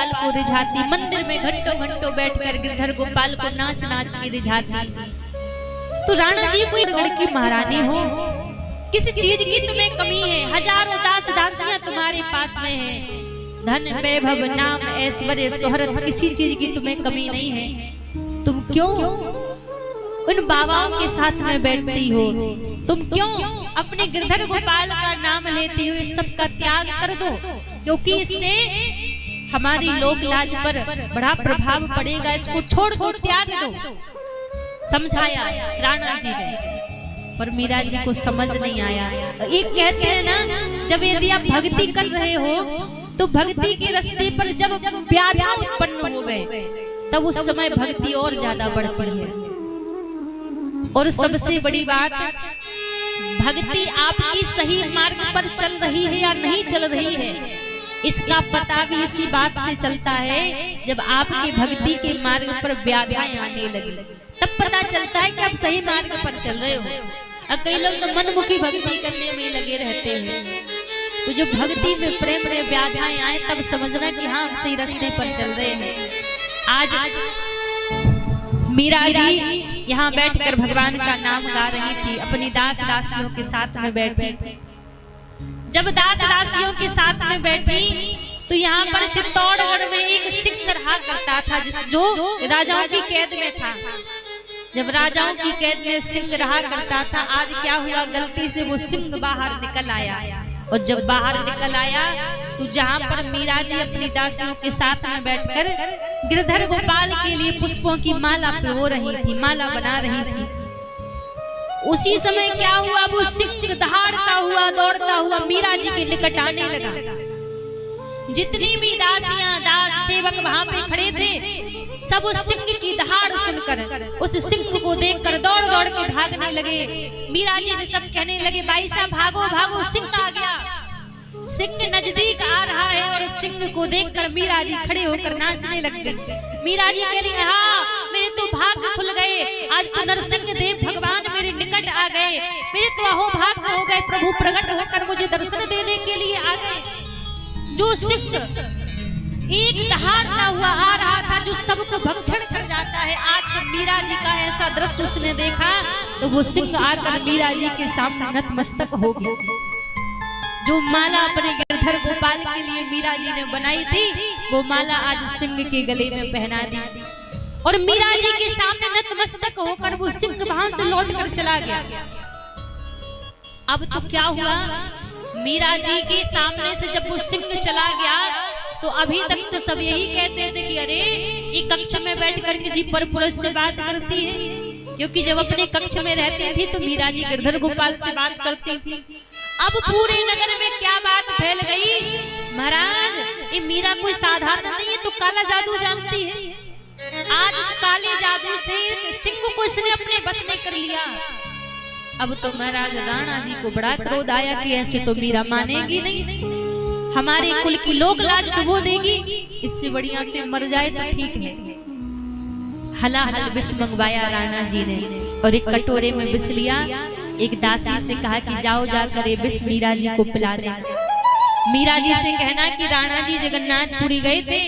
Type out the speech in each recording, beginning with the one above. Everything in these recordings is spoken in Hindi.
गोपाल को रिझाती, मंदिर में घंटों घंटों बैठकर गिरधर गोपाल को नाच नाच के रिझाती। तो राणा जी कोई गढ़ की महारानी हो, किसी चीज की तुम्हें कमी है? हजारों दास दासियां तुम्हारे पास में हैं, धन वैभव नाम ऐश्वर्य शोहरत, किसी चीज की तुम्हें कमी नहीं है। तुम क्यों उन बाबाओं के साथ में बैठती हो? तुम क्यों अपने गिरधर गोपाल का नाम लेते हुए सबका त्याग कर दो? क्योंकि इससे हमारी लोक लाज पर बड़ा प्रभाव पड़ेगा, इसको छोड़ दो, त्याग दो। समझाया राणा जी ने, पर मीरा जी को समझ नहीं आया। एक कहते हैं ना, जब यदि आप भक्ति कर रहे हो तो भक्ति के रास्ते पर जब व्याधियां उत्पन्न हो गए तब उस समय भक्ति और ज्यादा बढ़ती है। और सबसे बड़ी बात, भक्ति आपकी सही मार्ग पर चल रही है या नहीं चल रही है, इसका पता भी इसी बात से चलता है। जब आपके भक्ति के मार्ग पर व्याधियां आने लगी तब पता चलता है कि आप सही मार्ग पर चल रहे हो। और कई लोग तो मनमुखी भक्ति करने में लगे रहते हैं, तो जो भक्ति में प्रेम में व्याधियां आए तब समझना कि हाँ हम सही रास्ते पर चल रहे हैं। आज मीरा जी यहाँ बैठकर भगवान का नाम गा रही थी, अपनी दास दासियों के साथ में बैठी। जब दास दासियों के साथ में बैठी तो यहाँ पर चित्तौड़गढ़ में एक सिंह रहा करता था, जो राजाओं की कैद में था। जब राजाओं की कैद में सिंह रहा करता था, आज क्या हुआ, गलती से वो सिंह बाहर निकल आया। और जब बाहर निकल आया तो जहाँ पर मीरा जी अपनी दासियों के साथ में बैठकर गिरधर गोपाल के लिए पुष्पों की माला पिरो रही थी, माला बना रही थी, उसी समय क्या हुआ, वो सिंह दहाड़ता हुआ दौड़ता हुआ मीरा जी के निकट आने लगा। जितनी भी दासियां दास सेवक वहां पे खड़े थे, सब उस सिंह की दहाड़ सुनकर, उस सिंह को देखकर दौड़ दौड़ के भागने लगे। मीरा जी से सब कहने लगे, भाई साहब भागो भागो, सिंह आ गया, सिंह नजदीक आ रहा है। और सिंह को देखकर मीरा जी खड़े होकर नाचने लग गई। मीरा जी कह रही है, हाँ मेरे तो भाग खुल गए, आज तो नरसिंह देव भगवान मेरे निकट आ गए, मेरे तो अहोभाग्य हो गए, प्रभु प्रकट होकर मुझे दर्शन देने के लिए आ गए। जो सिंह एक दहाड़ता हुआ आ रहा था, जो सबको भक्षण कर जाता है, आज मीरा जी का ऐसा दृश्य उसने देखा तो वो सिंह आकर मीरा जी के सामने नतमस्तक हो गया। जो माला अपने गिरधर गोपाल के लिए मीरा जी ने बनाई थी, वो माला आज उस सिंह के गले में पहना दी। और मीरा जी के सामने नतमस्तक होकर वो सिंह वहां से लौट कर चला गया। अब तो क्या हुआ, मीरा जी के सामने से जब वो सिंह चला गया तो अभी तक तो सब यही कहते थे कि अरे ये कक्ष में बैठकर किसी पर पुरुष से बात करती है, क्योंकि जब अपने कक्ष में रहती थी तो मीरा जी गिरधर गोपाल से बात करती थी। अब पूरे नगर में क्या बात फैल गई, महाराज ये मीरा कोई साधारण नहीं है, तो काला जादू जानती है। आज इस काले जादू से सिंह को इसने अपने बस में कर लिया। अब तो महाराज राणा जी को बड़ा क्रोध आया कि ऐसे तो मीरा मानेगी नहीं, हमारे कुल की लोक लाज डुबो देगी, इससे बढ़िया तो मर जाए तो ठीक है। हलाहल विष मंगवाया राणा जी ने और एक कटोरे में विष लिया। एक दासी से कहा कि जाओ जाकर ये विष मीरा जी को पिला दे। मीरा जी से कहना कि राणा जी जगन्नाथपुरी गए थे,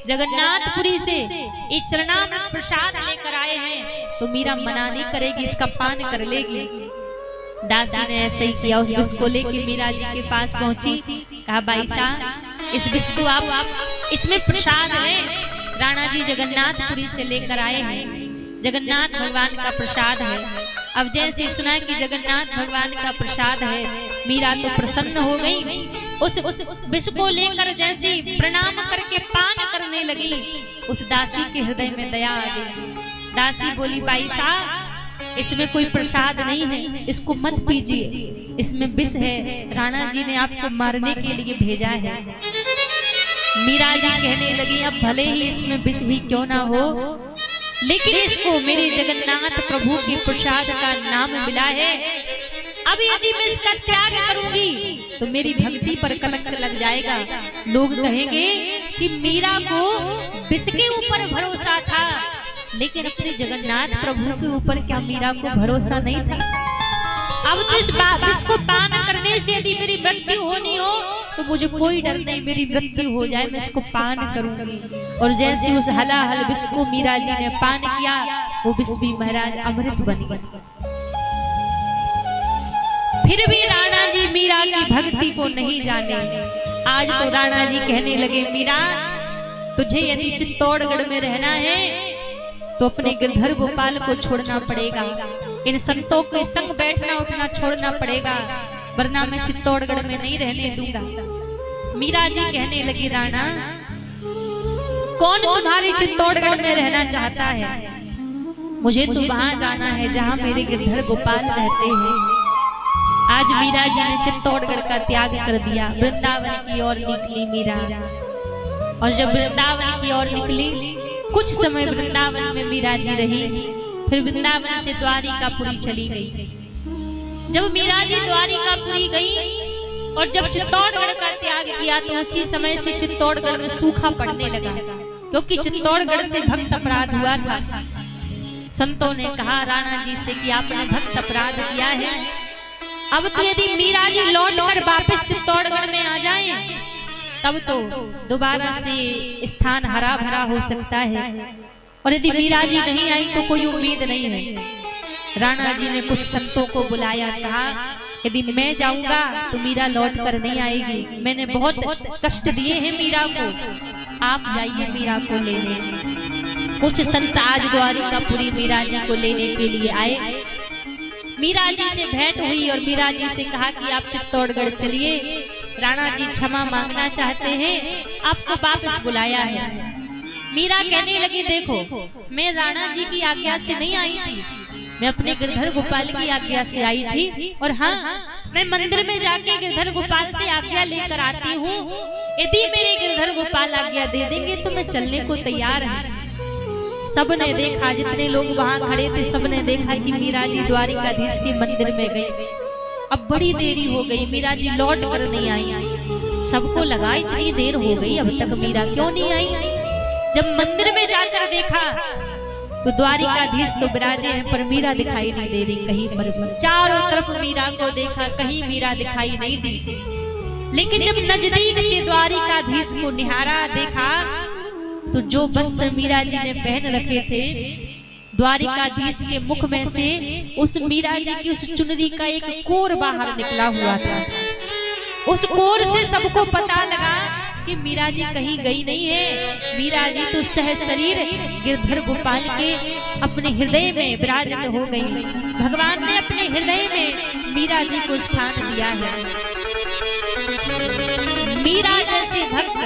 जगन्नाथपुरी से ये चरणामृत प्रसाद लेकर आए हैं, तो मीरा मना नहीं करेगी, इसका पान कर लेगी। दासी ने ऐसे ही किया, उस विष को लेकर मीरा जी के पास पहुंची, कहा भाई साहब इस विष को आप इसमें प्रसाद है, राणा जी जगन्नाथपुरी से लेकर आए हैं, जगन्नाथ भगवान का प्रसाद है। अब जैसे सुना कि जगन्नाथ भगवान का प्रसाद है, मीरा तो प्रसन्न हो गई। उस विष को लेकर जैसे प्रणाम करके पान करने लगी, उस दासी के हृदय में दया आ गई। दासी बोली, भाई साहब इसमें कोई प्रसाद नहीं है, इसको मत पीजिए, इसमें विष है, राणा जी ने आपको मारने के लिए भेजा है। मीरा जी कहने लगी, अब भले ही इसमें विष ही क्यों ना हो, लेकिन इसको मेरे जगन्नाथ प्रभु के प्रसाद का नाम मिला है। अब यदि मैं इसका त्याग करूंगी तो मेरी भक्ति पर कलंक लग जाएगा। लोग कहेंगे कि मीरा को विष के ऊपर भरोसा था, लेकिन अपने जगन्नाथ प्रभु के ऊपर क्या मीरा को भरोसा नहीं था। अब तो इस विष को पान करने से यदि मेरी मृत्यु होनी हो तो मुझे कोई डर नहीं, मेरी मृत्यु हो जाए मैं इसको पान करूंगी। और जैसे उस हलाहल विष को मीरा जी ने पान किया, वो विष भी महाराज अमृत बन गया। फिर भी राणा जी मीरा की भक्ति को नहीं जाने। आज तो राणा जी कहने लगे, मीरा तुझे यदि चित्तौड़गढ़ में रहना है तो अपने गिरधर गोपाल को छोड़ना पड़ेगा, इन संतों के संग बैठना उठना छोड़ना पड़ेगा, वरना मैं चित्तौड़गढ़ में नहीं रहने दूंगा। मीरा जी कहने लगी, राणा कौन तुम्हारी चित्तौड़गढ़ में रहना चाहता है? मुझे तो वहां जाना है जहां मेरे गिरधर गोपाल रहते हैं। आज मीरा जी ने चित्तौड़गढ़ का त्याग कर दिया, वृंदावन की ओर निकली मीरा। और जब वृंदावन की ओर निकली, कुछ समय वृंदावन में मीरा जी रही, फिर वृंदावन से द्वारिकापुरी चली गई। जब मीरा जी द्वारिकापुरी गई और जब चित्तौड़गढ़ का त्याग किया, तो उसी समय से चित्तौड़गढ़ में सूखा पड़ने लगा, क्योंकि चित्तौड़गढ़ से भक्त अपराध हुआ था। संतों ने कहा राणा जी से कि आपने भक्त अपराध किया है, अब तो यदि मीरा जी लौटकर वापस चित्तौड़गढ़ में आ जाएं, तब तो दोबारा से स्थान हरा भरा हो सकता है, और यदि मीरा जी नहीं आई तो कोई उम्मीद नहीं है। राणा जी ने कुछ संतों को बुलाया, कहा यदि मैं जाऊंगा तो मीरा लौट कर नहीं आएगी, मैंने बहुत कष्ट दिए हैं मीरा को, आप जाइए मीरा को लेने। कुछ संत आज द्वारिकापुरी मीरा जी को लेने के लिए आए। मीरा जी से भेंट हुई और मीरा जी से कहा कि आप चित्तौड़गढ़ चलिए, राणा जी क्षमा मांगना चाहते हैं, आपको वापस बुलाया है। मीरा कहने लगी, देखो मैं राणा जी की आज्ञा से नहीं आई थी, मैं अपने गिरधर गोपाल की आज्ञा से आई थी। और हाँ, मैं मंदिर में जाके गिरधर गोपाल से आज्ञा लेकर आती हूँ, यदि मेरे गिरधर गोपाल आज्ञा दे देंगे तो मैं चलने को तैयार हूँ। सबने देखा, जितने लोग वहां खड़े थे सबने देखा कि मीरा जी द्वारिकाधीश के मंदिर में गई। अब बड़ी देरी हो गई, मीरा जी लौट कर नहीं आई। सबको लगा इतनी देर हो गई, अब तक मीरा क्यों नहीं आई। जब मंदिर में जाकर देखा तो द्वारिकाधीश तो विराजे हैं, पर मीरा दिखाई नहीं दे रही कहीं पर। चारों तरफ मीरा को देखा, कहीं मीरा दिखाई नहीं दी। लेकिन जब नजदीक से द्वारिकाधीश को निहारा, देखा तो जो वस्त्र मीरा जी ने पहन रखे थे, द्वारिकाधीश के मुख में से उस मीरा जी की उस चुनरी का एक कोर बाहर निकला हुआ था। उस कोर से सबको पता लगा कि मीरा जी कहीं गई नहीं है, मीरा जी तो सह शरीर गिरधर गोपाल के अपने हृदय में विराजित हो गई। भगवान ने अपने हृदय में मीरा जी को स्थान दिया है। मीरा जैसे भक्त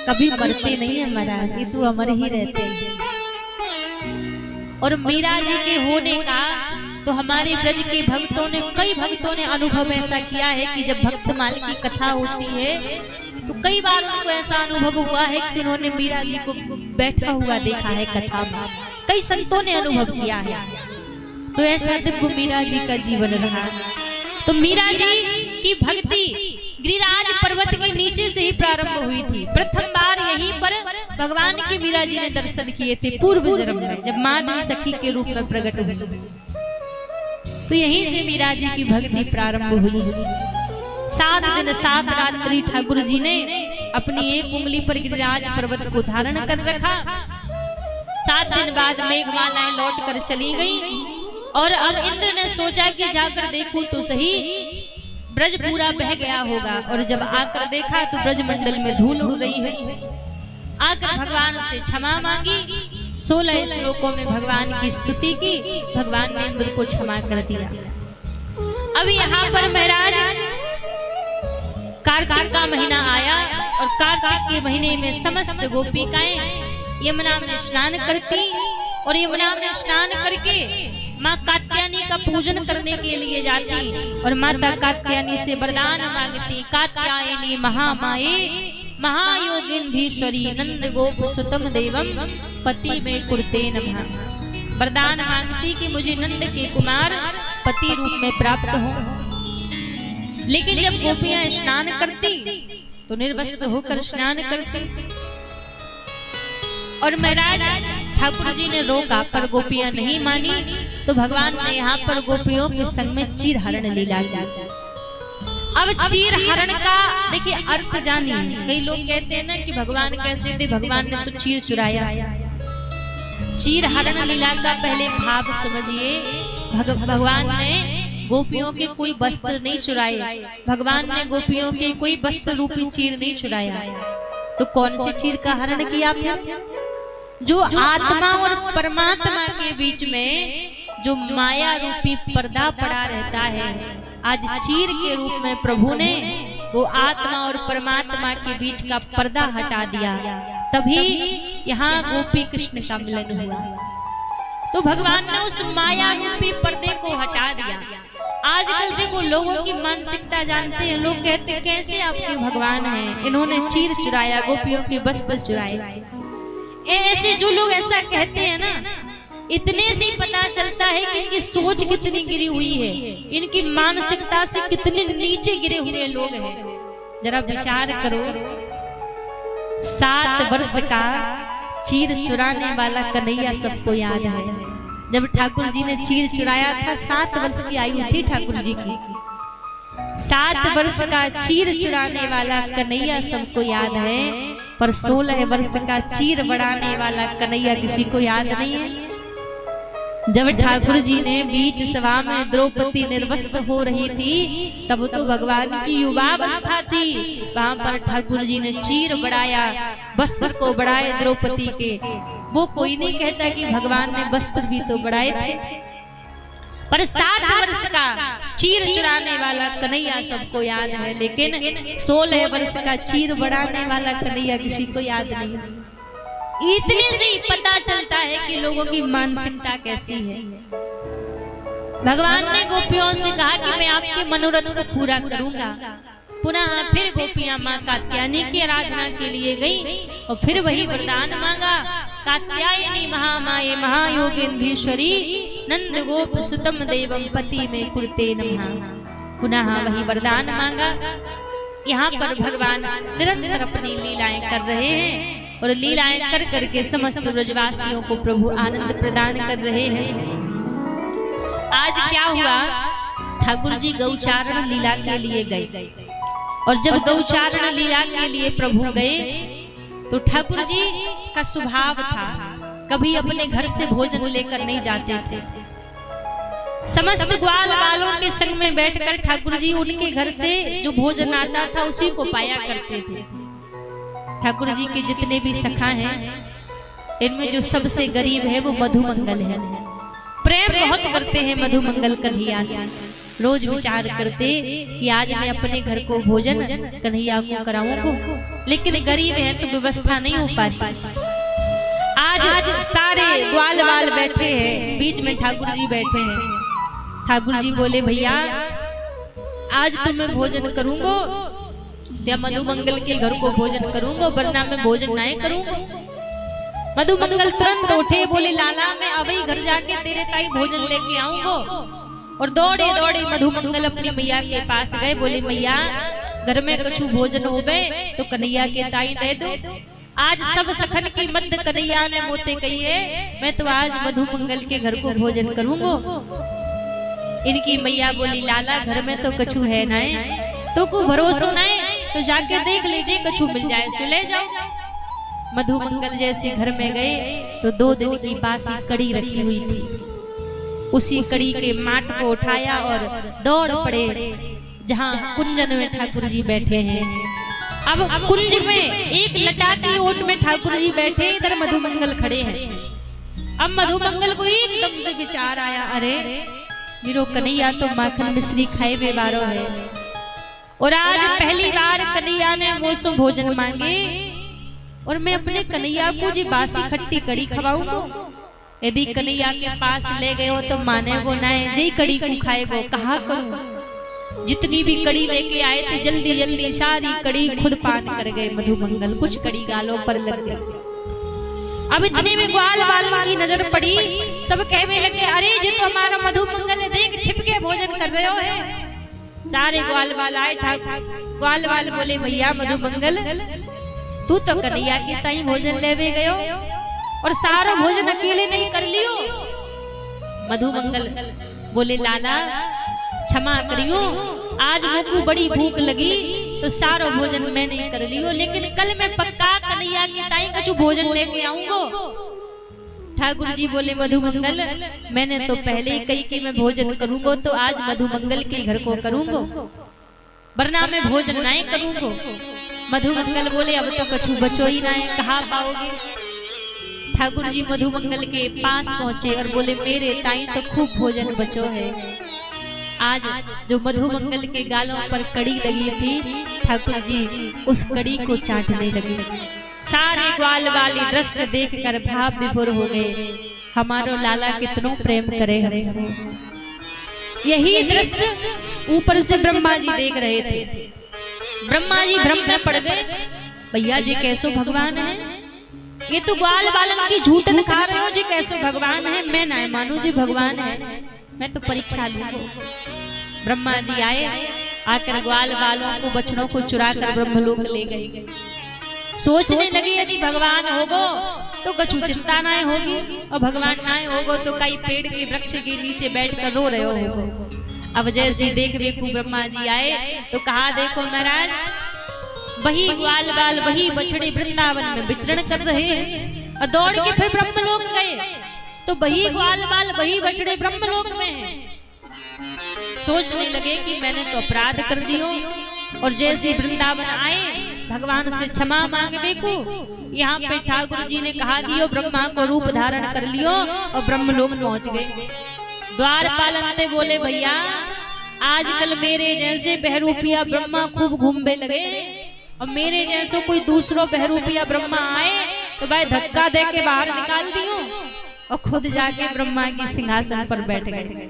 कभी मरते नहीं है महाराज, ये तो अमर ही रहते हैं। और मीरा जी के होने का तो हमारे ब्रज के भक्तों ने, कई भक्तों ने अनुभव ऐसा किया है कि जब भक्तमाल की कथा होती है तो कई बार उनको ऐसा अनुभव हुआ है कि उन्होंने मीरा जी को बैठा हुआ देखा है कथा में। कई संतों ने अनुभव किया है। तो ऐसा दिव्य मीरा जी का जीवन रहा। तो मीरा जी की भक्ति गिरिराज पर्वत के नीचे से ही प्रारंभ हुई थी। प्रथम बार यहीं पर भगवान के मीरा जी ने दर्शन किए थे पूर्व जन्म में, जब माधवी सखी के रूप में प्रकट हुई। तो यहीं से मीरा जी की भक्ति प्रारंभ हुई। 7 दिन 7 रात्रि ठाकुर जी ने अपनी एक उंगली पर गिरिराज पर्वत को धारण कर रखा। 7 दिन बाद मेघमालाएं लौट कर चली गई और अब इंद्र ने सोचा कि जाकर देखूं तो सही, ब्रज पूरा बह गया होगा। और जब आकर देखा तो ब्रज मंडल में धूल उड़ रही है। आकर भगवान से क्षमा मांगी, 16 श्लोकों में भगवान की स्तुति की। भगवान ने इंद्र को क्षमा कर दिया। अब यहाँ पर महाराज कार्तिक का महीना आया और कार्तिक के महीने में समस्त गोपिकाएं यमुना में स्नान करती और यमुना में स्नान करके माँ कात्यायनी का पूजन करने के लिए जाती और माता कात्यायनी से वरदान मांगती। कात्यायनी महामाये महायोगींधीश्वरी नंद गोप सुतम देवम पति में कुर्ते नमः। वरदान मांगती कि मुझे नंद के कुमार पति रूप में प्राप्त हो। लेकिन जब गोपियां स्नान करती तो निर्वस्त्र होकर स्नान करती और महाराज ठाकुर जी ने रोका पर गोपियां नहीं मानी। तो भगवान ने यहाँ पर गोपियों के संग में चीर हरण लीला की। अब चीर हरण का देखिए अर्थ जानिए। कई लोग कहते हैं ना कि भगवान कैसे थे, भगवान ने तो चीर चुराया। चीर हरण लीला का पहले भाव समझिए। भगवान ने गोपियों के कोई वस्त्र नहीं चुराए, भगवान ने गोपियों के कोई वस्त्र रूपी चीर नहीं चुराया। तो कौन सी चीर का हरण किया फिर? जो आत्मा और परमात्मा के बीच में जो माया रूपी पर्दा पड़ा रहता है, आज चीर के रूप में प्रभु ने वो आत्मा और परमात्मा के बीच का पर्दा हटा दिया। तभी यहाँ गोपी कृष्ण का मिलन हुआ। तो भगवान ने उस माया रूपी पर्दे को हटा दिया। आजकल देखो लोगों की मानसिकता जानते हैं, लोग कहते हैं कैसे आपके भगवान हैं, इन्होंने चीर चुराया, गोपियों के वस्त्र चुराए। ऐसे जो लोग ऐसा कहते हैं ना, इतने से पता चलता है कि इनकी सोच कितनी गिरी हुई है, इनकी मानसिकता से कितने नीचे गिरे हुए लोग हैं। जरा विचार करो, 7 वर्ष का चीर चुराने वाला कन्हैया सबको याद है। जब ठाकुर जी ने चीर चुराया था, 7 वर्ष की आयु थी ठाकुर जी की। 7 वर्ष का चीर चुराने वाला कन्हैया सबको याद है, पर 16 वर्ष का चीर बढ़ाने वाला कन्हैया किसी को याद नहीं है। जब ठाकुर जी ने बीच सभा में द्रौपदी निर्वस्त्र हो रही थी, तब तो भगवान की युवावस्था थी। वहां पर ठाकुर जी ने चीर बढ़ाया, वस्त्र को बढ़ाए द्रौपदी के। वो कोई नहीं कहता कि भगवान ने वस्त्र भी तो बढ़ाए थे, पर 7 वर्ष का चीर चुराने वाला कन्हैया सबको याद है, लेकिन 16 वर्ष का चीर बढ़ाने वाला कन्हैया किसी को याद नहीं है। इतने से ही पता चलता है कि लोगों की मानसिकता कैसी है। भगवान ने गोपियों से कहा कि मैं आपके मनोरथ को पूरा करूंगा। पुनः फिर गोपियां मां कात्यायनी की आराधना के लिए गई और फिर वही वरदान मांगा, कात्यायनी महामाये महायोगेंधीश्वरी नंद गोप सुतम देवम पति में कुरते नमः। पुनः वही वरदान मांगा। यहाँ पर भगवान निरंतर अपनी लीलाएं कर रहे हैं और लीलाएं कर करके समस्त ब्रजवासियों को प्रभु आनंद प्रदान कर रहे हैं। आज क्या हुआ, ठाकुर जी गौचारण लीला के लिए गए, और जब गौचारण लीला के लिए प्रभु गए तो ठाकुर जी का स्वभाव था कभी अपने घर से भोजन लेकर नहीं जाते थे। समस्त ग्वाल बालों के संग में बैठकर ठाकुर जी उनके घर से जो भोजन आता था उसी को पाया करते थे। ठाकुर जी के जितने भी सखा हैं, इनमें जो सबसे गरीब है वो मधुमंगल है। प्रेम बहुत करते हैं मधुमंगल कन्हैया से। रोज विचार करते कि आज मैं अपने घर को भोजन कन्हैया को कराऊंगा, लेकिन गरीब है तो व्यवस्था नहीं हो पाती। आज सारे ग्वाल बाल बैठे हैं, बीच में ठाकुर जी बैठे हैं। ठाकुर जी बोले, भैया आज तो मैं भोजन करूंगा, या मधुमंगल के घर को भोजन करूंगा, वरना मैं भोजन नहीं करूंगा। मधुमंगल तुरंत उठे, बोले, लाला मैं अभी घर जाके तेरे ताई भोजन लेके आऊंगा। और दौड़े दौड़े मधुमंगल अपनी मैया के पास गए, बोले, मैया घर में कुछ भोजन हो गए तो कन्हैया के ताई दे दो। आज सब सखन की मध्य कन्हैया ने मोते कही है, मैं तो आज मधुमंगल के घर को भोजन करूंगा। इनकी मैया बोली, लाला घर में तो कछु है ना, तो को भरोसा नहीं, तो जाके देख लीजिए कछु मिल जाए सो ले जाओ। मधुमंगल जैसे घर में गए तो 2 दिन की बासी कड़ी रखी हुई थी, उसी कड़ी के माट को उठाया और दौड़ पड़े जहाँ कुंजन में ठाकुर जी बैठे हैं। अब कुंज में एक लटा की ओट में ठाकुर जी बैठे, इधर मधुमंगल खड़े हैं। अब मधुमंगल को एकदम से विचार आया, अरे मेरो कन्हैया तो माखन मिश्री खाए वे बारो है, और आज पहली बार कन्हैया ने मुझसे भोजन मांगे, और मैं अपने कन्हैया को जी बासी खट्टी कड़ी खवाऊंगा। यदि कन्हैया के पास ले गए हो तो माने वो ना जी कड़ी को खाएगो, कहा करूं। जितनी भी कड़ी लेके आए थे जल्दी जल्दी सारी कड़ी खुद पान कर गए मधुमंगल, कुछ कड़ी गालों पर लग गई। अब इतने में ग्वाल बालों की नजर पड़ी, सब कहने लगे, अरे ये तो हमारा मधुमंगल है, देख छिपके भोजन कर रहे हो है। सारे ग्वाल बाल आए, ग्वाल बाल बोले, भैया मधुमंगल तू तो कन्हैया के ताई भोजन लेवे गयो और सारा भोजन अकेले नहीं कर लियो। मधुमंगल बोले, लाला क्षमा करियो, आज मुझको बड़ी भूख लगी तो सारा भोजन मैंने कर लियो, लेकिन कल मैं पक्का कन्हैया की ताई कछु भोजन लेके आऊंगो। ठाकुर जी बोले मधुमंगल मैंने तो पहले ही कही कि मैं भोजन करूंगो, तो आज मधुमंगल के घर को करूंगो, वरना मैं भोजन नहीं करूंगो। मधुमंगल बोले अब तो कछु बचो ही नहीं, कहाँ पाओगे। ठाकुर जी मधुमंगल के पास पहुंचे और बोले मेरे ताई तो खूब भोजन बचो है। आज जो मधुमंगल के गालों पर कड़ी लगी थी, ठाकुर जी उस कड़ी को चाटने लगे। सारे ग्वाल वाली दृश्य देखकर भाव विभोर हो गए, हमारो लाला कितनो प्रेम करे हमसे। यही दृश्य ऊपर से ब्रह्मा जी देख रहे थे। ब्रह्मा जी भ्रम में पड़ गए, भैया जी कैसो भगवान है, ये तो ग्वाल बालन की झूठन खा रहे हो जी, कैसो भगवान है, मैं ना मानू जी भगवान है, मैं तो परीक्षा लूंगा। ब्रह्मा जी आए, आकर ग्वाल बालों को बछड़ों को चुरा कर ब्रह्मलोक ले गए। सोचने लगे यदि भगवान होगो तो कछु चिंता ना होगी, और भगवान ना होगो तो कई पेड़ के वृक्ष के नीचे बैठकर रो रहे हो। अब जैसे देख देखो ब्रह्मा जी आए तो कहा देखो महाराज वही ग्वाल बाल वही बछड़े वृंदावन में विचरण कर रहे हैं, और दौड़ के फिर ब्रह्मलोक गए तो वही ग्वाल बाल वही बछड़े ब्रह्मलोक में हैं। सोचने लगे कि मैंने तो अपराध कर दियो, और जैसे वृंदावन आए भगवान से क्षमा मांग देखो। यहाँ पे ठाकुर जी ने कहा कि यो ब्रह्मा को रूप धारण कर लियो, और ब्रह्मलोक पहुंच गए। द्वारपाल ने बोले भैया आजकल मेरे जैसे बहरूपिया ब्रह्मा खूब घूमने लगे, और मेरे जैसो कोई दूसरो बहरूपिया ब्रह्मा आए तो भाई धक्का दे के बाहर निकाल दियो, और खुद जाके ब्रह्मा की सिंहासन पर बैठ गए।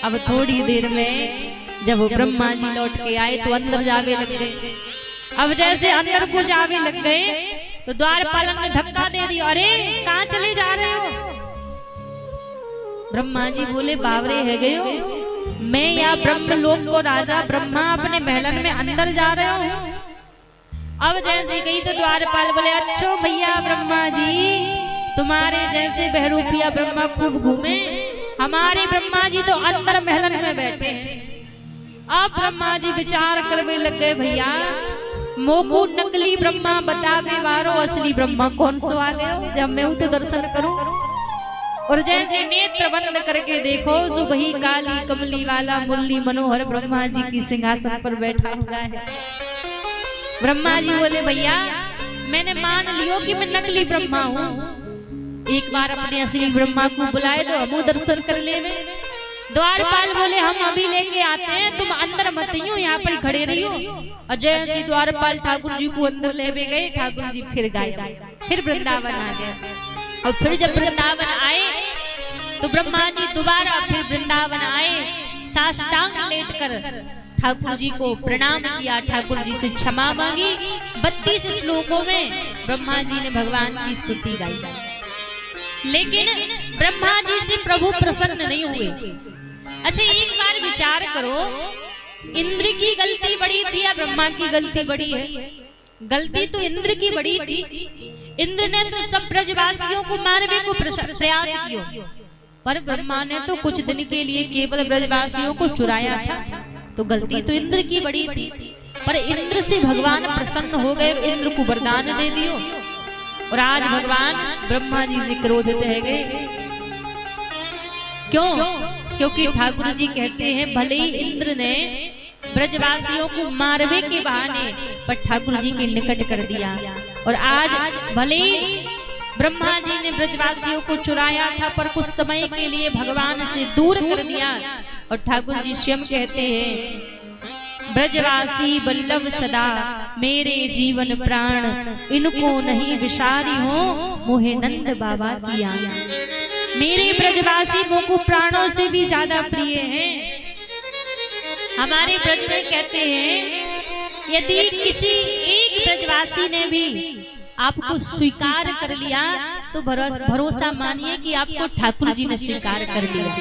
अब थोड़ी देर में जब वो ब्रह्मा जी लौट के आए तो अंदर जावे लग गए। अब जैसे अंदर को जावे लग गए तो द्वारपालन ने धक्का दे दिया, अरे कहाँ चले जा रहे हो। ब्रह्मा जी बोले बावरे है गए हो, मैं या ब्रह्मलोक को राजा ब्रह्मा अपने महलन में अंदर जा रहे हो। अब जैसे गई तो द्वारपाल बोले अच्छो भैया ब्रह्मा जी तुम्हारे जैसे बहरूपिया ब्रह्मा खूब घूमे, हमारे ब्रह्मा जी तो अंदर महलन में बैठे हैं। अब ब्रह्मा जी विचार करने लग गए भैया मोको नकली ब्रह्मा बतावे वारो असली ब्रह्मा कौन सो आ गए, जब मैं उसे दर्शन करूं। और जैसे नेत्र बंद करके देखो सो वही काली कमली वाला मुरली मनोहर ब्रह्मा जी की सिंहासन पर बैठा हुआ है। ब्रह्मा जी बोले भैया मैंने मान लियो कि मैं नकली ब्रह्मा हूँ, एक बार अपने असली ब्रह्मा को बुलाए दो हम दर्शन कर ले। द्वारपाल बोले हम अभी लेके आते हैं, तुम अंदर मत हो यहाँ पर खड़े रहियो। और जैसे द्वारपाल ठाकुर जी को अंदर ले गए, ठाकुर जी फिर गए, फिर वृंदावन आ गए। और फिर जब वृंदावन आए तो ब्रह्मा जी दोबारा फिर वृंदावन आए, साष्टांग लेटकर ठाकुर जी को प्रणाम किया, ठाकुर जी से क्षमा मांगी। 32 श्लोकों में ब्रह्मा जी ने भगवान की स्तुति गाई, लेकिन ब्रह्मा जी से प्रभु प्रसन्न नहीं हुए। अच्छा एक बार विचार करो, इंद्र की गलती बड़ी थी या ब्रह्मा की गलती बड़ी है? गलती तो इंद्र की बड़ी थी। इंद्र ने तो सब ब्रजवासियों को मारने को प्रयास किया, पर ब्रह्मा ने तो कुछ दिन के लिए केवल ब्रजवासियों को चुराया था, तो गलती तो इंद्र की बड़ी थी। पर इंद्र से भगवान प्रसन्न हो गए, इंद्र को वरदान दे दियो, और आज भगवान ब्रह्मा जी से क्रोधित है गए। क्यों? क्योंकि ठाकुर जी कहते हैं भले ही इंद्र ने ब्रजवासियों को मारवे के बहाने पर ठाकुर जी के निकट कर दिया, और आज भले ही ब्रह्मा जी ने ब्रजवासियों को चुराया था पर कुछ समय के लिए भगवान से दूर कर दिया। और ठाकुर जी स्वयं कहते हैं ब्रजवासी वल्लभ सदा मेरे जीवन प्राण, इनको नहीं विसारी हो मोहे नंद बाबा की आया। मेरे ब्रजवासी मोको प्राणों से भी ज्यादा प्रिय हैं। हमारे ब्रज में कहते हैं यदि किसी एक ब्रजवासी ने भी आपको स्वीकार कर लिया तो भरोसा मानिए कि आपको ठाकुर जी ने स्वीकार कर लिया,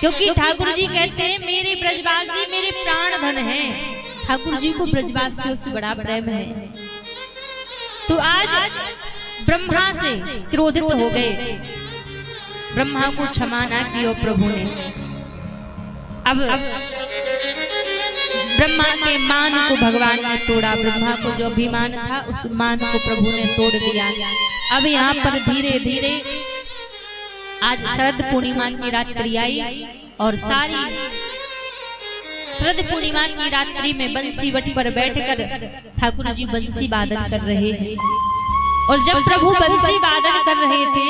क्योंकि ठाकुर जी कहते हैं मेरे ब्रजवासी मेरे प्राण धन हैं। ठाकुर जी को ब्रजवासियों से बड़ा प्रेम है। तो आज ब्रह्मा से क्रोधित हो गए, ब्रह्मा को क्षमा ना किया प्रभु ने। अब ब्रह्मा के मान को भगवान ने तोड़ा। ब्रह्मा को जो अभिमान था उस मान को प्रभु ने तोड़ दिया। अब यहाँ पर धीरे धीरे आज शरद पूर्णिमा की रात्रि आई और सारी शरद पूर्णिमा की रात्रि में बंसी बट पर बैठकर ठाकुर जी बंसी वादन कर रहे हैं। और जब प्रभु बंसी वादन कर रहे थे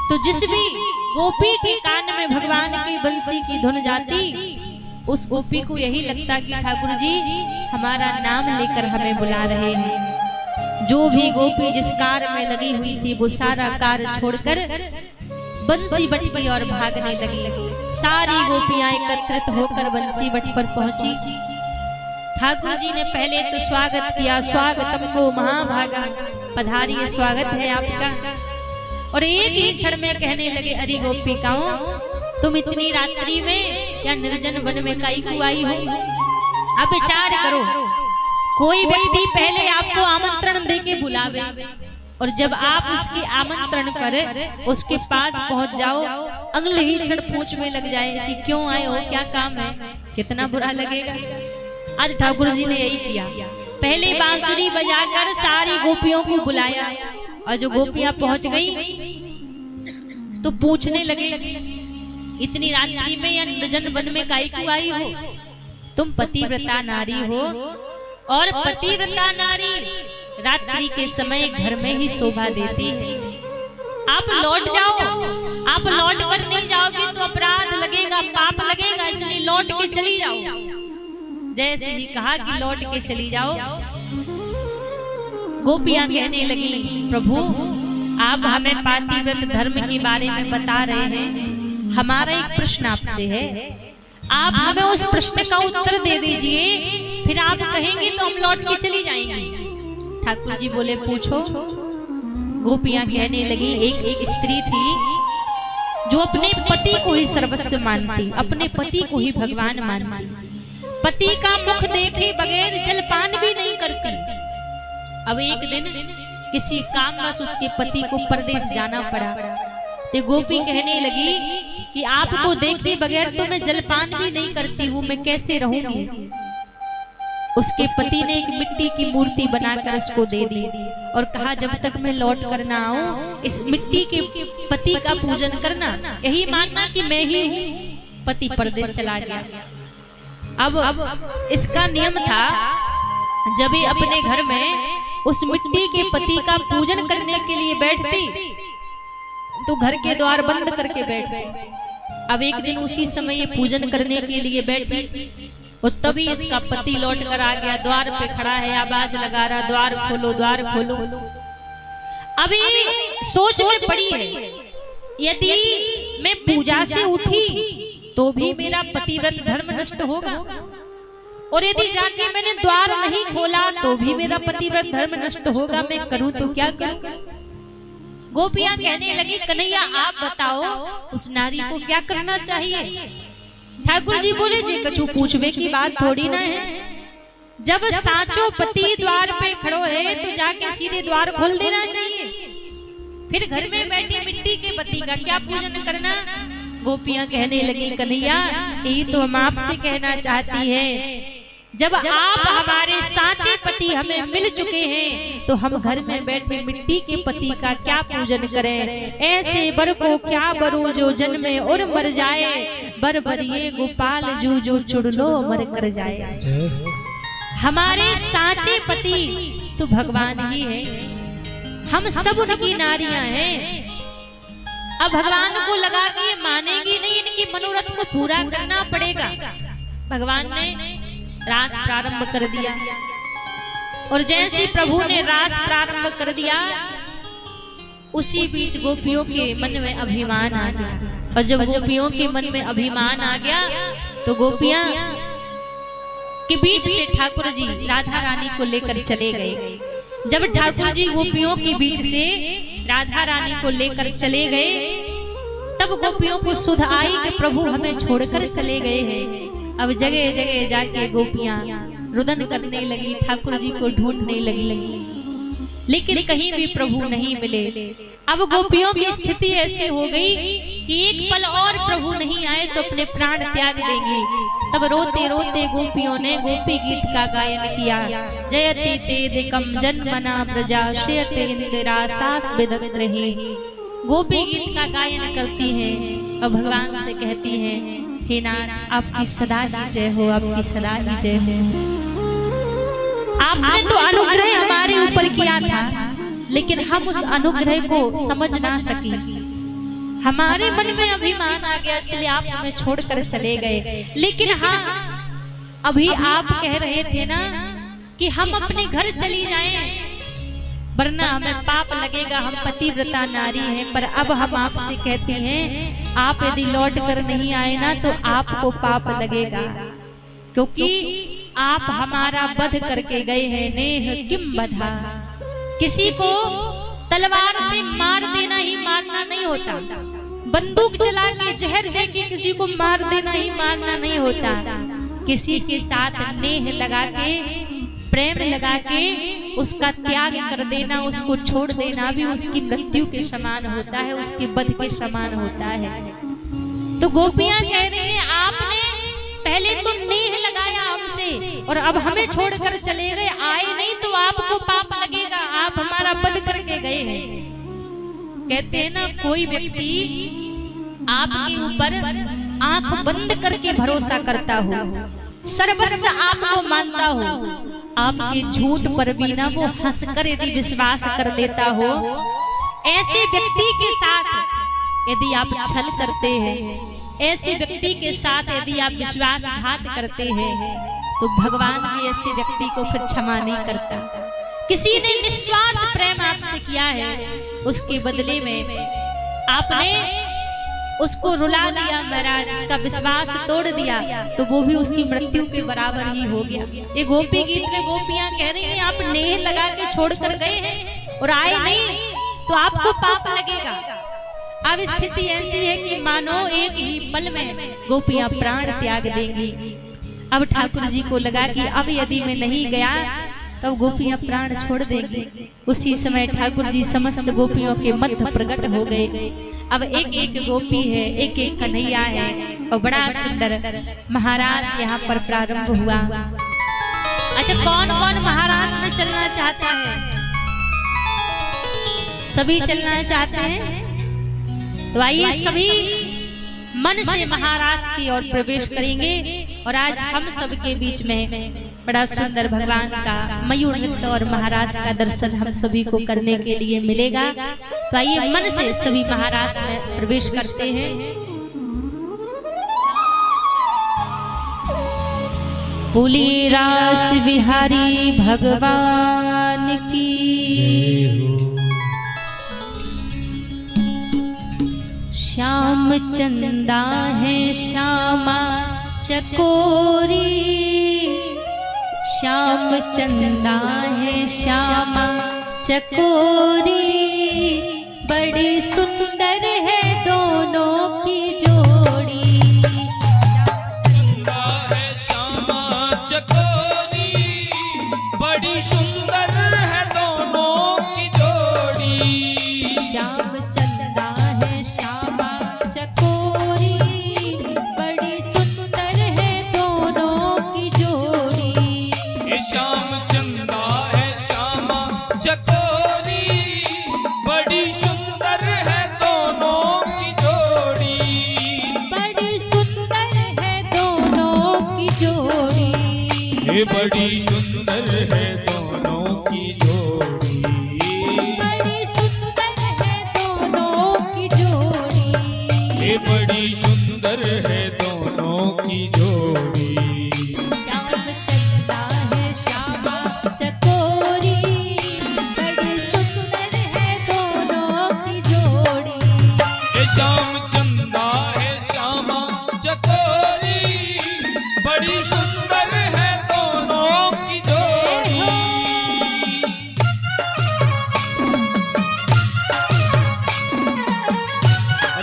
तो जिस भी गोपी के कान में भगवान की बंसी की धुन जाती उस गोपी को यही लगता कि ठाकुर जी हमारा नाम लेकर हमें बुला रहे हैं। जो भी गोपी जिस कार में लगी हुई थी वो सारा कार छोड़कर बंसी बट की ओर भागने लगी। सारी गोपियां एकत्रित होकर बंसी बट पर पहुंची। ठाकुर जी ने पहले तो स्वागत किया, स्वागतम को महाभागा, पधारिए, स्वागत है आपका। और एक ही क्षण में कहने लगे, अरे गोपिकाओं, तुम इतनी रात्रि में या निर्जन वन में काई को आई हो? अब विचार करो, कोई व्यक्ति पहले आपको आमंत्रण देके बुलावे और जब आप उसके आमंत्रण पर उसके पास पहुंच जाओ, अगले ही क्षण पूछ में लग जाए कि क्यों आए हो, क्या काम है, कितना बुरा लगेगा। आज ठाकुर जी ने यही किया, पहले बांसुरी बजाकर सारी गोपियों को बुलाया और जो गोपियां पहुंच गई तो पूछने लगे, इतनी रात्रि में या निर्जन वन में काई को आई हो? तुम पतिव्रता नारी हो और पतिव्रता नारी रात्रि के समय घर में ही शोभा देती है। आप लौट जाओ, आप लौट कर नहीं जाओगे तो अपराध लगेगा, पाप लगेगा, इसलिए लौट के चली जाओ। जैसे ही कहा कि लौट के चली जाओ, गोपियां कहने लगी, प्रभु आप हमें पातिव्रत धर्म के बारे में बता रहे हैं, हमारा एक प्रश्न आपसे है, आप हमें उस प्रश्न का उत्तर दे दीजिए, फिर आप कहेंगे तो हम लौट के चली जाएंगे। ठाकुर जी बोले, पूछो। गोपियां कहने लगी, एक स्त्री थी जो अपने पति को ही सर्वस्व मानती, अपने पति को ही भगवान मानती, पति का मुख देखे बगैर जलपान भी नहीं करती। अब एक दिन किसी कामवश उसके पति को परदेश जाना पड़ा तो गोपी कहने लगी कि आपको देखे बगैर तो मैं जलपान भी नहीं करती हूँ, मैं कैसे रहूंगी। उसके पति ने एक मिट्टी की मूर्ति बनाकर उसको दे दी और कहा, जब तक मैं लौट कर ना आऊं इस मिट्टी के पति का पूजन करना, यही मानना कि मैं ही हूँ। पति परदेश चला गया। अब इसका नियम था, जब भी अपने घर में उस मिट्टी के पति का पूजन करने के लिए बैठती तो घर के द्वार बंद करके बैठती। अब एक दिन उसी समय ये पूजन करने के लिए बैठी और तभी इसका पति लौट कर आ गया, द्वार पे खड़ा है, आवाज लगा रहा, द्वार खोलो, द्वार खोलो। अभी सोच में पड़ी है, यदि मैं पूजा से उठी तो भी मेरा पतिव्रत धर्म नष्ट होगा और यदि जाके मैंने द्वार नहीं खोला तो भी मेरा पतिव्रत धर्म नष्ट होगा, मैं करूं तो क्या करूं। गोपियां कहने लगी, कन्हैया आप बताओ उस नारी को क्या करना चाहिए। ठाकुर जी बोले, जी कछु पूछवे की बात थोड़ी ना है, जब साचो पति द्वार पे खड़ो है तो जाके सीधे द्वार खोल देना चाहिए, फिर घर में बैठे मिट्टी के पति का क्या पूजन करना। गोपियां कहने लगी, कन्हैया यही तो हम आपसे कहना चाहती है, जब आप हमारे साचे पति हमें मिल चुके हैं तो हम घर में बैठे मिट्टी के पति का क्या पूजन करें। ऐसे बर को क्या बरू जो जन्मे और मर जाए, बर बरिए गोपाल जो चुड़लो मर कर जाए। हमारे साचे पति तो भगवान ही है, हम सब उनकी नारियां हैं। अब भगवान को लगा कि ये मानेगी नहीं, इनकी मनोरथ को पूरा करना पड़ेगा। भगवान ने रास प्रारंभ कर दिया और जैसे प्रभु ने रास प्रारंभ कर दिया उसी बीच गोपियों के मन में अभिमान आ गया। और जब गोपियों के मन में अभिमान आ गया तो गोपियां के बीच से ठाकुर जी राधा रानी को लेकर चले गए। जब ठाकुर जी गोपियों के बीच से राधा रानी को लेकर चले गए तब गोपियों को सुध आई कि प्रभु हमें छोड़कर चले गए हैं। अब जगह जगह जाके गोपियां रुदन करने लगी, ठाकुर जी को ढूंढने लगी, लेकिन कहीं भी प्रभु नहीं मिले। अब गोपियों की स्थिति ऐसी हो गई कि एक पल और प्रभु नहीं आए तो अपने प्राण त्याग देंगे। तब रोते रोते गोपियों ने गोपी गीत का गायन किया। जयति तेदिकम जन्मना प्रजा श्रेयते इंदिरा सास बिदद्रहि। गोपी गीत का गायन करती है और भगवान से कहती है, हे नाथ आपकी सदा ही जय हो, आपकी सदा ही जय हो। आपने तो अनुग्रह हमारे ऊपर किया था, लेकिन हम उस अनुग्रह को समझ ना सके। हमारे मन में अभिमान आ गया, इसलिए आप हमें छोड़कर चले गए। लेकिन हाँ, अभी आप कह रहे थे ना कि हम अपने घर चली जाएं, वरना हमें पाप लगेगा, हम पतिव्रता नारी हैं। पर अब हम आपसे कहते हैं, आप यदि लौट कर नहीं आए ना तो आपको पाप लगेगा, क्योंकि आप हमारा वध करके गए हैं। नेह किम बधा। किसी को तलवार से मार देना ही मारना नहीं होता, बंदूक चला के जहर दे के किसी को मार देना ही मारना नहीं होता। किसी के साथ नेह लगा के, प्रेम लगा के उसका त्याग कर देना, उसको छोड़ देना भी उसकी मृत्यु के समान होता है, उसके वध के समान होता है। तो गोपियां कह रही हैं, आपने पहले तो नेह लगाया हमसे और अब हमें छोड़कर चले गए, आए नहीं तो आपको पाप लगेगा, आप हमारा वध करके गए हैं। कहते हैं ना, कोई व्यक्ति आपके ऊपर आंख बंद करके भरोसा करता हो, सर्वस्व आपको मानता हो, आपके झूठ पर भी ना वो हंसकर यदि विश्वास कर देता हो, ऐसे व्यक्ति के साथ यदि आप छल करते हैं, ऐसे व्यक्ति के साथ यदि आप विश्वासघात करते हैं, तो भगवान भी ऐसे व्यक्ति को फिर क्षमा नहीं करता। किसी ने निस्वार्थ प्रेम आपसे किया है, उसके बदले में आपने उसको रुला दिया महाराज, उसका विश्वास तोड़ दिया, तो वो भी उसकी मृत्यु के बराबर ही हो गया। ये गोपी गीत में गोपियां कह रही हैं, आप नेह लगा के छोड़ कर गए हैं और आए नहीं तो आपको पाप लगेगा। अब स्थिति ऐसी है कि मानो एक ही पल में गोपियां प्राण त्याग देंगी। अब ठाकुर जी को लगा कि अब यदि मैं नहीं गया तब गोपियां प्राण छोड़ देंगी। उसी समय ठाकुर जी समस्त गोपियों के मध्य प्रकट हो गए। अब एक एक गोपी है, एक एक कन्हैया है और बड़ा सुंदर महारास यहाँ पर प्रारंभ हुआ। अच्छा, कौन कौन महारास में चलना चाहता है? सभी चलना चाहते हैं? तो आइए सभी मन से महारास की ओर प्रवेश करेंगे। और आज हम सबके बीच में बड़ा सुंदर भगवान का मयूर नृत्य और महारास का दर्शन हम सभी को करने के लिए मिलेगा। तो आइए मन से सभी महारास में प्रवेश करते हैं। बोलिए रास बिहारी भगवान की। श्याम चंदा है श्यामा चकोरी, श्याम चंदा है श्यामा चकोरी, बड़ी सुंदर है दोनों की जोड़ी। चंदा है श्यामा चकोरी, बड़ी सुंदर है दोनों की जोड़ी। श्याम चंदा है श्यामा चकोरी, बड़ी सुंदर है दोनों की जोड़ी। श्याम चंदा है श्यामा चकोरी, बड़ी सुंदर है दोनों की जोड़ी। बड़ी सुंदर है दोनों की जोड़ी। ये बड़ी सुंदर है दोनों की जोड़ी। बड़ी सुंदर है दोनों की जोड़ी। ये बड़ी सुंदर है दोनों की जोड़ी। श्याम चंदा है श्यामा चकोरी, बड़ी सुंदर है दोनों की जोड़ी। ये श्याम चंदा है श्यामा चकोरी, बड़ी सुंदर है दोनों की जोड़ी।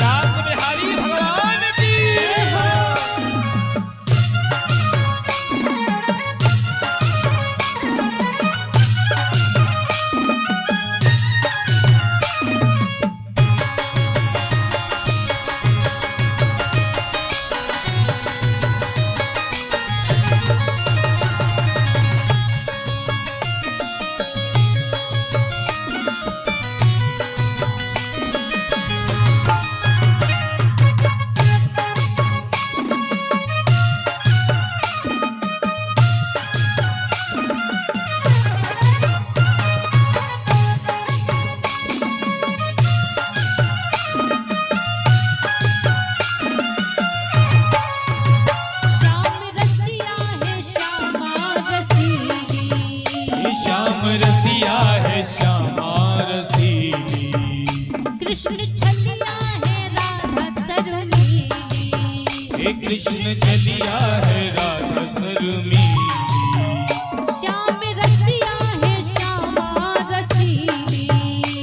रास बिहारी भगवान रसीली। कृष्ण छलिया है राधा सरमीली, हे कृष्ण छलिया है राधा शर्मीली। श्याम रसिया है श्यामा रसीली,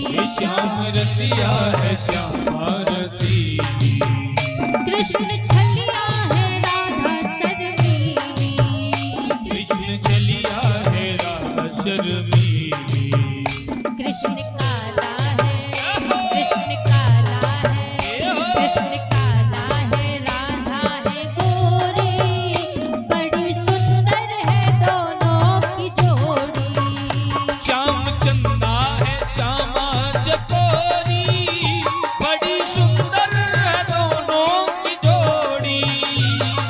हे श्याम रसिया है श्यामा रसीली। कृष्ण छलिया है राधा शर्मीली, कृष्ण छलिया है राधा शर्मीली। कृष्ण काला है, कृष्ण काला है, कृष्ण काला है, राधा है गोरी, बड़ी सुंदर है दोनों की जोड़ी। श्याम चंदा है श्यामा चकोरी, बड़ी सुंदर है दोनों की जोड़ी।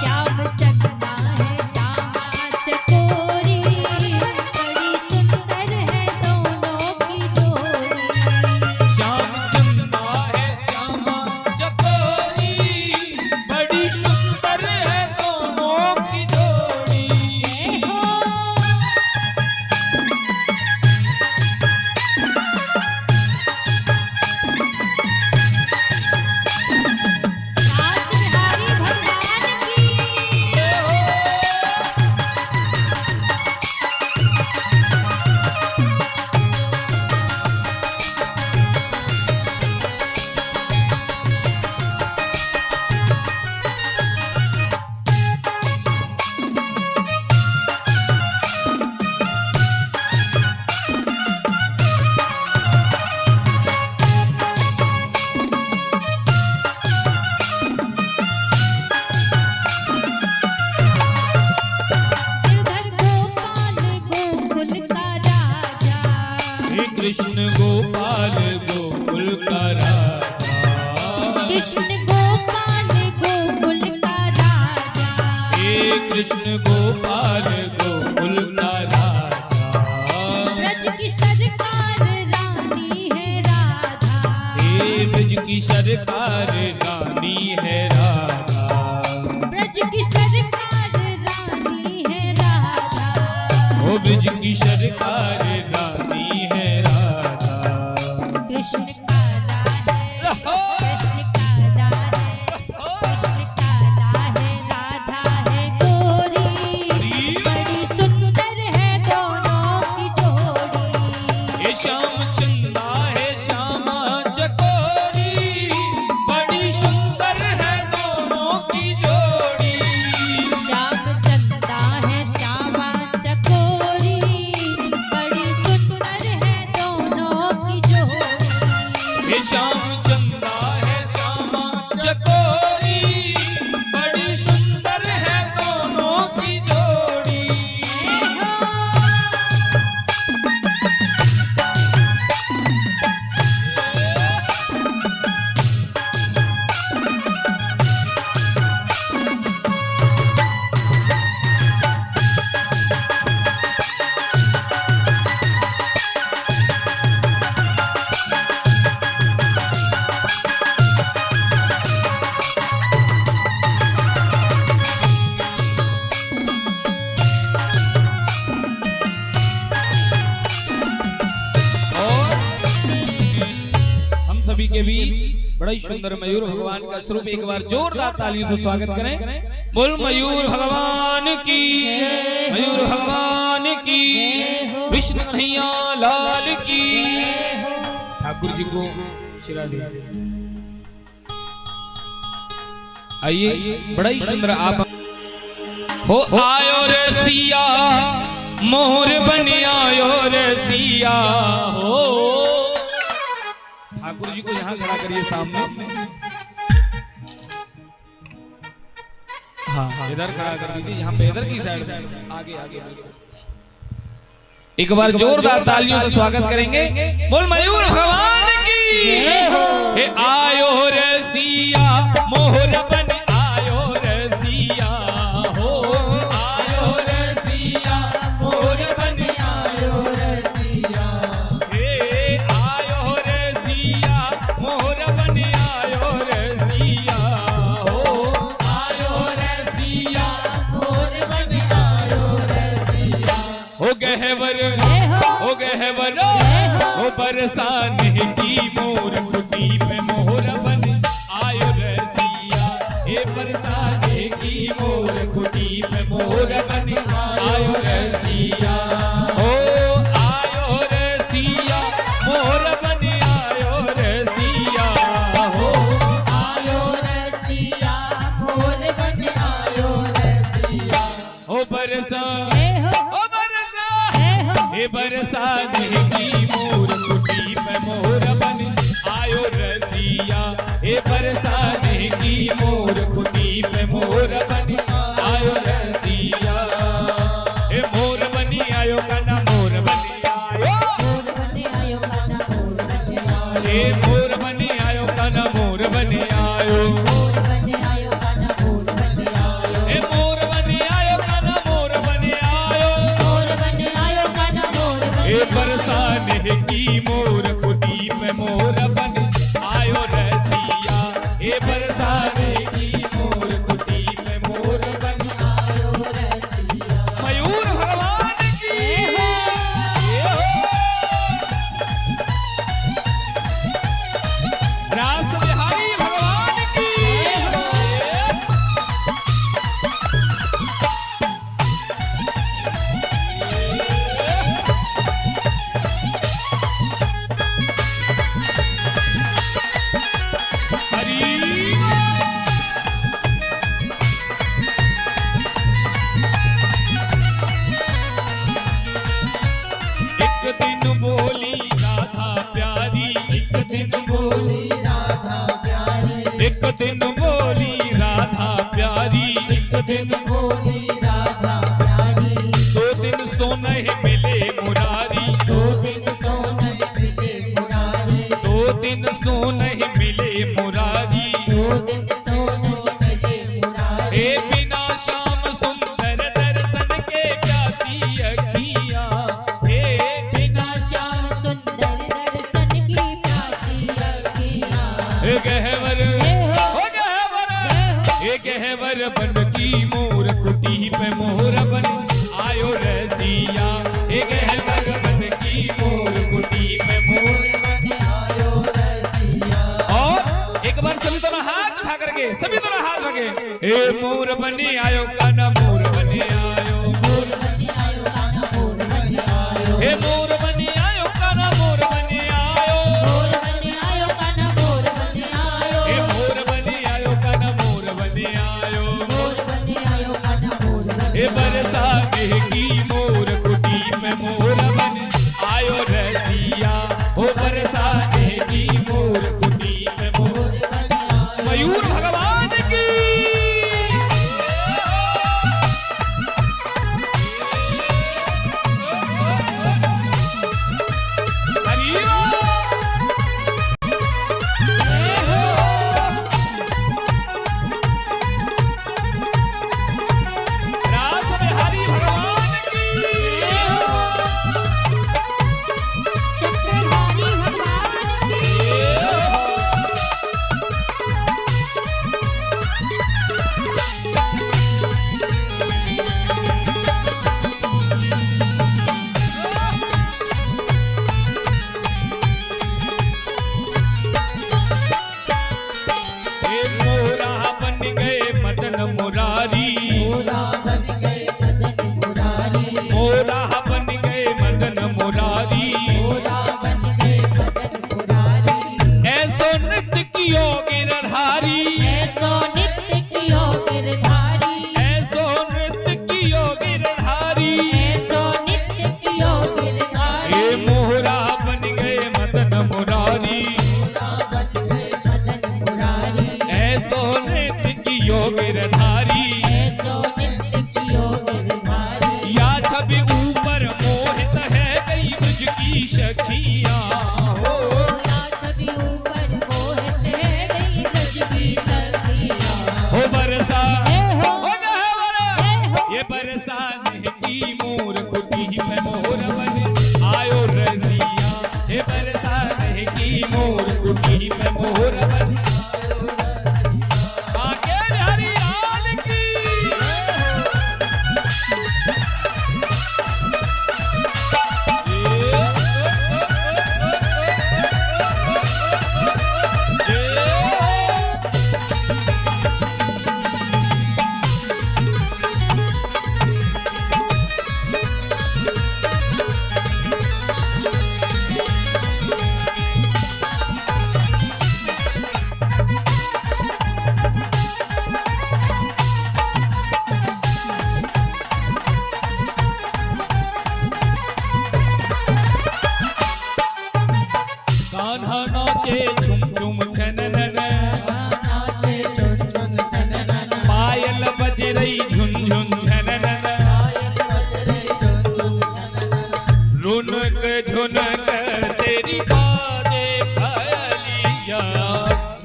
श्याम चंदा है श्यामा चकोरी, बड़ी सुंदर है दोनों की जोड़ी। श्याम चंदा है श्यामा चकोरी, बड़ी सुंदर है दोनों की जोड़ी। जय हो। नाच बिहारी भगवान की। गिरधर गोपाल गोकुल का राजा, हे कृष्ण गोपाल गोकुल का राजा। कृष्ण गोपाल गोकुल का राजा, हे कृष्ण गोपाल गोकुल का राजा। ब्रज की सरकार रानी है राधा, हे ब्रज की सरकार रानी है राधा। ब्रज की सरकार रानी है राधा। ओ ब्रज की सरकार रानी है राधा। कृष्ण काला है, कृष्ण काला है, कृष्ण काला है, राधा है गोरी, बड़ी सुंदर है दोनों की जोड़ी। हे श्याम चंदा है श्यामा चकोरी, बड़ी सुंदर है दोनों की जोड़ी। श्याम चंदा है श्यामा चकोरी, बड़ी सुंदर है दोनों की जोड़ी। हे श्याम चंदा है श्यामा चकोरी, बड़ी सुंदर है दोनों की जोड़ी। और हम सभी के बीच बड़ा ही सुंदर मयूर भगवान का स्वरूप, एक बार जोरदार तालियों से स्वागत करें। बोल मयूर भगवान की, मयूर भगवान की, विष्णु कन्हैया लाल की। ठाकुर जी को शिरा दे। आइए, बड़ा ही सुंदर आप हो आयो रे सिया, मोर बन आयो रे सिया हो। ठाकुर जी को यहाँ खड़ा करिए सामने। हाँ, इधर खड़ा कर दीजिए, यहाँ पे इधर की साइड आगे आगे। एक बार जोरदार तालियों से स्वागत करेंगे। बोल मयूर भगवान की। हे आयो रे सिया, मोहर बन आयो रे सिया हो। आयो रे सिया, मोहर बन आयो रे सिया। हे आयो रे सिया, मोहर बन आयो रे सिया हो। आयो रे सिया, मोहर बन आयो रे सिया। हो गहवर, हो गहवर, हो पर बरसाने की मोर कुटी पे मोर बन आयो रसिया। हे बरसाने की मोर कुटी पे मोर बन आयो रसिया। ओ आयो रसिया मोर बन आयो रसिया। हो आयो रसिया मोर बन आयो रसिया। ओ बरसा जय हो ओ बरसा जय हो हे बरसाने की मोर कुटी पे मोर बन आयो रसिया। हे बरसाने की मोर कुटी पे मोर बन आयो रसिया। हे मोर बनी आयो काना मोर बनी आयो। मोर बन आयो काना मोर बन आयो। हे मोर बनी आयो काना मोर बनी आयो। मोर बन आयो काना मोर बन आयो। हे मोर बनी आयो काना मोर बनी आयो। मोर बन आयो काना मोर बन हे आयो। बरसाने की मोर कुटी पे मोर बन आयो रसिया। हे बरसाने की मोर कुटी पे मोर बन आयो रसिया। मयूर भगवान की रास बिहारी भगवान की। हरी एक दिन बोली राधा प्यारी। एक दिन बोली राधा प्यारी। एक दिन बोली राधा प्यारी। एक दिन बोली राधा प्यारी। 2 दिन सोने मिले मुरारी। 2 दिन सोने मिले मुरारी। 2 दिन सोने मिले मुरारी। 2 दिन सोने मिले मुरारी। हे बिना श्याम सुंदर दर्शन के प्यासी अखियां। हे बिना श्याम सुंदर दर्शन की प्यासी अखियाँ। हे गहवर जय हो हो गहवर जय हो। हे गहवर बन की मोर कुटी पे मोर बन आयो रसिया। हे गहवर बन की मोर कुटी पे मोर। बन आयो रसिया। और एक बार सभी दोनों हाथ उठा करके सभी दोनों हाथ लगे। हे मोर बने आयो काना मोर बने आयो। मोर बन आयो काना मोर बन आयो। हे मोर बने आयो काना मोर बने आयो। मोर बन आयो काना मोर बन आयो। हे मोर बने आयो काना मोर बने आयो। मोर बन आयो काना मोर बन हे बरसाने की मोर कुटी पे मोर बन आयो रसिया। ओ बरसाने की मोर कुटी पे मोर। बन आयो। मयूर भगवान की हरि रास बिहारी भगवान की। चक्रधारी भगवान की। हे मोरा बन गए मदन मुरारी। मोरा बन गए मदन मुरारी। मोरा बन गए मदन मुरारी। मोरा बन गए मदन मुरारी। ऐसो नृत्य कियो गिरधारी। ऐसो नित्य कियो गिरधारी। ऐसो नृत्य कियो गिरधारी। ऐसो नित्य कियो गिरधारी। हे मोरा बन गए मदन मुरारी। मोरा बन गए मदन मुरारी। ऐसो नृत्य कियो गिरधारी। ऐसो नित्य कियो गिरधारी। या छवि ऊपर मोहित है गई ब्रज की सखियां। हो या छवि ऊपर मोहित है गई ब्रज की सखियाँ। हो बरसा जय हो हो गहवर जय हो। ये बरसाने की मोर कुटी पे मोर बन आयो रसिया। हे बरसाने की मोर कुटी पे मोर बन आके बिहारी लाल की। छुम छुम छननन, नाचे झुन झुन छननन, पायल बज रही झुन झुन झननन, रुनक झुनक तेरी बाजे पायलिया,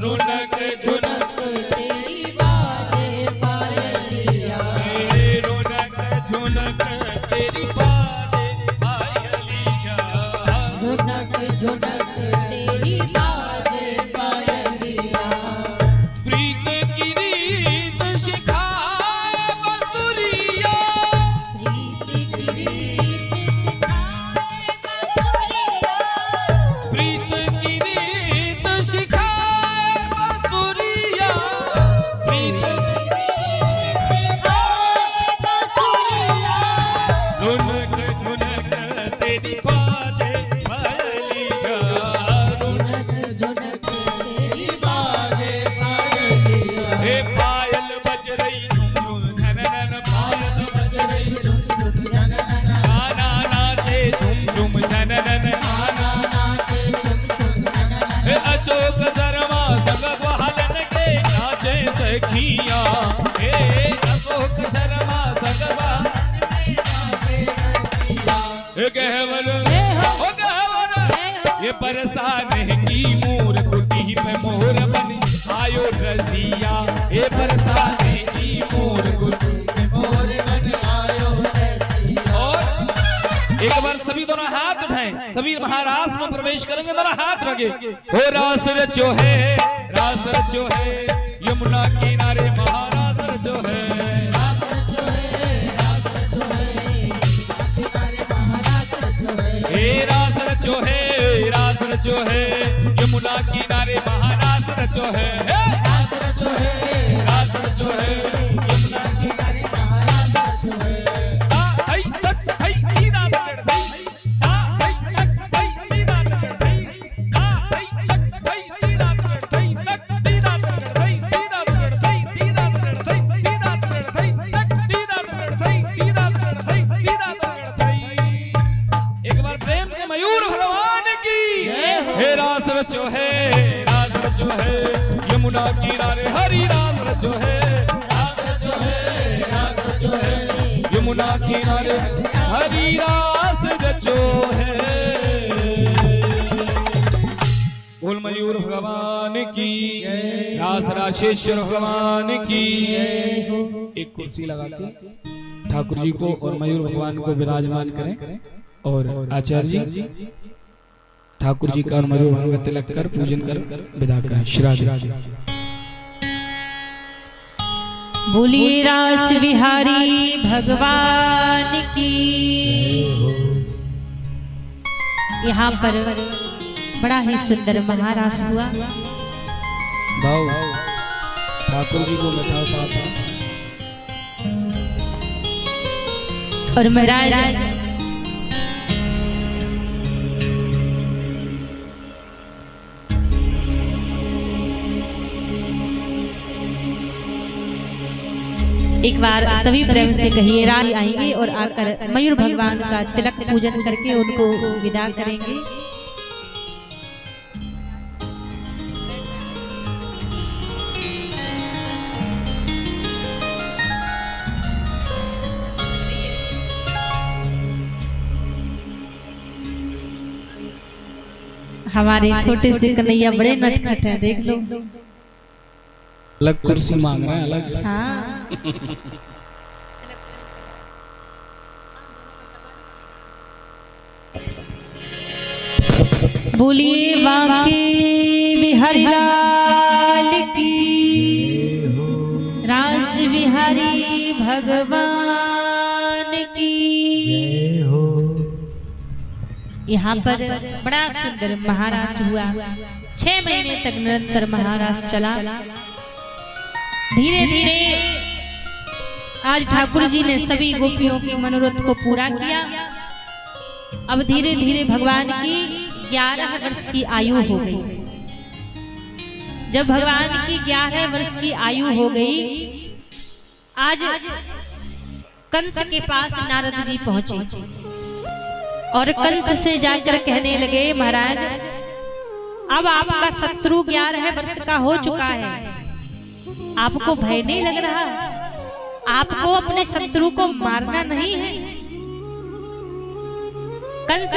रुनक झुनक तेरी बाजे पायलिया, रुनक झुनक तेरी बाजे पायलिया, झुनक झुनक तेरी बाजे पायलिया, प्रीत की रीत सिखाए बसुरिया, प्रीत की रीत सिखाए बसुरिया, प्रीत की रीत सिखाए बसुरिया, प्रीत रुनक झुनक तेरी बाजे पायलिया, झुनक झुनक तेरी बाजे पायलिया, हे पायल बज रही झुम झुम झननन, पायल बज रही झुन झुन झननन, गाना नाचे झुम झुम झननन, गाना नाचे झुन झुन झननन, हे अशोक शर्मा संग बहालन के नाचे सखिया, हे अशोक शर्मा संग बहालन हे गहवर, ओ गहवर, ये बरसाने की मोर कुटी पे मोर बनी आयो रसिया, ये बरसाने की मोर कुटी पे मोर बनी आयो रसिया। और एक बार सभी दोनों हाथ उठाएं, सभी महारास में प्रवेश करेंगे, दोनों हाथ रखे, हो रास रचो है, रास रचो है, यमुना किनारे महारास रचो है, हे रास रचो है, रास रचो है, यमुना किनारे महारास रचो है, रास रचो है, रास रचो है, यमुना किनारे महारास रचो है, ता हई तक हई ईदा तड़ हई, ता हई तक हई ईदा तड़ हई, ता हई तक हई ईदा तड़ हई, तक ईदा तड़ हई, ईदा तड़ हई, ईदा तड़ हई, ईदा तड़ हई, तक ईदा तड़ हई, ईदा तड़ हई, ईदा तड़ हई। एक बार प्रेम के मयूर भगवान की हे रास रचो है, रास रचो है, यमुना किनारे हरि रास रचो है, रास रचो है, रास रचो है, यमुना किनारे हरि रास रचो है। बोल मयूर भगवान की, रास राशेश्वर भगवान की। एक कुर्सी लगा के ठाकुर जी को और मयूर भगवान को विराजमान करें और आचार्य जी ठाकुर जी का और मयूर भगवान का तिलक कर पूजन कर विदा करें। श्राद्ध बोलिए रास बिहारी भगवान की। यहाँ पर बड़ा ही सुंदर महारास हुआ। भाव ठाकुर जी को मिठाई साथ और महाराज एक बार सभी प्रेम से कहिए राज आएंगे और आकर मयूर भगवान का तिलक पूजन करके उनको विदा करेंगे। हमारे छोटे से कन्हैया बड़े नटखट हैं, देख लो। अलग कुर्सी मांग रहे हैं, अलग। हाँ। बोलिए बांके बिहारी लाल की, रास बिहारी भगवान की। यहाँ पर बड़ा सुंदर महारास हुआ। 6 महीने तक निरंतर महारास चला। धीरे धीरे आज ठाकुर जी ने सभी गोपियों के मनोरथ को पूरा किया। अब धीरे धीरे भगवान की 11 वर्ष की आयु हो गई। जब भगवान की 11 वर्ष की आयु हो गई, आज कंस के पास नारद जी पहुंचे और कंस से जाकर कहने लगे, महाराज अब आपका शत्रु 11 वर्ष का हो चुका है, आपको भय नहीं लग रहा? आपको अपने शत्रु को मारना नहीं है? कंस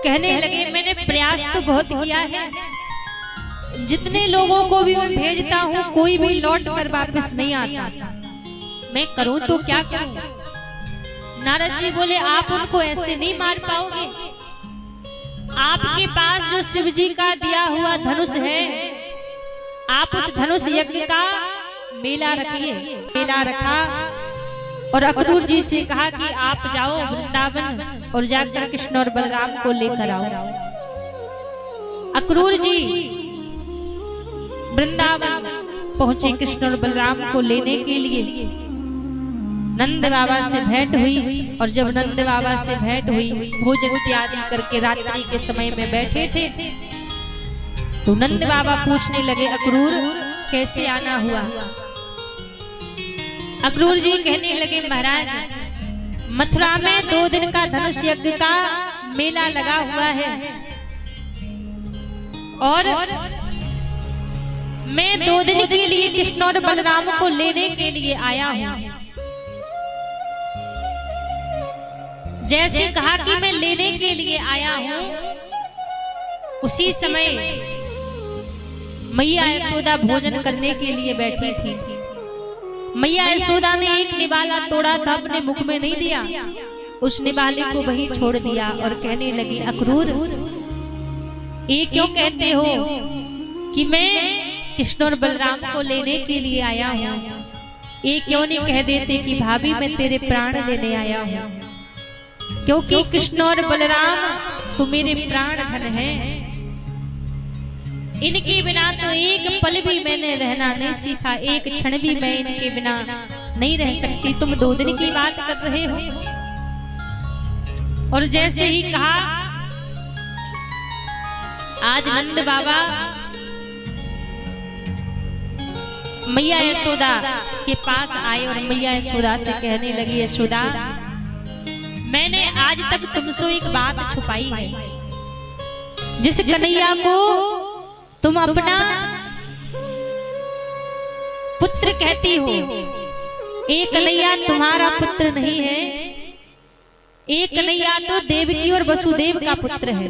कहने लगे मैंने प्रयास तो बहुत किया है, जितने लोगों को भी मैं भेजता हूँ कोई भी लौट कर वापस नहीं आता, मैं करूँ तो क्या करूँ? नारद जी बोले आप उनको ऐसे नहीं मार पाओगे, आपके पास जो शिव जी का दिया हुआ धनुष है, आप उस धनुष यज्ञ का मेला रखिए। मेला रखा और अक्रूर जी से कहा कि आप जाओ वृंदावन और जाकर कृष्ण और बलराम को लेकर आओ। अक्रूर जी वृंदावन पहुंचे कृष्ण और बलराम को लेने के लिए। नंद बाबा से भेंट हुई और जब नंद बाबा से भेंट हुई, भोजन इत्यादि करके रात्रि के समय में बैठे थे, तो नंद बाबा पूछने लगे अक्रूर कैसे आना हुआ? अक्रूर जी कहने लगे महाराज मथुरा में 2 दिन का धनुष यज्ञ का मेला लगा हुआ है और मैं 2 दिन के लिए कृष्ण और बलराम को लेने के लिए आया हूँ। जैसे कहा कि मैं लेने के लिए आया हूँ, उसी समय मैया यशोदा भोजन करने के लिए बैठी थी। मैया यशोदा ने एक निवाला तोड़ा था, अपने मुख में नहीं दिया, उस निवाले को वहीं छोड़ दिया और कहने लगी अक्रूर ये क्यों कहते हो कि मैं कृष्ण और बलराम को लेने के लिए आया हूँ? ये क्यों नहीं कह देते कि भाभी मैं तेरे प्राण लेने आया हूँ? क्योंकि कृष्ण और बलराम तो मेरे प्राण धन हैं, इनके बिना तो एक पल भी मैंने रहना नहीं सीखा, एक क्षण भी मैं इनके बिना नहीं रह सकती। तुम 2 दिन की बात कर रहे हो? और जैसे ही कहा, आज नंद बाबा मैया यशोदा के पास आए और मैया यशोदा से कहने लगी यशोदा मैंने आज तक तुमसे एक बात छुपाई है, जिस कन्हैया को तुम अपना पुत्र कहती हो, एक कन्हैया तुम्हारा पुत्र नहीं है, एक कन्हैया तो देवकी और वसुदेव का पुत्र है।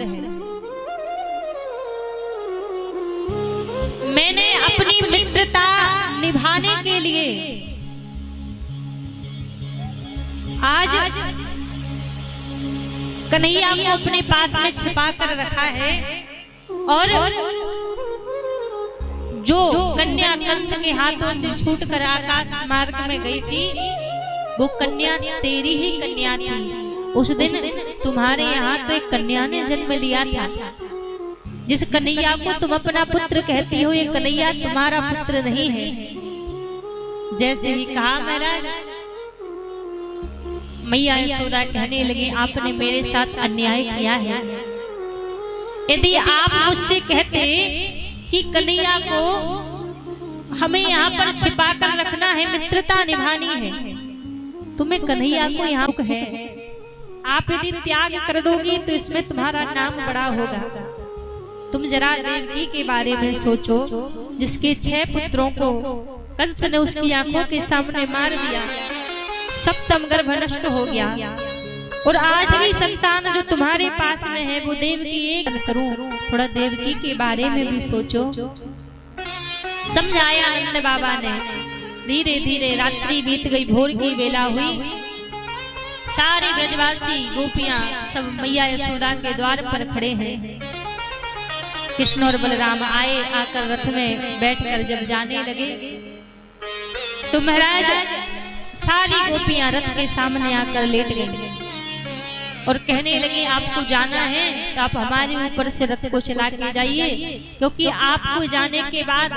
मैंने अपनी मित्रता निभाने के लिए आज कन्हैया को अपने पास में छिपा कर रखा है और जो कन्या कंस के हाथों से छूटकर आकाश मार्ग में गई थी, वो कन्या तेरी ही कन्या थी। उस दिन तुम्हारे यहाँ तो एक कन्या ने जन्म लिया था, जिस कन्हैया को तुम अपना पुत्र कहती हो, ये कन्हैया तुम्हारा पुत्र नहीं है। जैसे ही कहा महाराज, मैया यशोदा कहने लगी आपने मेरे साथ अन्याय किया है। यदि आप मुझसे कहते कि कन्हैया को हमें यहाँ पर छिपा कर रखना है, मित्रता निभानी है, तुम्हें कन्हैया को यहाँ है, आप यदि त्याग कर दोगी तो इसमें तुम्हारा नाम बड़ा होगा। तुम जरा देवकी के बारे में सोचो, जिसके 6 पुत्रों को कंस ने उसकी आंखों के सामने मार दिया, 7वां गर्भ नष्ट हो गया और 8वीं संतान जो तुम्हारे पास में है वो देवकी एक करूं। थोड़ा देवकी के बारे में भी सोचो। समझाया नंद बाबा ने। धीरे धीरे रात्रि बीत गई, भोर की बेला हुई। सारे ब्रजवासी गोपियां सब मैया यशोदा के द्वार पर खड़े हैं। कृष्ण और बलराम आए, आकर रथ में बैठकर जब जाने लगे तो महाराज सारी गोपियां रथ के सामने आकर लेट गई और कहने लगी आपको जाना है तो आप हमारे ऊपर से रथ को चला के जाइए, क्योंकि आपको जाने के बाद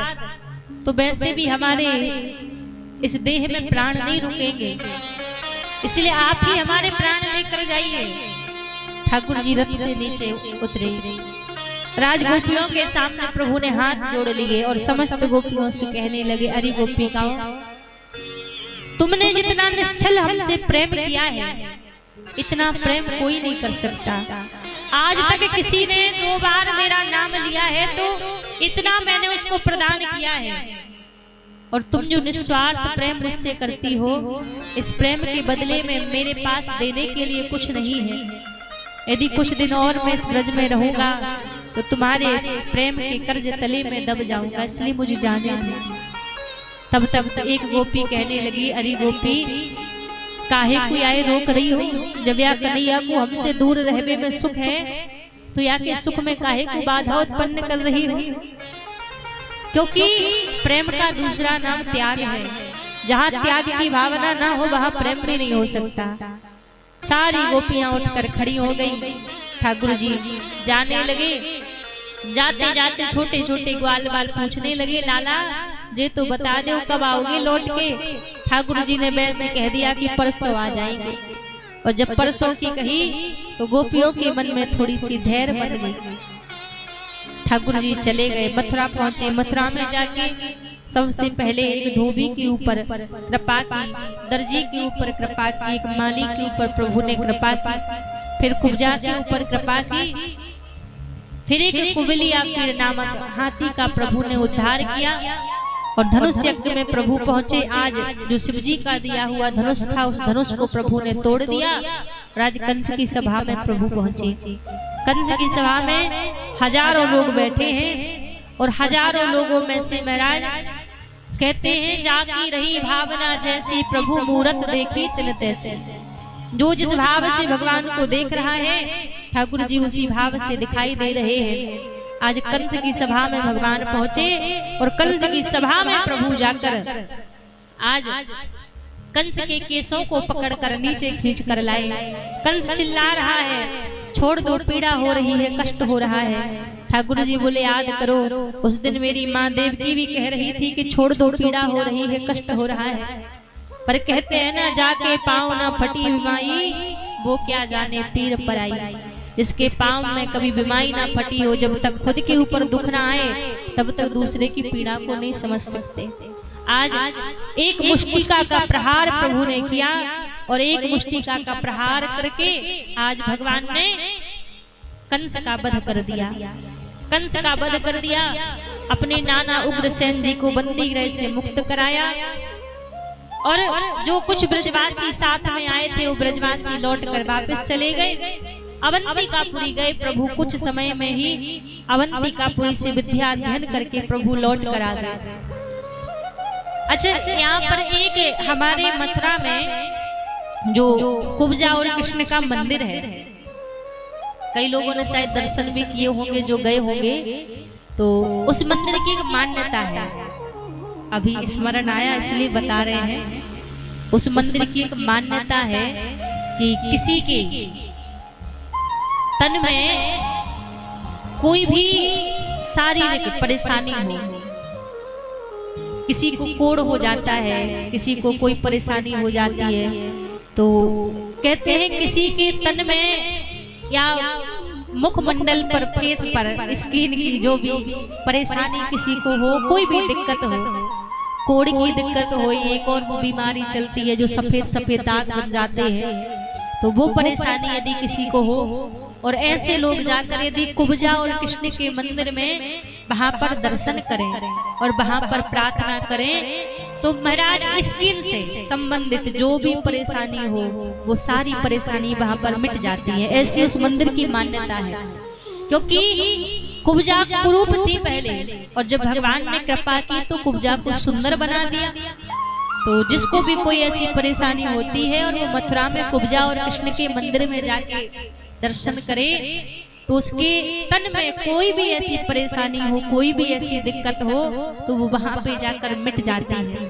तो वैसे भी हमारे इस देह में प्राण नहीं रुकेंगे, इसलिए आप ही हमारे प्राण लेकर जाइए। ठाकुर जी रथ से नीचे उतरे। राजगोपियों के सामने प्रभु ने हाथ जोड़ लिए और समस्त गोपियों से कहने लगे अरे गोपिकाओं, तुमने जितना निश्चल हमसे प्रेम किया है इतना प्रेम कोई नहीं कर सकता। आज तक किसी ने 2 बार मेरा नाम लिया है तो इतना मैंने उसको प्रदान किया है। और तुम जो निस्वार्थ प्रेम मुझसे करती हो, इस प्रेम के बदले में मेरे पास देने के लिए कुछ नहीं है। यदि कुछ दिन और मैं इस ब्रज में रहूंगा तो तुम्हारे प्रेम के कर्ज तले में दब जाऊंगा, इसलिए मुझे जाने दो। तब तक एक गोपी कहने लगी, अरे गोपी काहे को आए रोक रही हो? जब या कन्हैया को हमसे दूर रहने में सुख है तो या के सुख में काहे को बाधा उत्पन्न कर रही हो? क्योंकि प्रेम का दूसरा नाम त्याग है। जहाँ त्याग की भावना ना हो वहाँ प्रेम भी नहीं हो सकता। सारी गोपियां उठकर खड़ी हो गई। ठाकुर जी जाने लगे। जाते जाते छोटे छोटे ग्वाल बाल पूछने लगे, लाला जे तो बता दो कब आओगे लौट के? ठाकुर जी ने वैसे कह दिया कि परसों आ जाएंगे। और जब परसों की कही तो गोपियों के मन में थोड़ी सी धैर्य बन गई। ठाकुर जी चले गए, मथुरा पहुंचे। मथुरा में जाके सबसे पहले एक धोबी के ऊपर कृपा की, दर्जी के ऊपर कृपा की, एक माली के ऊपर प्रभु ने कृपा की, फिर कुब्जा के ऊपर कृपा की, फिर एक कुबलिया पीड़ नामक हाथी का प्रभु ने उद्धार किया। और धनुष यज्ञ में प्रभु पहुंचे। आज जो शिव जी का दिया हुआ धनुष था उस धनुष को प्रभु ने तोड़ दिया। राज कंस की सभा में प्रभु पहुंचे। कंस की सभा में हजारों लोग बैठे हैं और हजारों लोगों में से महाराज कहते हैं, जागी रही भावना जैसी प्रभु मूरत देखी तिन तैसी। जो जिस भाव से भगवान को देख रहा है ठाकुर जी उसी भाव से दिखाई दे रहे हैं। आज कंस की सभा में भगवान पहुंचे और कंस की सभा में प्रभु जाकर आज कंस के केसों को पकड़कर नीचे खींच कर लाए। कंस चिल्ला रहा है, छोड़ दो, पीड़ा हो रही है, कष्ट हो रहा है। ठाकुर जी बोले, याद करो उस दिन मेरी माँ देवकी भी कह रही थी कि छोड़ दो, पीड़ा हो रही है, कष्ट हो रहा है। पर कहते हैं ना, जाके पाँव ना फटी बीमाई वो क्या जाने पीर पर आई। जिसके पाँव में कभी बीमारी ना फटी हो, जब तक खुद के ऊपर दुख ना आए तब तक दूसरे की पीड़ा को नहीं समझ सकते। आज एक मुष्टिका का प्रहार प्रभु ने किया और एक मुष्टिका का प्रहार करके आज भगवान ने कंस का वध कर दिया। कंस का वध कर दिया, अपने नाना उग्रसेन जी को बंदी गृह से मुक्त कराया। और जो कुछ ब्रजवासी साथ में आए थे वो ब्रजवासी लौट कर वापस चले गए। अवंतिकापुरी गए प्रभु। कुछ समय में ही अवंतिकापुरी से विद्या अध्ययन करके प्रभु लौट कर आ गए। अच्छा, यहाँ पर एक हमारे मथुरा में जो कुब्जा और कृष्ण का मंदिर है, कई लोगों ने शायद दर्शन भी किए होंगे जो गए होंगे। तो उस मंदिर की एक मान्यता है, अभी स्मरण आया इसलिए बता रहे हैं। उस मंदिर की एक मान्यता है कि किसी के तन में कोई भी शारीरिक परेशानी हो, किसी को कोढ़ हो जाता है, किसी को कोई परेशानी हो जाती है, तो कहते हैं किसी के तन में या मुखमंडल पर, फेस पर, स्किन की जो भी परेशानी किसी को हो, कोई भी दिक्कत हो, कोढ़ की दिक्कत हो, एक और बीमारी चलती है जो सफेद सफेद दाग बन जाते हैं, तो वो परेशानी यदि किसी को हो और ऐसे लोग जाकर यदि कुब्जा और कृष्ण के मंदिर में वहां पर दर्शन करें और वहां पर प्रार्थना करें तो महाराज स्किन से संबंधित जो भी परेशानी हो वो सारी परेशानी वहां पर मिट जाती है। ऐसी उस मंदिर की मान्यता है। क्योंकि कुब्जा कुरूप थी पहले और जब भगवान ने कृपा की तो कुब्जा को सुंदर बना दिया। तो जिसको भी कोई ऐसी परेशानी होती है और वो मथुरा में कुब्जा और कृष्ण के मंदिर में जाके दर्शन करे तो उसके तन में कोई भी ऐसी परेशानी हो, कोई भी ऐसी दिक्कत हो तो वो वहां पे जाकर मिट जाती है।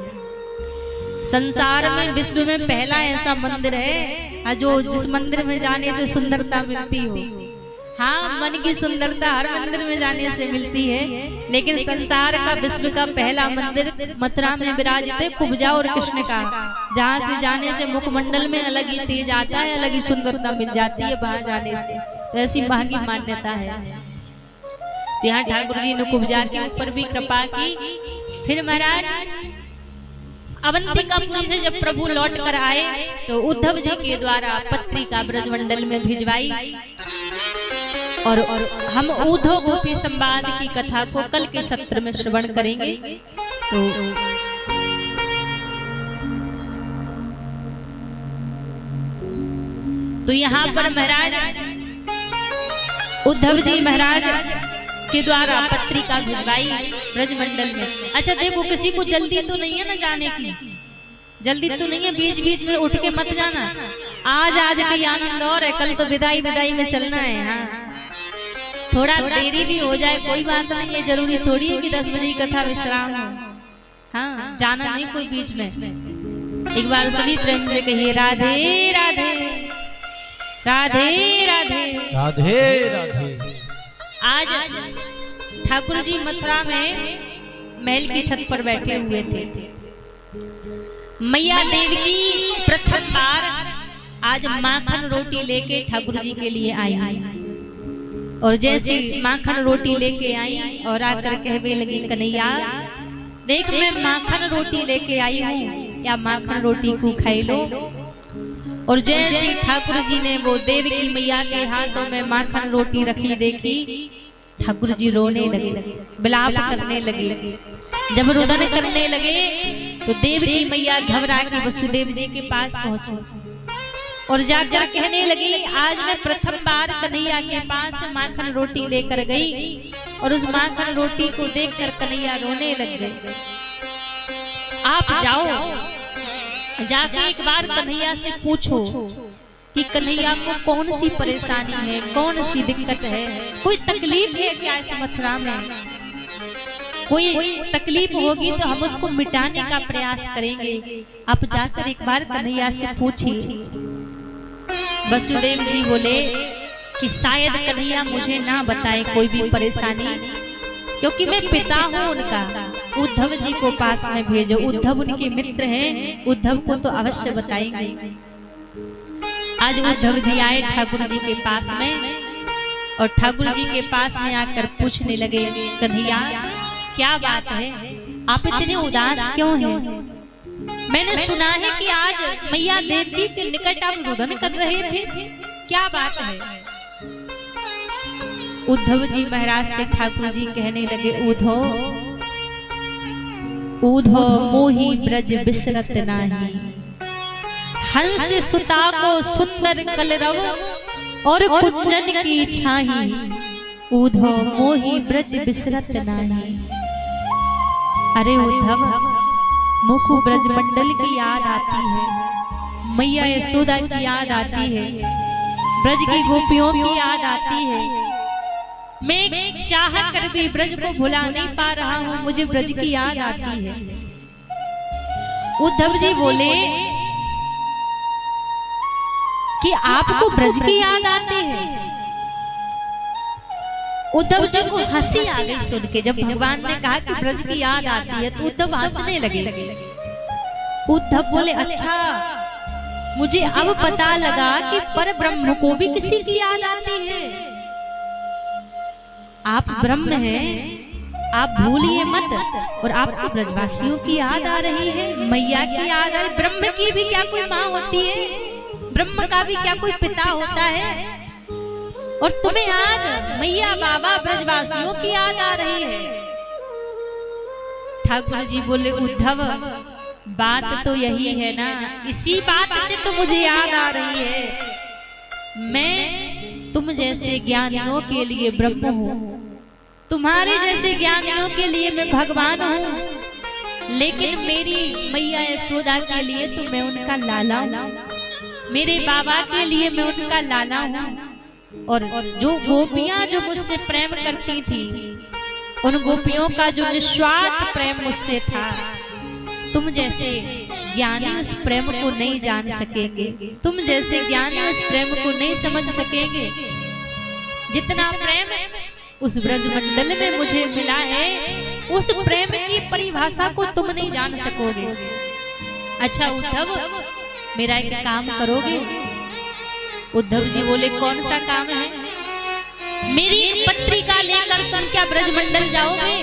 संसार में विश्व में पहला ऐसा मंदिर है जो जिस मंदिर में जाने से सुंदरता मिलती हो। हाँ, मन की सुंदरता हर मंदिर में जाने से मिलती है, लेकिन संसार का विश्व का पहला मंदिर मथुरा में विराजित है कुब्जा और कृष्ण का, जहाँ से जाने से मुखमंडल में अलग ही तेज आता है, अलग ही सुंदरता मिल जाती है वहां जाने से। तो ऐसी महंगी मान्यता है। तो यहाँ ठाकुर जी ने कुब्जा के ऊपर भी कृपा की। फिर महाराज अवंतिकापुरी से जब प्रभु लौट कर आए तो उद्धव जी के द्वारा पत्रिका ब्रजमंडल में भिजवाई और हम उद्धव गोपी संवाद की कथा को कल के सत्र में श्रवण करेंगे। तो यहाँ पर महाराज उद्धव जी महाराज के द्वारा पत्रिका भिजवाई ब्रजमंडल में। अच्छा देखो, किसी को जल्दी तो नहीं है ना जाने की, जल्दी तो नहीं है, बीच बीच में उठ के मत जाना। आज की आनंद और है, कल तो विदाई में चलना है। हाँ थोड़ा देरी भी हो जाए कोई बात नहीं है, जरूरी थोड़ी है कि 10 बजे की कथा विश्राम हो। हाँ जाना नहीं कोई बीच में। एक बार सभी प्रेम से कहिए राधे राधे राधे राधे राधे राधे। आज ठाकुर जी मथुरा में महल की छत पर बैठे हुए थे। मैया देवी प्रथम बार आज माखन रोटी लेके ठाकुर जी के लिए आई और जैसे माखन रोटी लेके आई और आकर कहने लगी, कन्हैया देख मैं माखन रोटी लेके आई हूँ, या माखन रोटी को खाई लो। और जैसे ठाकुर जी ने वो देवकी मैया के हाथों में माखन रोटी रखी देखी, ठाकुर जी रोने लगे, विलाप करने लगे। जब रुदन करने लगे तो देवकी मैया घबरा के वसुदेव जी के पास पहुंची और जाकर कहने लगी, आज मैं प्रथम बार कन्हैया के पास माखन रोटी लेकर गई और उस माखन रोटी को देखकर कन्हैया रोने लग गए। आप जाओ, जाके एक बार कन्हैया से पूछो कि कन्हैया को कौन सी परेशानी है, कौन सी दिक्कत है, कोई तकलीफ है क्या इस मथुरा में? कोई तकलीफ होगी तो हम उसको मिटाने का प्रयास करेंगे। आप जाकर एक बार कन्हैया से पूछिए। वसुदेव जी बोले कि शायद कन्हैया मुझे ना बताए कोई भी परेशानी, क्योंकि मैं पिता हूँ उनका। उद्धव जी को पास में भेजो, उद्धव उनके मित्र हैं, उद्धव को तो अवश्य बताएंगे। आज उद्धव जी आए ठाकुर जी के पास में और ठाकुर जी के पास में आकर पूछने लगे, कन्हैया क्या बात है, आप इतने उदास क्यों हैं? मैंने सुना है कि आज मैया देवी के निकट आप रुदन कर रहे थे, क्या बात है? उद्धव जी महाराज से ठाकुर जी कहने लगे, उद्धव मोही ब्रज बिसरत नाही, हंस सुता को सुंदर कलरव और कुंजन की छाही, उद्धव मोही ब्रज बिसरत नाही। अरे उद्धव, मुखु ब्रज मंडल की याद आती है, मैया यशोदा की याद आती है, ब्रज की गोपियों की याद आती है। मैं चाह कर भी ब्रज को भुला नहीं पा रहा हूँ, मुझे ब्रज की याद आती है। उद्धव जी बोले कि आपको ब्रज की याद आती है? उद्धव जी को हंसी आ गई सुन के। जब भगवान ने कहा कि ब्रज की याद आती है तो उद्धव हंसने लगे। उद्धव बोले, अच्छा मुझे अब पता लगा कि पर ब्रह्म को भी किसी की याद आती है। आप ब्रह्म हैं, आप भूलिए मत। और आपको ब्रजवासियों की याद आ रही है, मैया की याद आ रही। ब्रह्म की भी क्या कोई माँ होती है? ब्रह्म का भी क्या कोई पिता होता है? और तुम्हें आज मैया बाबा ब्रजवासियों की याद आ रही है। ठाकुर जी बोले, उद्धव बात तो यही है ना, इसी बात से तो मुझे याद आ रही है। मैं तुम जैसे ज्ञानियों के लिए ब्रह्म हूँ, तुम्हारे जैसे ज्ञानियों के लिए मैं भगवान हूँ, लेकिन मेरी मैया यशोदा के लिए तो मैं उनका लाला हूँ, मेरे बाबा के लिए मैं उनका लाला हूँ। और जो गोपियां जो मुझसे प्रेम करती थी, उन गोपियों का जो निस्वार्थ प्रेम मुझसे था, तुम जैसे ज्ञानी उस प्रेम को नहीं जान सकेंगे, तुम जैसे ज्ञानी उस प्रेम को नहीं समझ सकेंगे। जितना प्रेम उस ब्रजमंडल में मुझे मिला है, उस प्रेम की परिभाषा को तुम नहीं जान सकोगे। अच्छा उद्धव, मेरा एक काम करोगे? उद्धव जी बोले, कौन सा काम है? मेरी पत्रिका लेकर तुम क्या ब्रजमंडल जाओगे?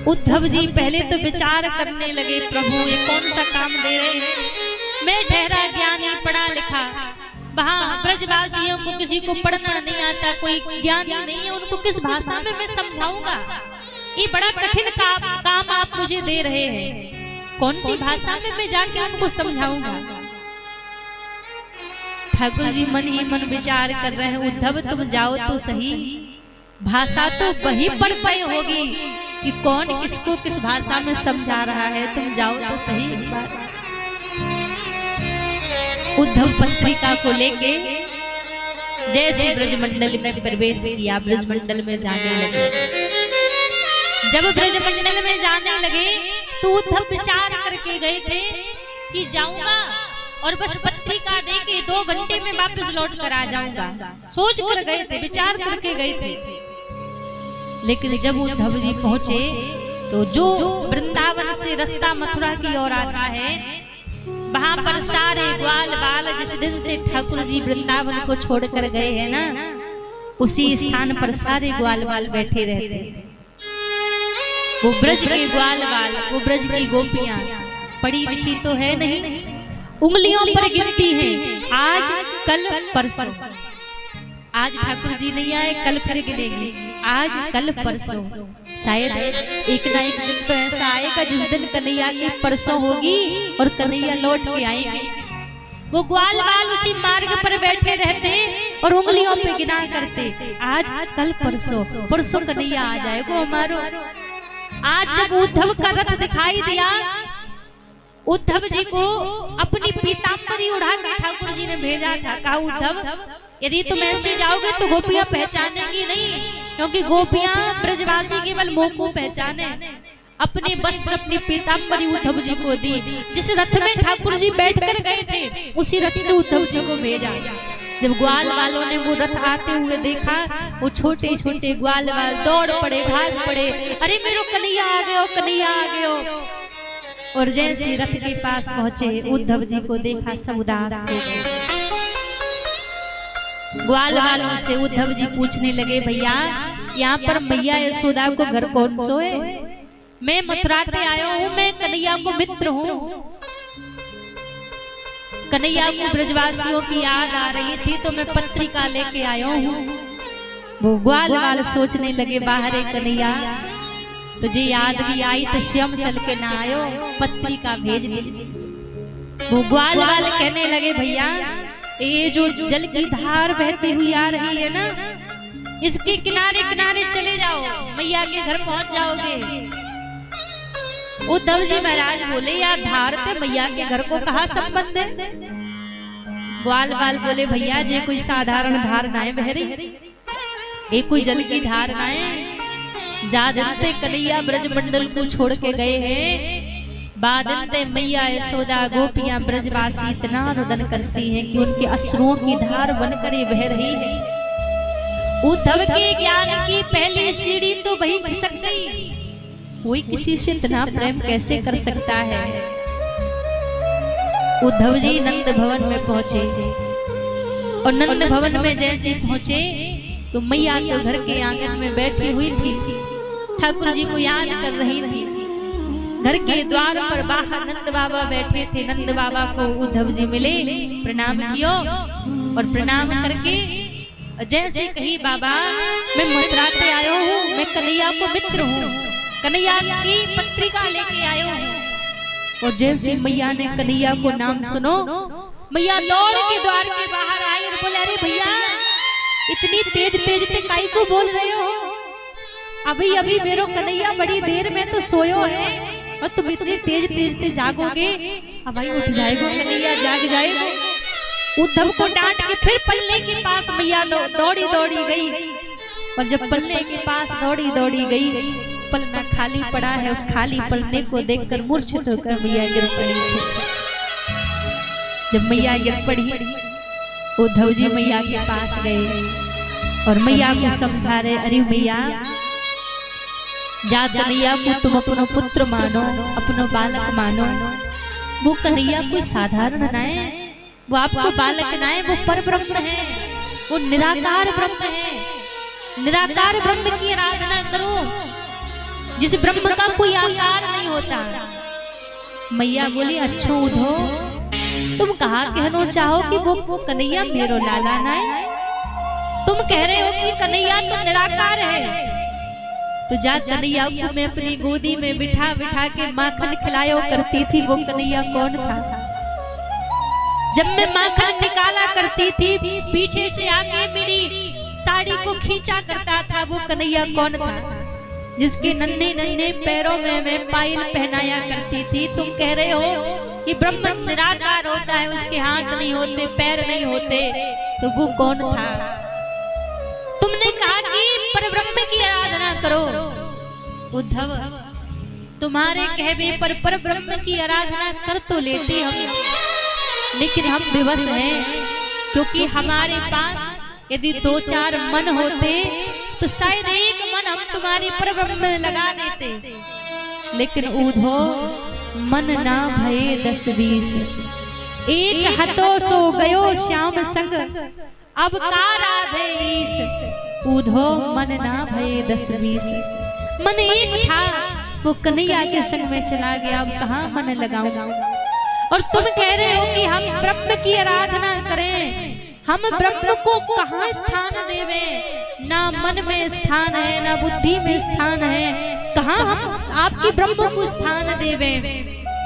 उद्धव जी पहले तो विचार करने लगे, प्रभु ये कौन सा काम दे रहे हैं। मैं ठहरा ज्ञानी पढ़ा लिखा, वहां ब्रजवासियों को किसी को पढ़ना नहीं आता, कोई ज्ञानी नहीं है, उनको किस भाषा में मैं समझाऊंगा। ये बड़ा कठिन काम आप मुझे दे रहे हैं, कौन सी भाषा में मैं जाके उनको समझाऊंगा। ठाकुर जी मन ही मन विचार कर रहे हैं, उद्धव तुम जाओ तो सही, भाषा तो वही पढ़ पाई होगी कि कौन किसको किस भाषा में समझा रहा है, तुम जाओ तो सही एक बार। उद्धव पत्रिका को लेके जैसे ब्रजमंडल में प्रवेश किया, ब्रजमंडल में जाने लगे। जब ब्रजमंडल में जाने लगे तो उद्धव विचार करके गए थे कि जाऊंगा और बस पत्रिका दे के 2 घंटे में वापस लौट कर आ जाऊंगा, सोच कर गए थे, विचार करके गए थे। लेकिन जब उद्धव जी पहुंचे तो जो वृंदावन से रास्ता मथुरा की ओर आता है, वहां पर सारे ग्वाल बाल जिस दिन से ठाकुर जी वृंदावन को छोड़कर गए हैं ना, उसी स्थान पर सारे ग्वाल बाल बैठे रहते हैं। वो ब्रज के ग्वाल बाल, वो ब्रज की गोपियां पढ़ी लिखी तो है नहीं, उंगलियों पर गिनती है, आज कल परसों। आज ठाकुर जी नहीं आए, कल फिर गिनेंगे, आज कल परसों। शायद एक ना एक दिन तो ऐसा आएगा जिस दिन कन्हैया की परसों होगी और कन्हैया लौट के आएंगे। वो ग्वाल बाल उसी मार्ग पर बैठे रहते और उंगलियों पे गिना करते, आज कल परसों, परसों कन्हैया आ जाएगा हमारो। आज जब उद्धव का रथ दिखाई दिया, उद्धव जी को अपनी पीतांबरी उड़ा के ठाकुर जी ने भेजा था, कहा उद्धव यदि तुम ऐसे जाओगे तो गोपियां पहचानेंगी नहीं, क्योंकि गोपियां ब्रजवासी केवल मुंह को पहचाने। अपने वस्त्र अपनी पीतांबरी उद्धव जी को दी, जिस रथ में ठाकुर जी बैठकर गए थे उसी रथ से उद्धव जी को भेजा। जब ग्वाल वालों ने वो रथ आते हुए देखा, वो छोटे छोटे ग्वाल वाल दौड़ पड़े, भाग पड़े, अरे मेरो कन्हैया आ गयो, कन्हैया आ गयो। और जैसे रथ के पास पहुंचे, उद्धव जी को देखा, सब उदास हो गए। ग्वाल वालों से उद्धव जी पूछने लगे, भैया यहाँ पर मैया यशोदा को घर कौन सो है? मैं मथुरा के आया हूँ, मैं कन्हैया को मित्र हूँ। कन्हैया को ब्रजवासियों की याद आ रही थी तो मैं पत्रिका लेके आया हूँ। वो ग्वाल वाल सोचने लगे, बाहर कन्हैया तुझे याद भी आई तो स्वयं चल के ना आयो, पत्रिका भेज दी। वो ग्वाल वाल कहने लगे, भैया ये जो जल की धार बहती हुई आ रही है ना, इसके किनारे किनारे चले जाओ, मैया के घर पहुंच जाओगे। उद्धव जी महाराज बोले, यार धार से मैया के घर को कहा संबंध है? ग्वाल वाल बोले, भैया ये कोई साधारण धार ना है बह रही, ये कोई जल की धार ना है। जादते कन्हैया ब्रजमंडल को छोड़ के गए हैं, बादते मैया यशोदा गोपियां ब्रजवासी इतना रुदन करती हैं कि उनके अश्रुओं की धार बनकर बह रही है। उद्धव के ज्ञान की पहली सीढ़ी तो वही खिसक गई। कोई किसी से इतना प्रेम कैसे कर सकता है? उद्धव जी नंद भवन में पहुंचे और नंद भवन में जैसे पहुंचे तो मैया तो घर के आंगन में बैठी हुई थी, ठाकुर जी को याद कर रही थी। घर के द्वार पर बाहर नंद बाबा बैठे थे। नंद बाबा को उद्धव जी मिले, प्रणाम कियो और प्रणाम करके जैसे कही, बाबा मैं मथुरा से आयो हूँ, मैं कन्हैया को मित्र हूँ, कन्हैया की पत्रिका लेके आयो हूँ। और जैसे मैया ने कन्हैया को नाम सुनो, मैया दौड़ के द्वार के बाहर आई और बोले, अरे भैया इतनी तेज तेज ते काई को बोल रहे हो? अभी अभी मेरो कन्हैया बड़ी देर में तो सोयो है और तुम इतनी तेज तेज ते जागोगे, अब भाई उठ जाएगा कन्हैया, जाग जाएगा। उद्धव को डांट के फिर पल्ले के पास मैया दौड़ी दौड़ी गई और जब पल्ले के पास दौड़ी दौड़ी गई, पलना खाली पड़ा है, उस खाली पलने को देखकर मूर्छित होकर मैया गिर पड़ी। जब मैया गिर पड़ी, उद्धव जी मैया के पास गए और मैया को समझा रहे, अरे मैया जा कन्हैया को तुम अपनो पुत्र मानो, अपनो बालक मानो। वो कन्हैया कोई साधारण ना है, वो आपको बालक ना है, वो पर ब्रह्म है, वो निराकार ब्रह्म है। निराकार ब्रह्म की आराधना करो। जिस ब्रह्म का कोई आकार नहीं होता। मैया बोली अच्छो उधो, तुम कहा कहना चाहो कि वो कन्हैया मेरो लाला ना है? तुम कह रहे हो कि कन्हैया तो निराकार है, तो जा कन्हैया को मैं अपनी गोदी में बिठा बिठा के माखन खिलाया करती थी, वो कन्हैया कौन था? जब मैं माखन निकाला करती थी, पीछे से आके मेरी साड़ी को खींचा करता था, वो कन्हैया कौन था? जिसके नन्हे नन्हे पैरों में मैं पायल पहनाया करती थी। तुम कह रहे हो कि ब्रह्म निराकार होता है, उसके हाथ नहीं होते, पैर नहीं होते, तो वो कौन था? तुमने कहा कि परब्रह्म की आराधना करो। उद्धव, तुम्हारे कहवे पर परब्रह्म की आराधना कर तो लेते हम, लेकिन हम विवश हैं, क्योंकि हमारे पास यदि 2-4 मन होते तो शायद एक मन हम तुम्हारे परब्रह्म में लगा देते, लेकिन ऊधो मन ना भये 10-20, एक हतो सो गयो श्याम संग, अब का राधे ईश। ऊधो मन ना भये 10-20, मन एक था, वो कन्हैया के संग में चला गया, अब कहाँ मन लगाऊं? और तुम कह रहे हो कि हम ब्रह्म की आराधना करें, हम ब्रह्म को कहाँ स्थान देवे? ना मन में स्थान है, ना बुद्धि में स्थान है, कहाँ हम आपके ब्रह्म को स्थान देवे?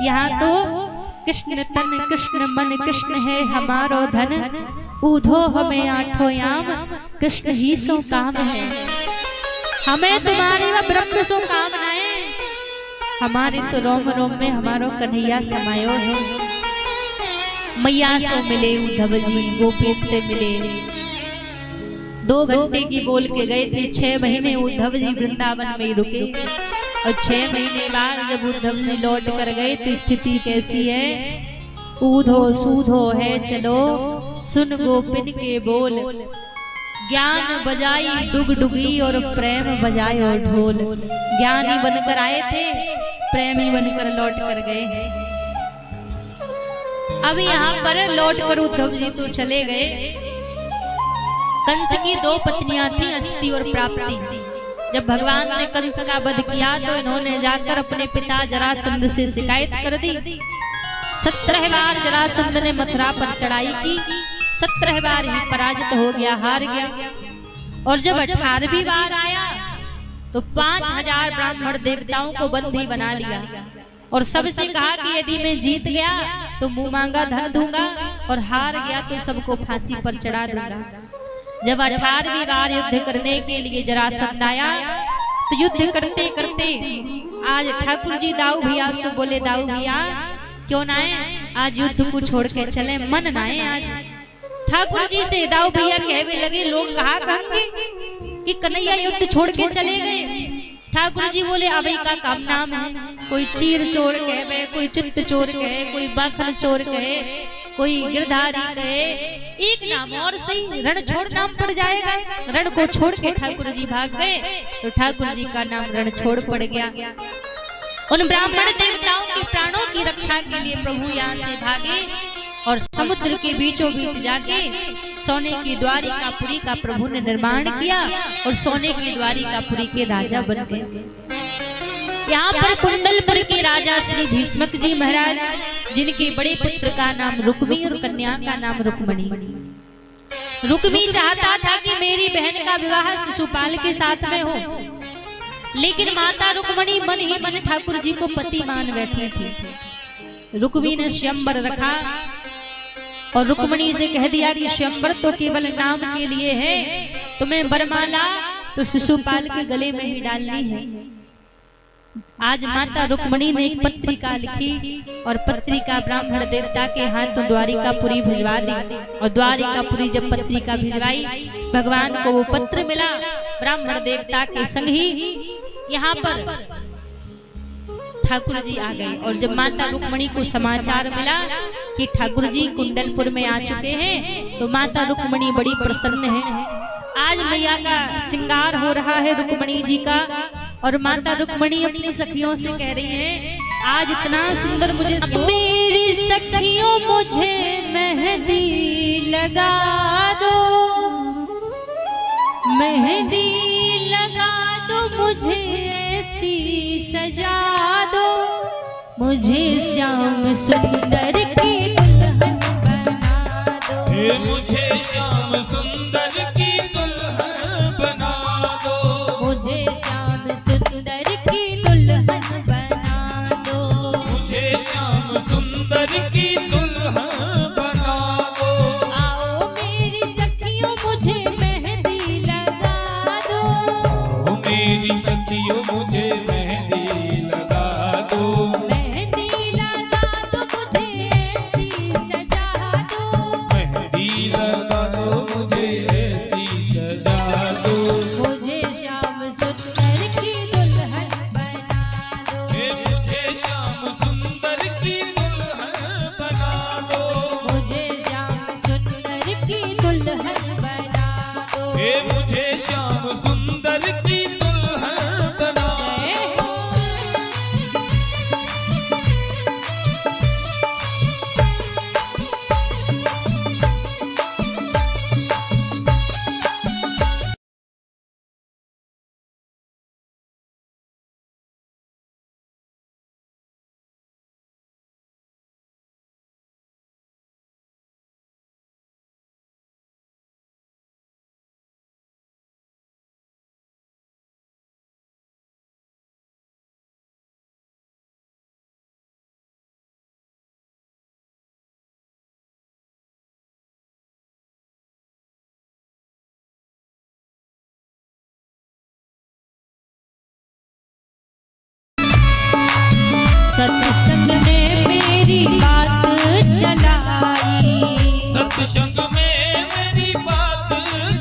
यहाँ तो कृष्ण तन कृष्ण मन कृष्ण है हमारो धन, ऊधो हमें 8 याम कृष्ण ही सो काम है। हमें तुम्हारे व ब्रह्म सो काम नहीं, हमारे तो रोम रोम में हमारो कन्हैया समायो है। मैया से मिले उद्धव जी, गोपीत से मिले, 2 घंटे की बोल के गए थे। 6 महीने उद्धव जी वृंदावन में रुके, और 6 महीने बाद जब उद्धव जी लौट कर गए तो स्थिति कैसी है? ऊधो सूधो है चलो, सुन गोपिन के बोल, ज्ञान बजाई डुगडुगी और प्रेम बजायो ढोल। ज्ञानी बनकर आए थे, प्रेमी बनकर लौट कर गए हैं। अब यहाँ पर लौट कर उद्धव जी तो चले गए। कंस की 2 पत्नियां थी, अस्ति और प्राप्ति। जब भगवान ने कंस का वध किया तो इन्होंने जाकर अपने पिता जरासंध से शिकायत कर दी। 17 बार जरासंध ने मथुरा पर चढ़ाई की, 17 बार ही पराजित हो गया, हार गया। और जब 18वीं बार आया तो 5000 ब्राह्मण देवताओं को बंदी बना लिया, और सबसे कहा कि यदि मैं जीत गया तो मुंह मांगा धन दूंगा, और हार गया तो सबको फांसी पर चढ़ा दूंगा। जब 18वीं बार युद्ध करने के लिए जरासंध आया तो युद्ध करते करते आज ठाकुर जी दाऊ भैया से बोले, दाऊ भैया क्यों ना आए, आज युद्ध को छोड़ के चले, मन ना आए आज। ठाकुर जी से दाऊ भैया कहने लगे, लोग कहा कहेंगे कि कन्हैया युद्ध छोड़ के चले गए। ठाकुर जी बोले, अभी का काम नाम है, कोई चीर चोर कहे, कोई चित्त चोर कहे, कोई बाखन चोर कहे, कोई गिरधारी कहे, एक नाम और सही, रण छोड़ नाम पड़ जाएगा। रण को छोड़ के ठाकुर जी भाग गए तो ठाकुर जी का नाम रण छोड़ पड़ गया। उन ब्राह्मण देवताओं के प्राणों की रक्षा के लिए प्रभु यहाँ से भागे और समुद्र के बीचों बीच जाके सोने की द्वारिकापुरी का प्रभु ने निर्माण किया और सोने की द्वारिकापुरी के राजा बन गए। यहाँ पर कुंडलपुर के राजा श्री भीष्मक जी महाराज, जिनके बड़े पुत्र का नाम रुक्मी और कन्या का नाम रुक्मणी। रुक्मी चाहता था कि मेरी बहन का विवाह शिशुपाल के साथ में हो, लेकिन माता रुक्मणी मन ही मन ठाकुर जी को पति मान बैठी थी। रुक्मी ने स्वयंवर रखा और रुक्मणी से कह दिया कि स्वयंवर तो केवल नाम के लिए है, तुम्हें वरमाला तो शिशुपाल के गले में ही डालनी है। आज माता रुक्मणी ने एक पत्रिका लिखी और पत्रिका ब्राह्मण देवता के हाथों द्वारिकापुरी भिजवा दी। और द्वारिकापुरी जब पत्रिका भिजवाई, भगवान को वो पत्र मिला ब्राह्मण देवता के संग ही यहाँ पर ठाकुर जी आ गए। और जब माता रुक्मणी को समाचार मिला कि ठाकुर जी कुंडलपुर में आ चुके हैं, तो माता रुक्मणी बड़ी प्रसन्न है। आज मैया का श्रृंगार हो रहा है रुक्मणी जी का, और माता रुक्मणी अपनी सखियों से कह रही है, आज इतना सुंदर मुझे, मेरी सखियों मुझे मेहंदी लगा दो, मेहंदी लगा दो मुझे ऐसी सजा दो, मुझे श्याम सुंदर की दुल्हन बना दो। हे मुझे श्याम सुंदर की दुल्हन बना दो, मुझे श्याम सुंदर की दुल्हन बना दो। मुझे श्याम सुंदर की दुल्हन बना दो। आओ मेरी सखियों मुझे मेहंदी लगा दो, ओ मेरी सखियों मुझे मेहंदी लगा दो, मेहंदी लगा दो मुझे ऐसी सजा दो, मेहंदी लगा दो मुझे ऐसी सजा दो। मुझे श्याम सुंदर की दुल्हन बना दो। हे मुझे श्याम सुंदर की दुल्हन बना दो, मुझे श्याम सुंदर की दुल्हन बना दो। हे मुझे श्याम सुंदर की दुल्हन बना दो। सत्संग ने मेरी बात चलाई, सत्संग में मेरी बात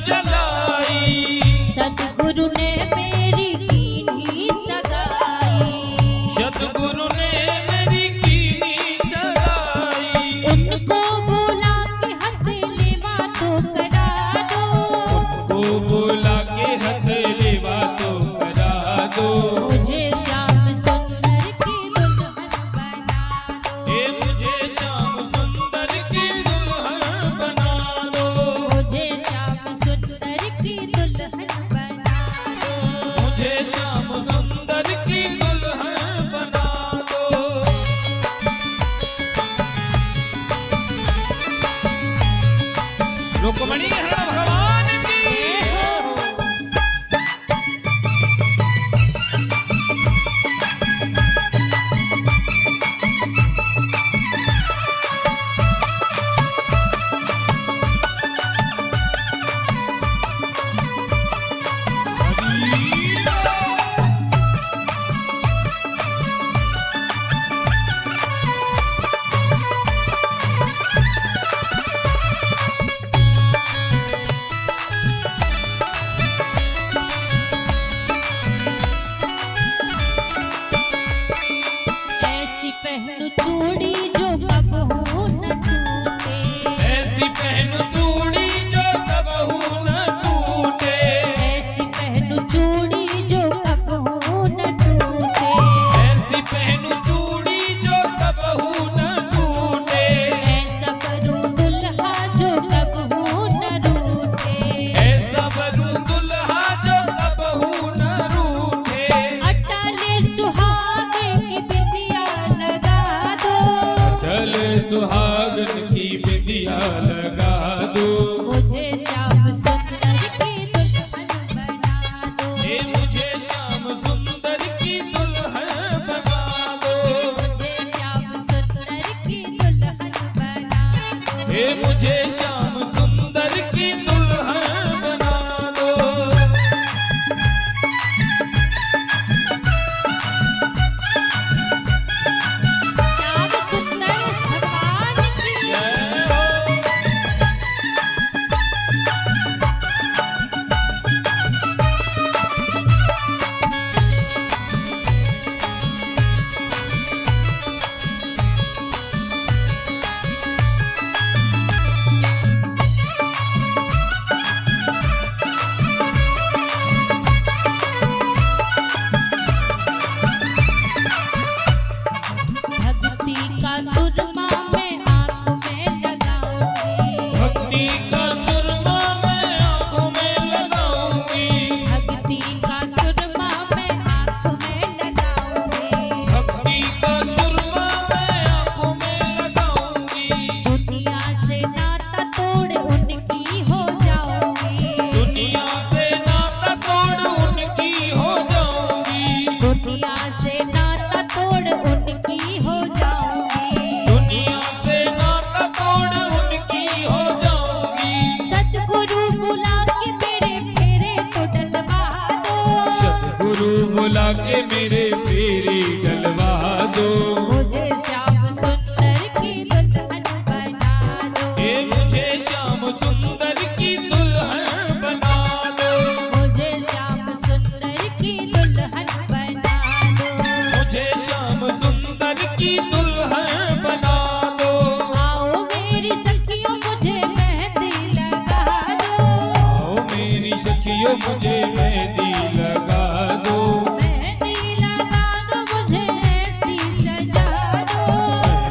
चलाई, सतगुरु ने मेरी कीनी सगाई, सतगुरु ने मेरी कीनी सगाई। उनको बुला के हथेली बातों करा दो, उनको बुला के हथेली बातों करा दो। मुझे श्याम सुंदर की दुल्हन बना दो। हे मुझे श्याम सुंदर की दुल्हन बना दो, मुझे श्याम सुंदर की दुल्हन बना दो। मुझे श्याम सुंदर की दुल्हन बना दो। रुक्मणी हरण भगवान की। ऐसी पहनू चूड़ी जो कबहू न टूटे, ऐसी पहनु चूड़ी जो कबहू न टूटे, ऐसी पहनू चूड़ी जो कबहू न टूटे, ऐसी पहनु चूड़ी जो कबहू न टूटे, ऐसा करूं दुल्हा जो कबहू न रूठे, ऐसा बनूं दुल्हा जो कबहू न रूठे। अटल सुहागे की बिंदिया लगा दो, अटल सुहागन की बिंदिया लगा दो। मुझे श्याम सुंदर की दुल्हन बना दो। हे मुझे श्याम सुंदर की दुल्हन बना दो, मुझे श्याम सुंदर की दुल्हन बना दो। हे मुझे श्याम सुंदर की दुल्हन बना दो। श्याम सुंदर भगवान के मेरे फेरे डलवा दो। मुझे श्याम सुंदर की दुल्हन बना दो। हे मुझे श्याम सुंदर की दुल्हन बना दो। मुझे श्याम सुंदर की दुल्हन बना दो। मुझे श्याम सुंदर की दुल्हन बना दो। आओ मेरी सखियों मुझे मेहंदी लगा दो। आओ मेरी सखियों मुझे मेहंदी लगा दो। मेहंदी लगा दो मुझे ऐसी सजा दो।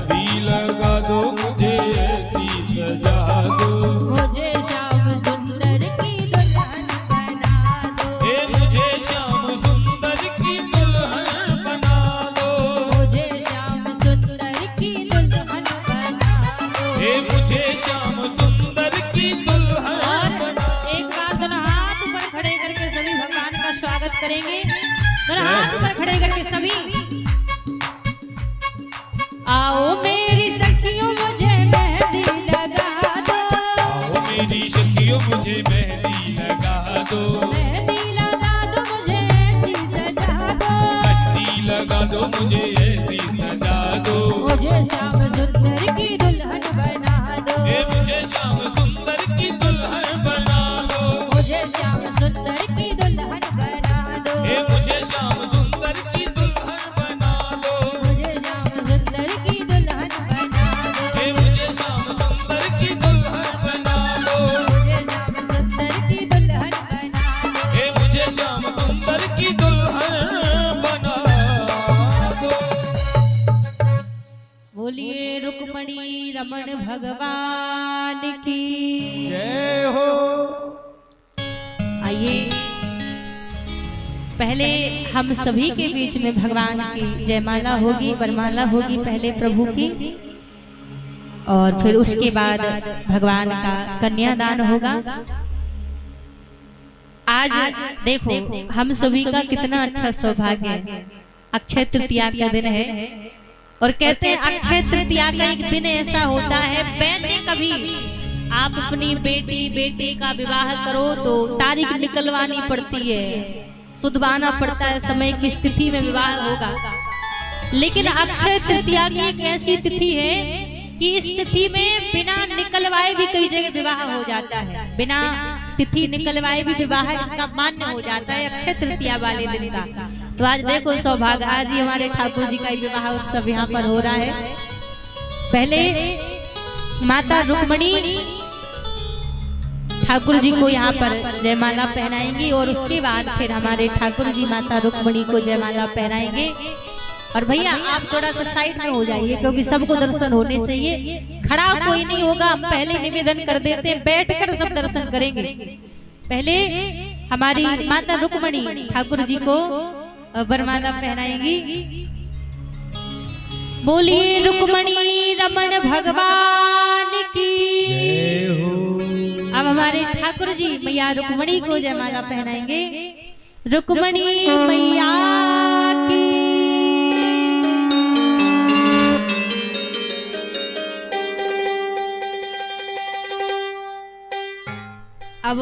मेहंदी लगा दो मुझे ऐसी सजा दो। मुझे श्याम सुंदर की दुल्हन बना दो। हे मुझे श्याम सुंदर की दुल्हन बना दो। मुझे श्याम सुंदर की दुल्हन बना दो। हे मुझे श्याम सुंदर की दुल्हन बना दो। एक बार दोनों हाथ ऊपर खड़े करके सभी भगवान का स्वागत करेंगे। दोनों हाथ ऊपर खड़े करके सभी। आओ मेरी सखियों मुझे मेहंदी लगा दो। आओ मेरी सखियों मुझे मेहंदी लगा दो। मेहंदी लगा दो मुझे ऐसी सजा दो। मेहंदी लगा दो मुझे ऐसी सजा दो। मुझे श्याम सुंदर की दुल्हन बना दो। हे मुझे श्याम सुंदर की दुल्हन बना दो। मुझे श्याम सुंदर की दुल्हन बना दो। हे मुझे श्याम सुंदर की दुल्हन बना दो। मुझे श्याम सुंदर की दुल्हन बना दो। हे मुझे श्याम सुंदर की दुल्हन बना दो। मुझे श्याम सुंदर की दुल्हन बना दो। हे मुझे श्याम सुंदर की दुल्हन बना दो। बोलिए रुक्मणी रमण भगवान की। जय हो। आइए पहले हम सभी के बीच में भगवान की जयमाला होगी, वरमाला होगी पहले प्रभु की, और फिर उसके बाद भगवान का कन्यादान होगा। आज देखो हम सभी का कितना अच्छा सौभाग्य है। अक्षय तृतीया का दिन है और कहते हैं अक्षय तृतीया का एक दिन ऐसा होता है, वैसे कभी आप अपनी बेटे का विवाह करो तो तारीख निकलवानी पड़ती है, सुधवाना पड़ता है, समय की स्थिति में विवाह होगा। लेकिन अक्षय तृतीया की एक ऐसी तिथि है कि इस तिथि में बिना निकलवाए भी कई जगह विवाह हो जाता है। बिना तिथि निकलवाए भी विवाह इसका मान्य हो जाता है अक्षय तृतीया वाले दिन का। तो आज देखो सौभाग्य, आज ही हमारे ठाकुर जी का विवाह उत्सव यहाँ पर हो रहा है। पहले माता रुक्मणी ठाकुर जी को यहाँ पर जयमाला पहनाएंगी और उसके बाद फिर हमारे ठाकुर जी माता रुक्मणी को जयमाला पहनाएंगे। और भैया आप थोड़ा सा साइड में हो जाइए क्योंकि सबको दर्शन होने चाहिए। खड़ा कोई नहीं होगा, हम पहले निवेदन कर देते हैं, बैठकर सब दर्शन करेंगे। पहले हमारी माता रुक्मणी ठाकुर जी को वरमाला पहनाएंगी। बोलिए रुक्मणी रमण भगवान की। अब हमारे ठाकुर जी मैया रुक्मणी को जयमाला पहनाएंगे। रुक्मणी मैया की। अब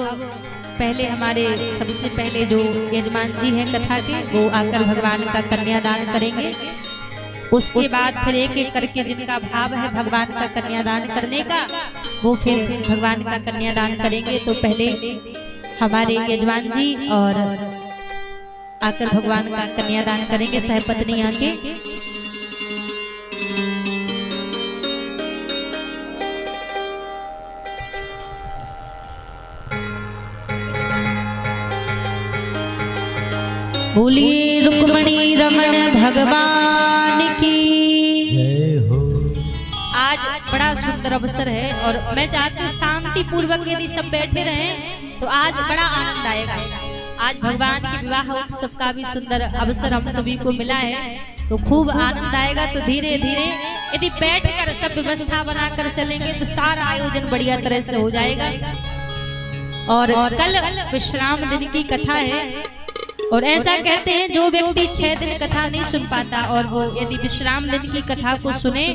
पहले हमारे सबसे पहले जो यजमान जी हैं कथा के, वो आकर भगवान का कन्यादान करेंगे। उसके बाद फिर एक एक करके जिनका भाव है भगवान का कन्यादान करने का, वो फिर भगवान का कन्यादान करेंगे। तो पहले हमारे यजमान जी और आकर भगवान का कन्यादान करेंगे सहपत्नी आके। बोलिए रुक्मणी रमण भगवान की जय हो। आज बड़ा सुंदर अवसर है और मैं चाहती हूँ शांति पूर्वक यदि सब बैठे रहें तो आज बड़ा आनंद आएगा। आज भगवान के विवाह उत्सव का भी सुंदर अवसर हम सभी को मिला है, तो खूब आनंद आएगा। तो धीरे धीरे यदि बैठकर सब व्यवस्था बनाकर चलेंगे तो सारा आयोजन बढ़िया तरह से हो जाएगा। और कल विश्राम दिन की कथा है और ऐसा कहते हैं जो व्यक्ति 6 दिन कथा नहीं सुन पाता और वो यदि विश्राम दिन की कथा को सुने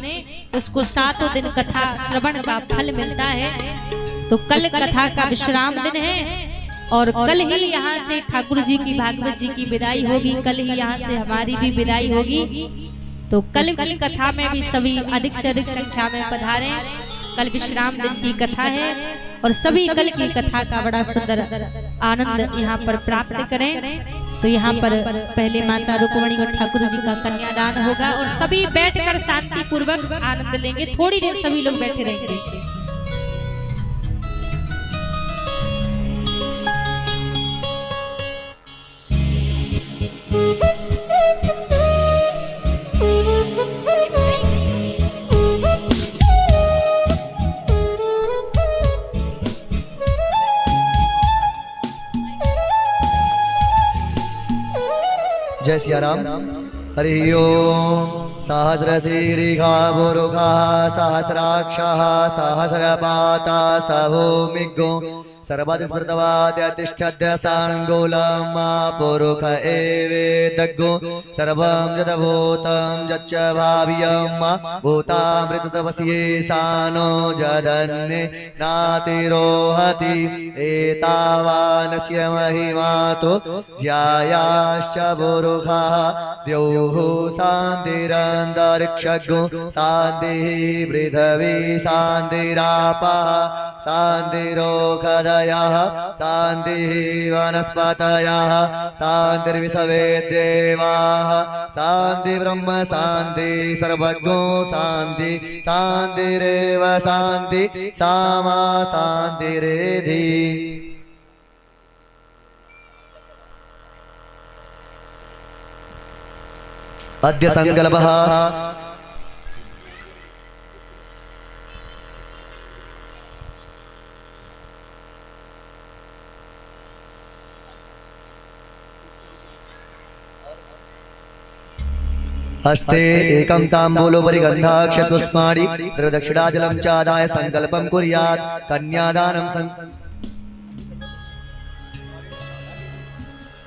उसको 7 दिन कथा श्रवण का फल मिलता है। तो कल कथा का विश्राम दिन है और कल ही यहाँ से ठाकुर जी की भागवत जी की विदाई होगी, कल ही यहाँ से हमारी भी विदाई होगी। तो कल की कथा में भी सभी अधिक से अधिक संख्या में पधारें। कल विश्राम दिन की कथा है और सभी कल की कथा का बड़ा सुंदर आनंद यहाँ पर प्राप्त करें। तो यहाँ पर पहले माता रुक्मणी और ठाकुर जी का कन्यादान होगा और सभी बैठकर शांति पूर्वक आनंद लेंगे। थोड़ी देर सभी लोग बैठे रहेंगे। जय सिया राम। हरि ओम। सहस्रशीर्षा पुरुषः सहस्राक्षः सहस्रपाता सभूमिगो सर्वस्मृतवाद्यतिष्ठद्य सांगोलं पुरुष एवेदग्गो सर्वं यद्भूतं यच्च भाव्यं भूतामृततपस्ये सानो जदन्ये नातिरोहति एतावानस्य महिमातो ज्यायाश्च पुरुषः द्यौः शान्तिरन्तरिक्षगो शान्तिः पृथिवी शान्तिरापः शान्तिरोषधयः शान्तिः वनस्पतयः शान्तिर्विश्वे देवाः शान्ति ब्रह्म शान्ति सर्वज्ञो शान्ति शान्तिरेव शान्ति सामा शान्तिरेधि। अद्य संकल्पः हस्ते एकं ताम्बूलोपरि गन्धाक्षपुष्पाणि दक्षिणाजलं चादाय संकल्पं कुर्यात्।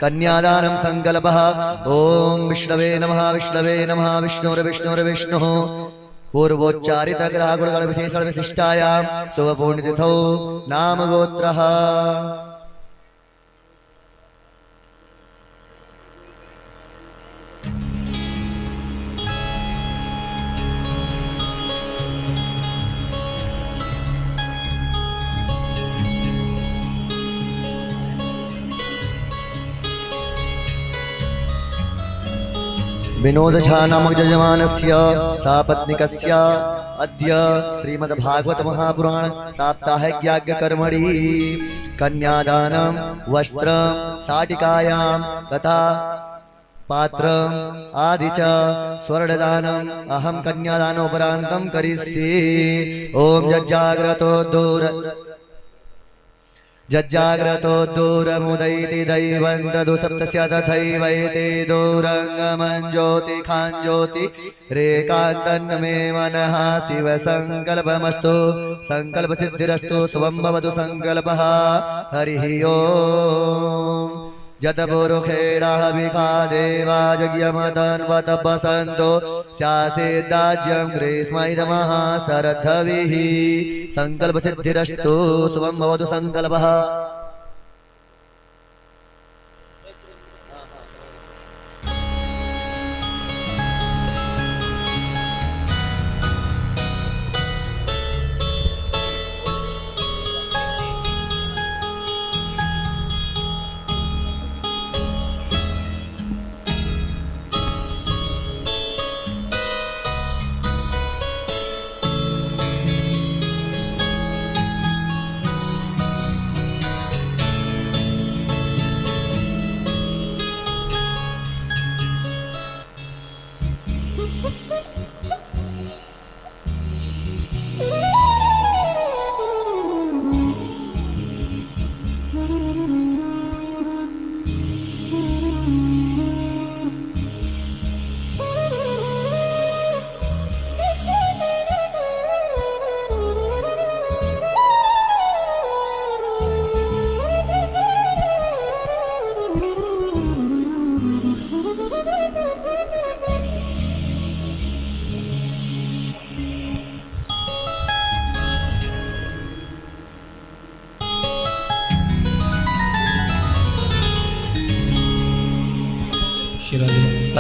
कन्यादानं संकल्पः। ओम विष्णवे नमः विष्णवे नमः विष्णुर्विष्णुर्विष्णुः पूर्वोच्चारित ग्रहगुणगण विशेषण विशिष्टायां शुभपूर्णतिथौ नाम गोत्रः। विनोद झा नामक यजमानस्य सापत्निकस्य अद्य श्रीमद्भागवत महापुराण साप्ताहिक याज्ञ कर्मणि कन्यादानं वस्त्रं शाटिकायां तथा पात्रम् आदि च स्वर्णदानम् अहं कन्यादानोपरान्तं करिष्ये। ओम जज्जाग्रतो दूरमुदैति दैवं ददु सप्तस्य तथैवैते दूरङ्गमं ज्योतिखाञ्ज्योति रेकान्तन्न मे मनः शिव संकल्पमस्तु संकल्पसिद्धिरस्तु शुभं भवतु संकल्पः। हरिः ओम। जतपुरुषेणः विखा देवा यज्ञमतन्वतपसन्तो स्यासेद्राज्यं ग्रीष्मैदमः शरद्धविः संकल्पसिद्धिरस्तु शुभं भवतु संकल्पः।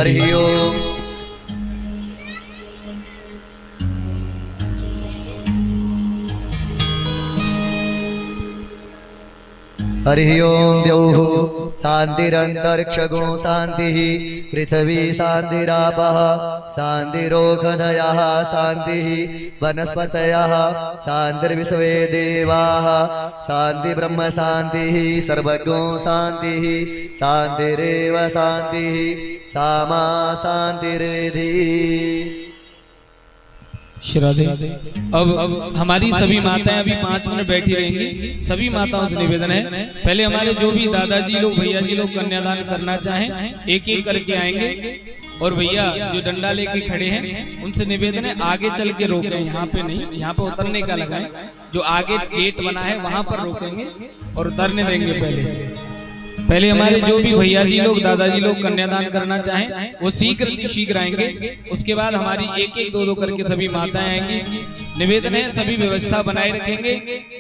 हरि ओम। हरि ओम द्यौः शान्तिरन्तरिक्षगो शान्तिः पृथिवी शान्तिरापः शान्तिरोषधयः शान्तिः वनस्पतयः शान्तिर्विश्वे देवाः शान्तिर्ब्रह्म शान्तिः सर्वज्ञो शान्तिः शान्तिरेव शान्तिः सामा शान्तिरेधि। श्रद्धे। अब हमारी सभी माताएं अभी 5 मिनट बैठी रहेंगी। सभी माताओं से निवेदन है, पहले हमारे जो भी दादाजी लोग भैया जी लोग कन्यादान करना चाहें एक एक करके आएंगे। और भैया जो डंडा लेके खड़े हैं उनसे निवेदन है आगे चल के रोकें, यहाँ पे नहीं, यहाँ पे उतरने का लगाएं। जो आगे गेट बना है वहां पर रोकेंगे और उतरने देंगे। पहले हमारे जो भी भैया जी लोग दादाजी लोग कन्यादान करना चाहें वो शीघ्र आएंगे। उसके बाद हमारी एक एक दो करके सभी माताएं आएंगी। निवेदन है सभी व्यवस्था बनाए रखेंगे।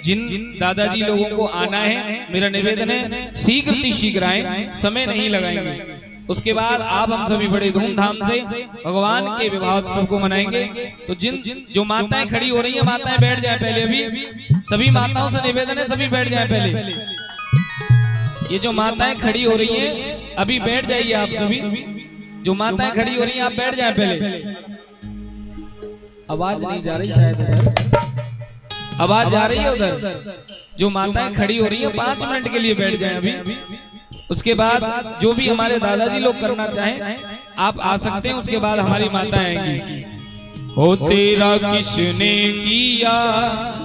जिन दादाजी लोगों को आना है मेरा निवेदन है शीघ्र आए, समय नहीं लगाएंगे। उसके बाद आप हम सभी बड़े धूमधाम से भगवान के विवाह उत्सव को मनाएंगे। तो जो माताएं खड़ी हो रही है माताएं बैठ जाए पहले। अभी सभी माताओं से निवेदन है सभी बैठ जाए पहले। ये जो माताएं खड़ी हो रही हैं अभी बैठ जाइए आप सभी। जो माताएं खड़ी हो रही हैं आप बैठ जाएं पहले। आवाज नहीं जा रही शायद उधर, आवाज जा रही है उधर। जो माताएं खड़ी हो रही हैं 5 मिनट के लिए बैठ जाएं अभी। उसके बाद जो भी हमारे दादाजी लोग करना चाहें आप आ सकते हैं। उसके बाद हमारी माताएं आएंगी। ओ तेरा किसने किया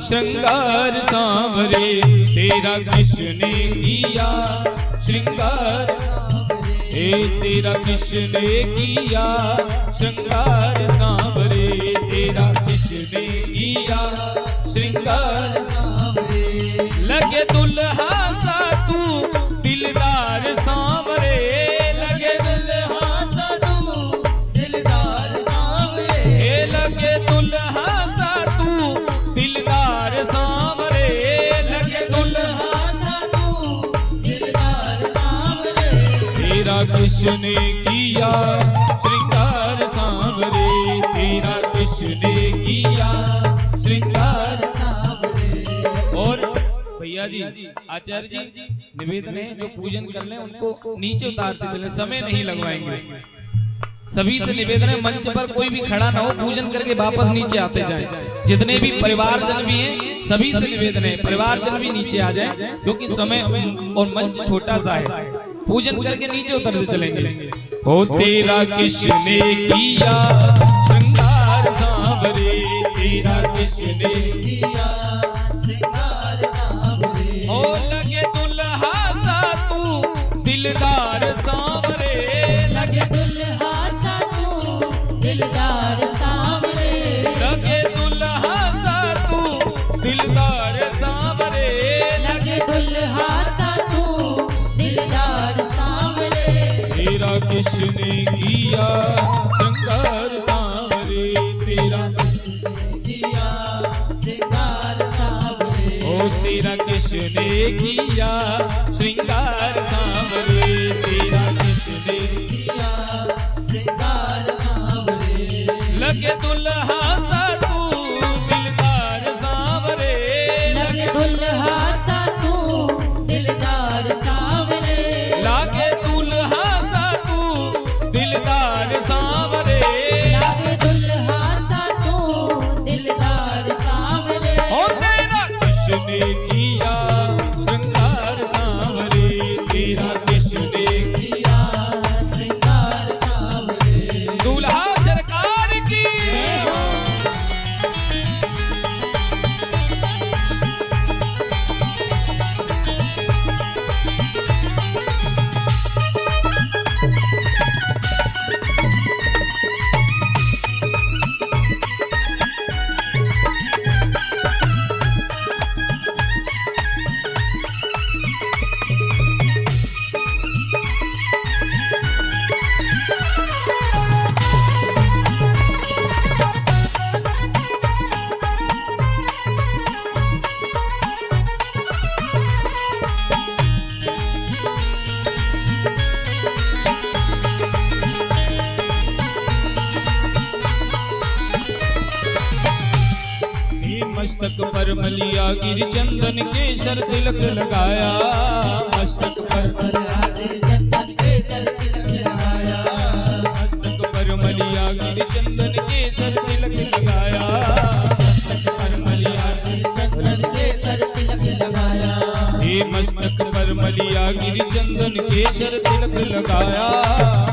श्रृंगार सांवरे, तेरा किसने किया श्रृंगार, तेरा किसने किया श्रृंगार सांवरे, तेरा किसने किया श्रृंगार सांवरे। लगे दुल्हा सा तू दिलदार सांवरे, लगे दुल्हा सा तू दिलदार सांवरे, लगे दुल्हा सा तू दिलदार सांवरे, लगे दुल्हा सा तू दिलदार सांवरे। तेरा किसने किया श्रृंगार सांवरे, तेरा किसने किया श्रृंगार सांवरे। और भैया जी आचार्य जी निवेदन है जो पूजन कर ले उनको नीचे उतारते चले, समय नहीं लगवाएंगे। सभी से निवेदन है मंच पर कोई भी खड़ा ना हो, पूजन करके वापस नीचे आते जाए। जितने भी परिवारजन भी हैं सभी से निवेदन है परिवारजन भी नीचे आ जाए, क्योंकि समय और मंच छोटा सा है। पूजन करके नीचे उतरते चलेंगे। ओ तेरा किसने किया श्रृंगार सांवरे, तेरा किसने किया श्रृंगार सांवरे। ओ लगे दुल्हा सा तू दिलदार सांवरे, लगे दुल्हा सा तू दिलदार सांवरे, लगे दुल्हा सा तू दिलदार सांवरे, लगे दुल्हा सा तू दिलदार सांवरे। तेरा किसने किया श्रृंगार सांवरे, तेरा दिया श्रृंगार सांवरे, ओ तेरा किसने किया श्रृंगार सांवरे, तेरा किसने दिया श्रृंगार सांवरे। लगे दुल्हा सा तू दिलदार सांवरे, लगे दुल्हा सा तू दिलदार सांवरे, लगे दुल्हा सा तू दिलदार सांवरे, लगे दुल्हा सा तू दिलदार सांवरे। ओ तेरा किसने किया श्रृंगार सांवरे, तेरा किसने दिया श्रृंगार सांवरे। दूल्हा सरकार की मस्तक पर मलिया गिर चंदन केसर तिलक लगाया, मस्तक पर चंदन केसर तिलक लगाया, मस्तक पर मलिया गिर चंदन केसर तिलक लगाया, मस्तक पर मलिया चंदन केसर तिलक लगाया, हे मस्तक पर मलिया गिर चंदन केसर तिलक लगाया,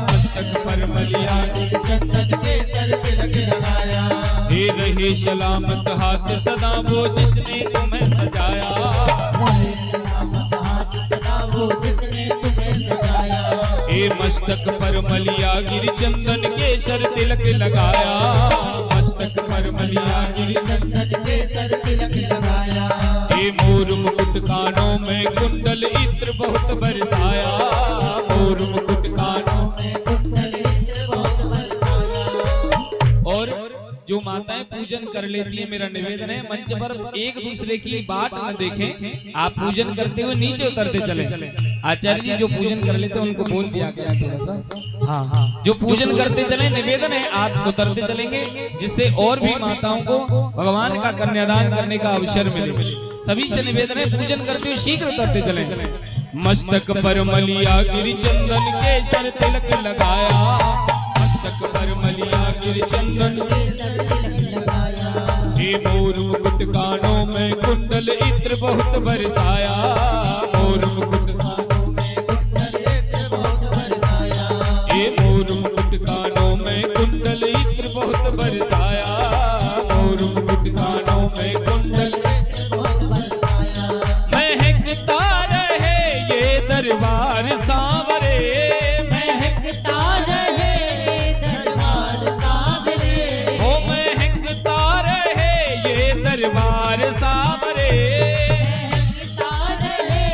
मस्तक पर मलिया चंदन केसर तिलक लगाया, हे रहे सलामत हाथ सदा वो जिसने तुम्हें सजाया, हाथ सदा वो जिसने तुम्हें सजाया, हे मस्तक पर मलिया गिर चंदन केसर तिलक लगाया, मस्तक पर मलिया गिर चंदन केसर तिलक लगाया, हे मोर मुकुट कानों में कुंडल इत्र बहुत बरसाया, मोर मुकुट कानों में। कुंडल इंद्र बहुत बरसाया, और जो माताएं पूजन कर लेती हैं, मेरा निवेदन है मंच पर एक दूसरे की बाट न देखें, आप पूजन करते हुए नीचे उतरते चले। आचार्य जी जो पूजन कर लेते हैं उनको बोल दिया करें थोड़ा सा, हाँ जो पूजन करते चले, निवेदन है आप उतरते चलेंगे, जिससे और भी माताओं को भगवान का कन्यादान करने का अवसर मिले। सभी से निवेदन है पूजन करते हुए शीघ्र उतरते चले। मस्तक पर मलिया गिर चंदन केसर तिलक लगाया, मस्तक पर मलिया गिर चंदन केसर तिलक लगाया, हे मोर मुकुट कानों में कुंडल इत्र बहुत बरसाया, मोर मुकुट कानों में कुंडल इंद्र बहुत बरसाया, हे मोर मुकुट कानों में कुंडल इत्र बहुत बरसाया, मोर मुकुट कानों में कुंडल इंद्र बहुत बरसाया, महकता रहे ये दरबार सांवरे, महकता रहे दरबार सांवरे, ओ महकता रहे ये दरबार सांवरे, महकता रहे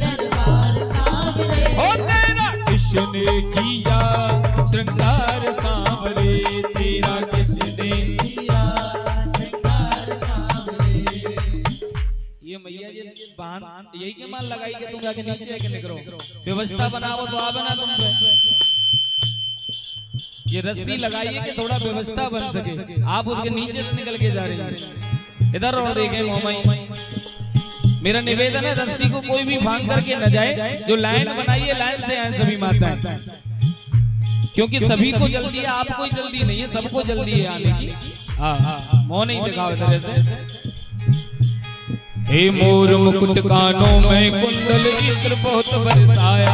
दरबार सांवरे, ओ तेरा किसने किया श्रृंगार सांवरे, तेरा किसने किया श्रृंगार सांवरे, ये मैया जी बांध यही के माल लगाई के तुम जाके नीचे है कि निकलो, व्यवस्था बनाओ तो आवे ना तुम पे। ये रस्सी लगाइए कि थोड़ा व्यवस्था बन सके, आप उसके नीचे से निकल के जा रहे हैं। इधर और देखें मोमाई, मेरा निवेदन है रस्सी को कोई भी भांग करके न जाए, जो लाइन बनाई है लाइन से आए सभी माताएं, क्योंकि सभी को जल्दी है, आपको ही जल्दी नहीं है, सबको जल्दी है आने की। हाँ मोह नहीं दिखाओ तरह से। हे मोर मुकुट कानों में कुंडल इत्र बहुत बरसाया,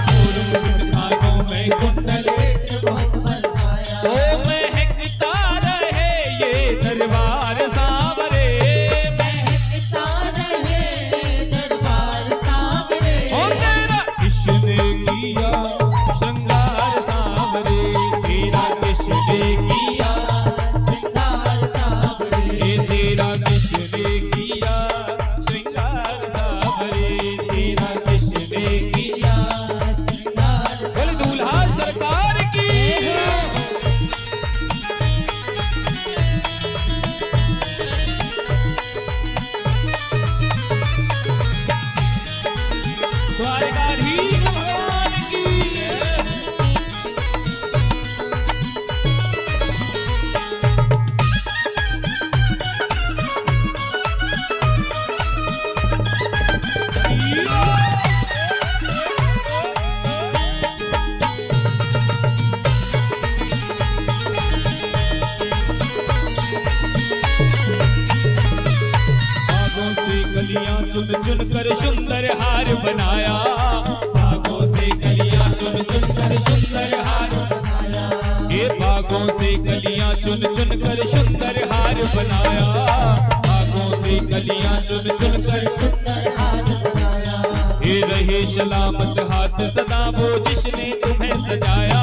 मोर मुकुट कानों में कुंडल इंद्र बहुत बरसाया, ओ महकता रहे ये दरबार सांवरे, महकता रहे दरबार सांवरे, ओ तेरा किसने किया श्रृंगार सांवरे, तेरा किसने किया, श्रृंगार सांवरे, ये तेरा किसने किया श्रृंगार सांवरे, तेरा किसने किया। श्रृंगार बोले दूल्हा सरकार की। द्वारकाधीश भगवान की। बागों से कलियां चुन चुन कर सुंदर हार बनाया, बागों से कलियां चुन चुन कर सुंदर हार बनाया, ये बागों से कलियां चुन चुन कर सुंदर हार बनाया, बागों से कलियां चुन चुन कर सुंदर हार बनाया, ये रहे सलामत हाथ सदा वो जिसने तुम्हें सजाया,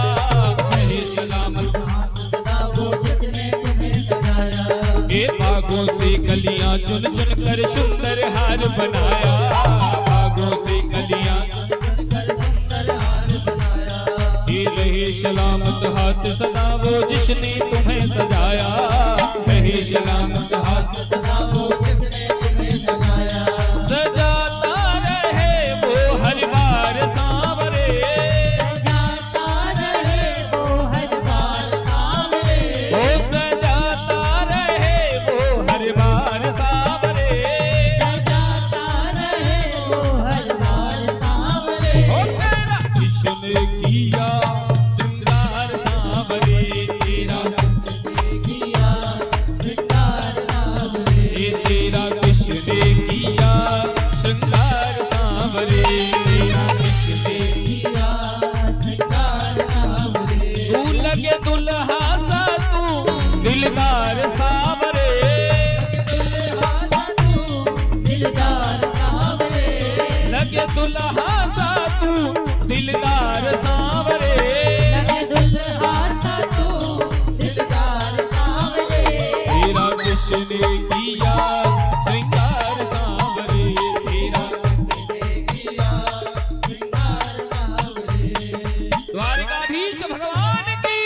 रहे सलामत हाथ सदा वो जिसने तुम्हें सजाया, ये बागों से कलियां चुन चुन कर सुंदर हार बनाया, बागों से कलियां कर सुंदर हार बनाया, ये रहे सलामत हाथ सदा वो जिसने तुम्हें सजाया, रहे सलामत हाथ सदा वो जिसने तुम्हें सजाया, सजाता रहे वो हर बार सांवरे, सजाता रहे वो हर बार सांवरे, ओ सजाता रहे वो हर बार किसने किया श्रृंगार सांवरे, तेरा किसने किया श्रृंगार सांवरे। द्वारिकाधीश भगवान की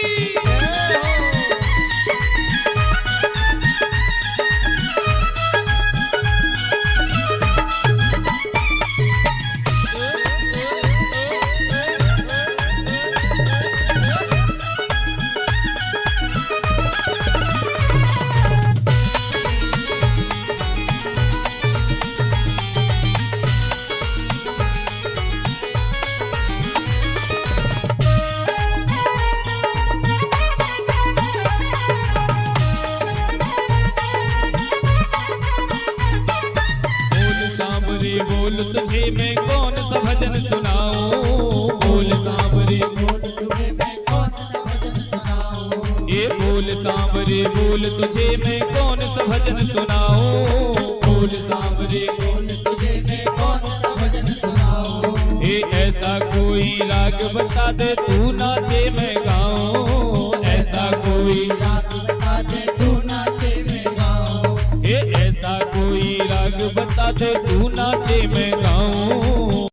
बोल तुझे मैं कौन सा भजन सुनाऊं, बोल सांवरे बोल तुझे मैं कौन सा भजन सुनाऊं, ये बोल सांवरे बोल तुझे मैं कौन सा भजन सुनाऊं, बोल सांवरे बोल तुझे मैं कौन सा भजन सुनाऊं। ये ऐसा कोई राग बता दे तू नाचे मैं गाऊं, ऐसा कोई राग बता दे तू नाचे मैं गाऊं, ये ऐसा कोई राग बता दे तू नाचे मैं गाऊं।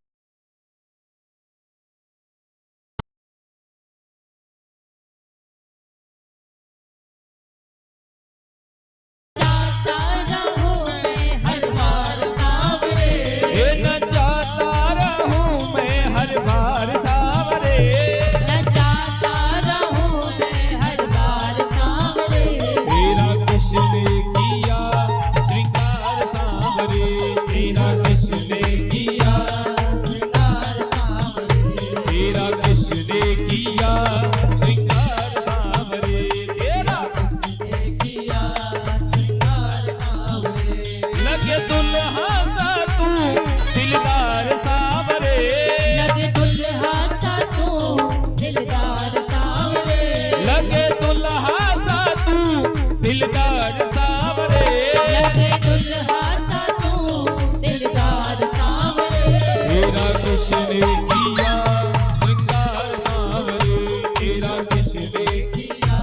जाता रहूं मैं हर बार सांवरे, ये नचाता रहूं मैं हर बार सांवरे, नचाता रहूं मैं हर बार सांवरे। तेरा किसने किया श्रृंगार सांवरे, तेरा किसने किया श्रृंगार सांवरे, तेरा किसने किया श्रृंगार सांवरे, तेरा किसने किया श्रृंगार सांवरे। लगे दुल्हा सा तू दिलदार सांवरे, लगे दुल्हा सा तू दिलदार सांवरे, लगे दुल्हा सा तू दिलदार सांवरे, लगे दुल्हा सा तू दिलदार सांवरे। तेरा किसने किया श्रृंगार सांवरे, तेरा किसने किया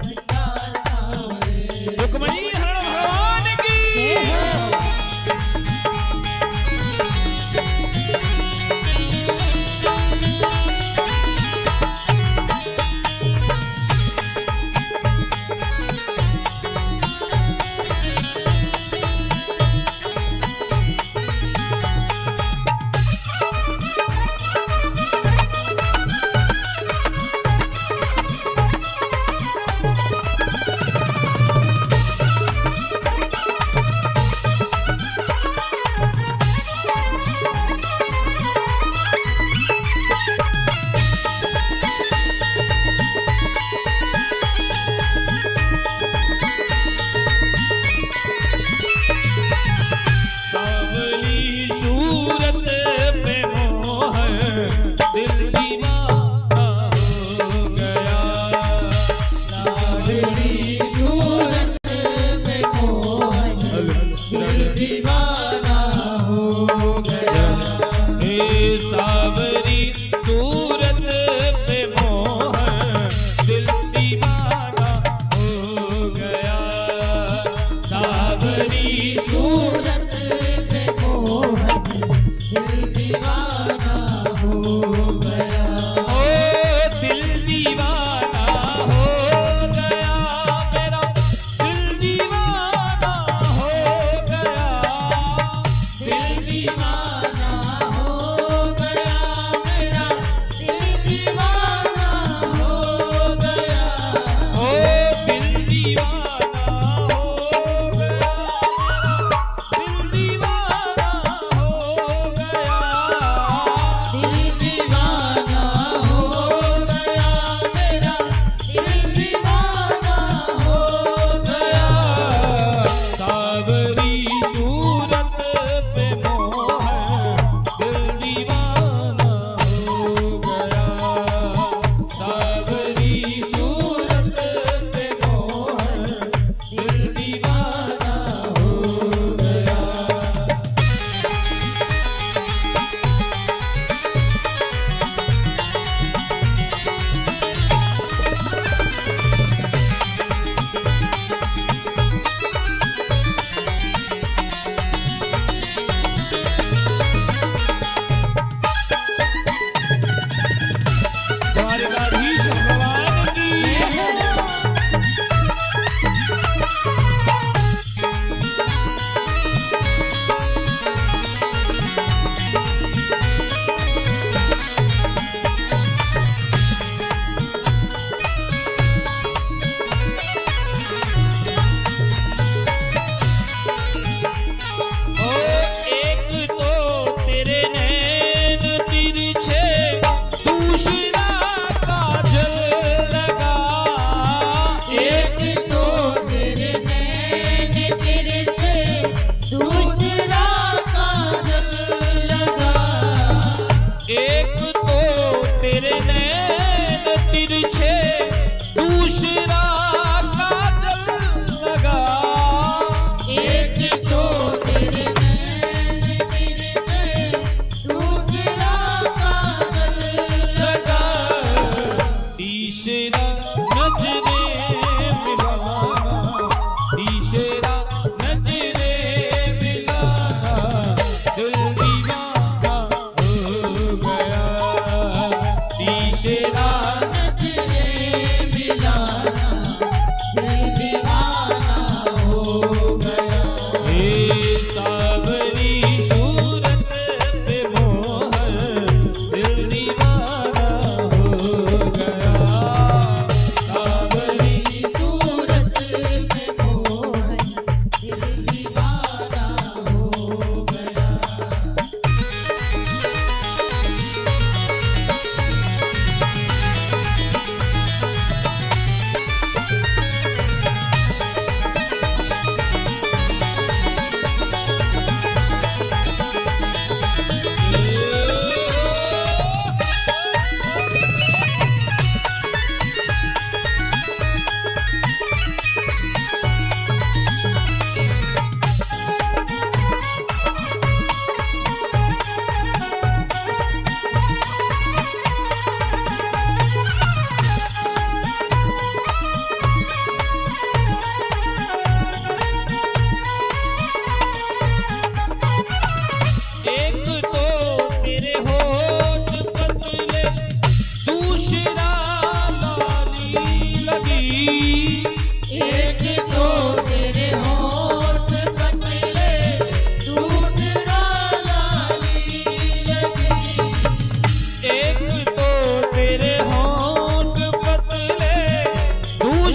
श्रृंगार सांवरे। रुक्मणी हरण भगवान की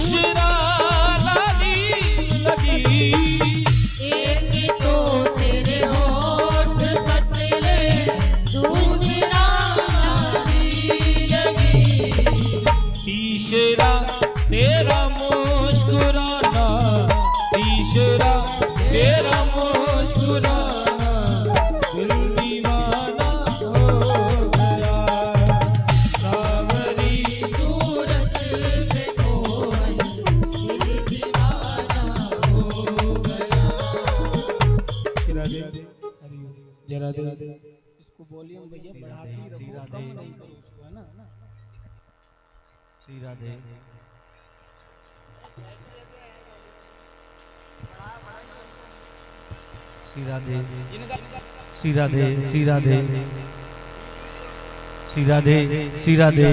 दूसरा लाली लगी। एक तो तेरे होठ पतले, दूसरा लाली लगी। तीसरा तेरा मुस्कुराना, तीसरा तेरा मुस्कुराना, दिल दीवाना हो गया। सावरी सूरत पे मोहन, दिल दीवाना हो गया। जरा दे इसको वॉल्यूम भैया बढ़ा के रखो, कम नहीं करो उसको, है ना। श्री राधे। श्री राधे। श्री राधे। श्री राधे। श्री राधे। श्री राधे।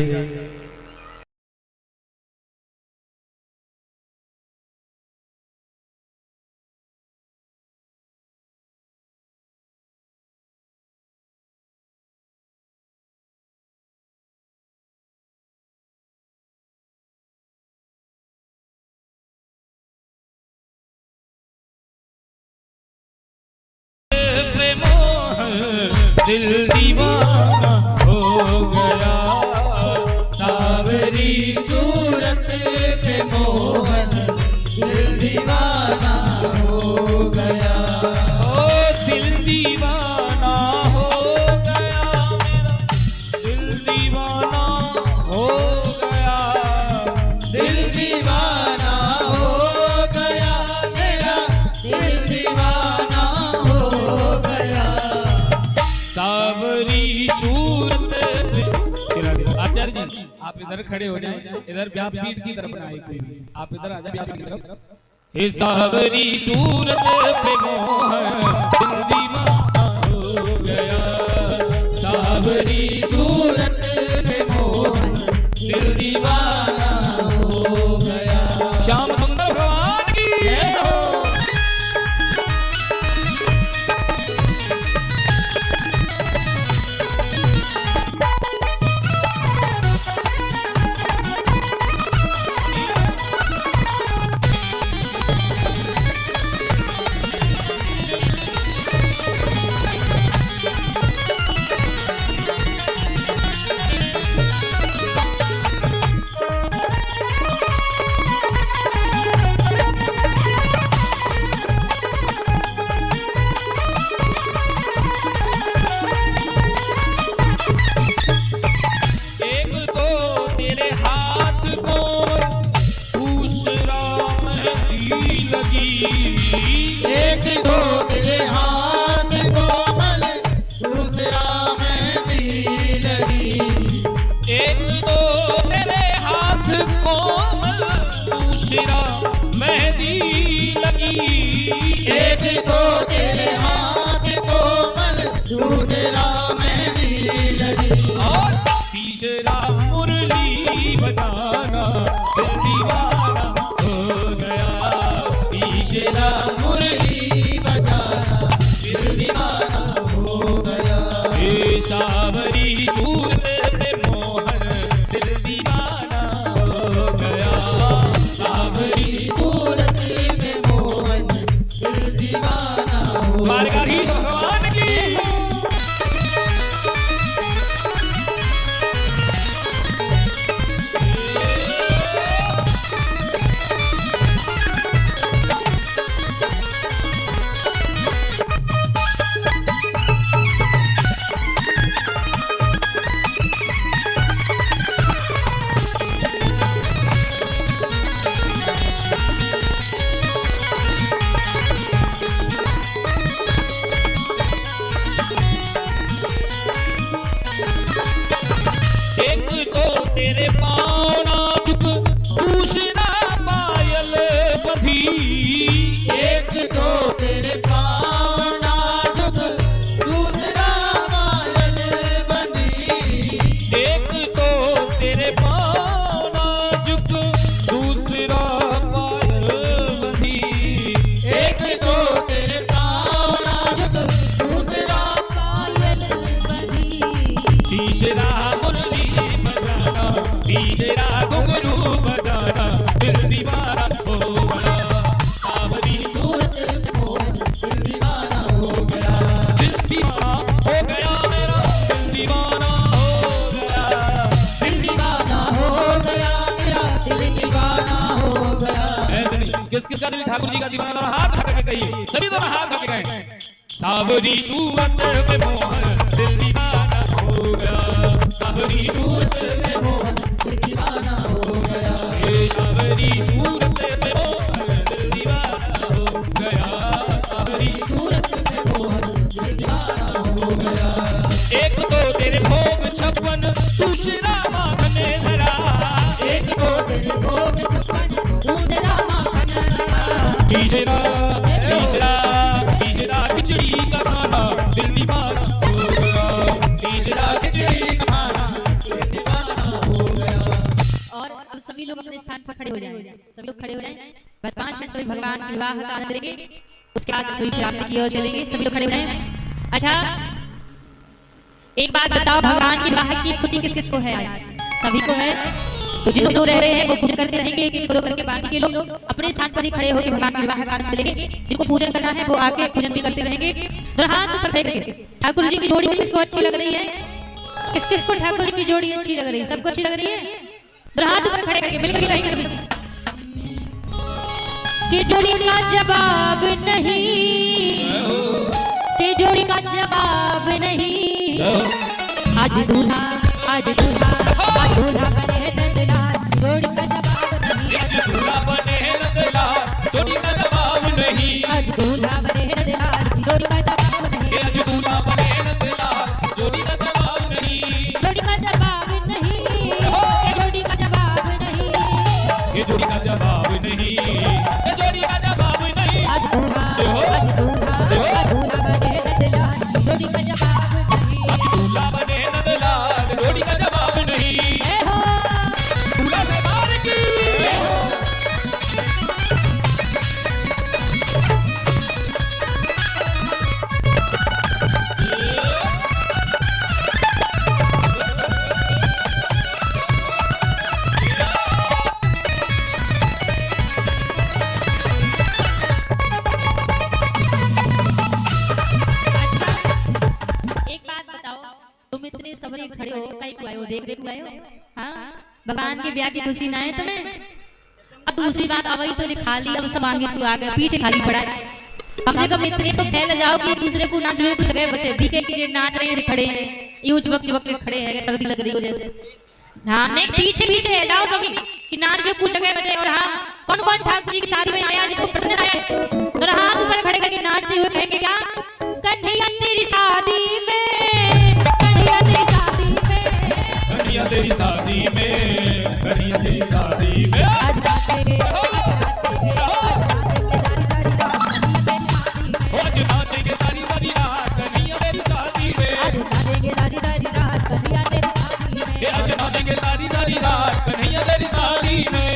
दिल दीवाना हो गया। सावरी सूरत पे मोहन, दिल दीवाना हो गया। ओ दिल दीवाना हो गया मेरा, दिल दीवाना हो गया। दिल दीवाना हो गया मेरा, दिल दीवाना हो गया। सावरी सूरत आचार्य जी आप इधर खड़े हो जाएं, इधर व्यासपीठ की तरफ आए कोई भी, आप इधर आ जाए व्यासपीठ की तरफ। हे सावरी सूरत पे मोहन, दिल दीवाना हो गया। सावरी सूरत पे मोहन, दिल दीवाना हो गया। श्याम सुंदर भगवान की जय हो। एक तो तेरे हाथ को, दूसरा मेहंदी लगी। एक तो तेरे हाथ कोमल, दूसरा मेहंदी लगी। एक तो तेरे हाथ कोमल, दूसरा मेहंदी लगी। एक तो तेरे हाथ कोमल, दूसरा मेहंदी लगी। और तीसरा मुरली बजाना, दिल दीवाना हो गया। तीसरा किस किस का दिल ठाकुर जी का दीवाना दोनों हाथ उठा के कहिए, सभी दोनों हाथ उठा के कहें। सावरी सूरत में मोहन दिल दीवाना हो गया, सावरी सूरत में मोहन दिल दीवाना हो गया, ये सावरी सूरत में मोहन दिल दीवाना हो गया, सावरी सूरत में मोहन दिल दीवाना हो गया। एक तो तेरे भोग 56 दूसरा माखने धरा, एक तो तेरे भोग 56 दूसरा माखने धरा, तीसरा तीसरा तीसरा खिचड़ी का खाना दिल दीवाना हो गया, तीसरा खिचड़ी का खाना दिल दीवाना हो गया। और अब सभी लोग अपने स्थान पर खड़े हो जाएं, सभी लोग खड़े हो जाएं। बस 5 मिनट सभी भगवान के विवाह का आनंद लेंगे, उसके बाद सभी प्राप्ति की ओर चलेंगे। सभी लोग खड़े हो जाएं। अच्छा, एक बात बताओ, भगवान के विवाह की खुशी किस किस को है? आज सभी को है। तो जिन लोग जो रह रहे हैं वो पूजन करते रहेंगे, एक दो करके बाकी के लोग अपने स्थान पर ही खड़े होकर भगवान के विवाह का आनंद लेंगे। जिनको पूजन करना है वो आके पूजन भी करते रहेंगे। तो हाथ ऊपर खड़े करके ठाकुर जी की जोड़ी किस किसको अच्छी लग रही है? किस किस को ठाकुर जी की जोड़ी अच्छी लग रही है? सबको अच्छी लग रही है? तो हाथ ऊपर खड़े करके मिलकर कहेंगे सभी कि जोड़ी का जवाब नहीं, कि जोड़ी का जवाब नहीं। आज दूल्हा आज दूल्हा आज दूल्हा बने नंदलाल, जोड़ी का जवाब नहीं। आज दूल्हा बने नंदलाल, जोड़ी का जवाब नहीं। आज दूल्हा बने नंदलाल, जोड़ी का जवाब नहीं। आज दूल्हा बने नंदलाल, जोड़ी का जवाब नहीं। जोड़ी का जवाब नहीं, ये जोड़ी का जवाब नहीं, ये जोड़ी का जवाब नहीं, ये जोड़ी का जवाब नहीं। आज दूल्हा आज दूल्हा आज दूल्हा बने नंदलाल, जोड़ी का जवाब नहीं। आज दूल्हा बने नंदलाल, जोड़ी का जवाब नहीं। दूल्हा सरदार की तुम इतने सबरे खड़े हो, कहीं को आए हो, देख आए हो? हाँ, भगवान के ब्याह की खुशी ना है तुम्हें? अब दूसरी बात अवई तो जो खाली अब सब आगे तू आ गया, पीछे खाली पड़ा है। कम से कम इतने तो फैल जाओ कि एक दूसरे को नाच में कुछ जगह बच्चे दिखे कि जो नाच रहे हैं जो खड़े हैं, यूं चुबक चुबक के खड़े हैं, सर्दी लग रही हो जैसे। हाँ, नहीं पीछे पीछे है जाओ सभी कि नाच में कुछ जगह बचे। और हाँ, कौन कौन ठाकुर जी की शादी में आया जिसको पसंद आया, तो हाथ ऊपर खड़े करके नाचते हुए कहेंगे क्या? कन्हैया तेरी शादी में, कन्हैया तेरी शादी में, कन्हैया तेरी शादी में, कन्हैया तेरी शादी में। आज नाचेंगे आज नाचेंगे सारी सारी रात, कन्हैया तेरी शादी में। आज नाचेंगे सारी सारी रात, कन्हैया तेरी शादी में। आज नाचेंगे सारी सारी रात, कन्हैया तेरी शादी में।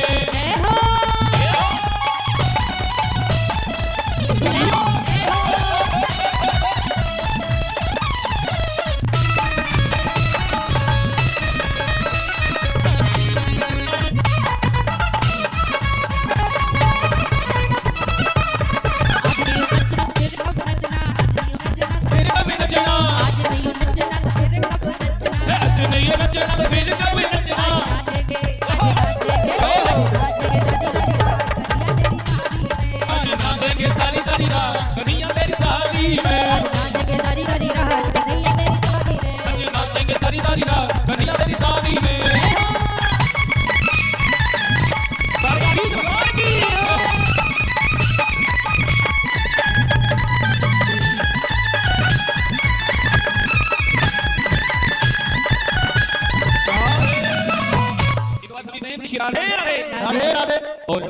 और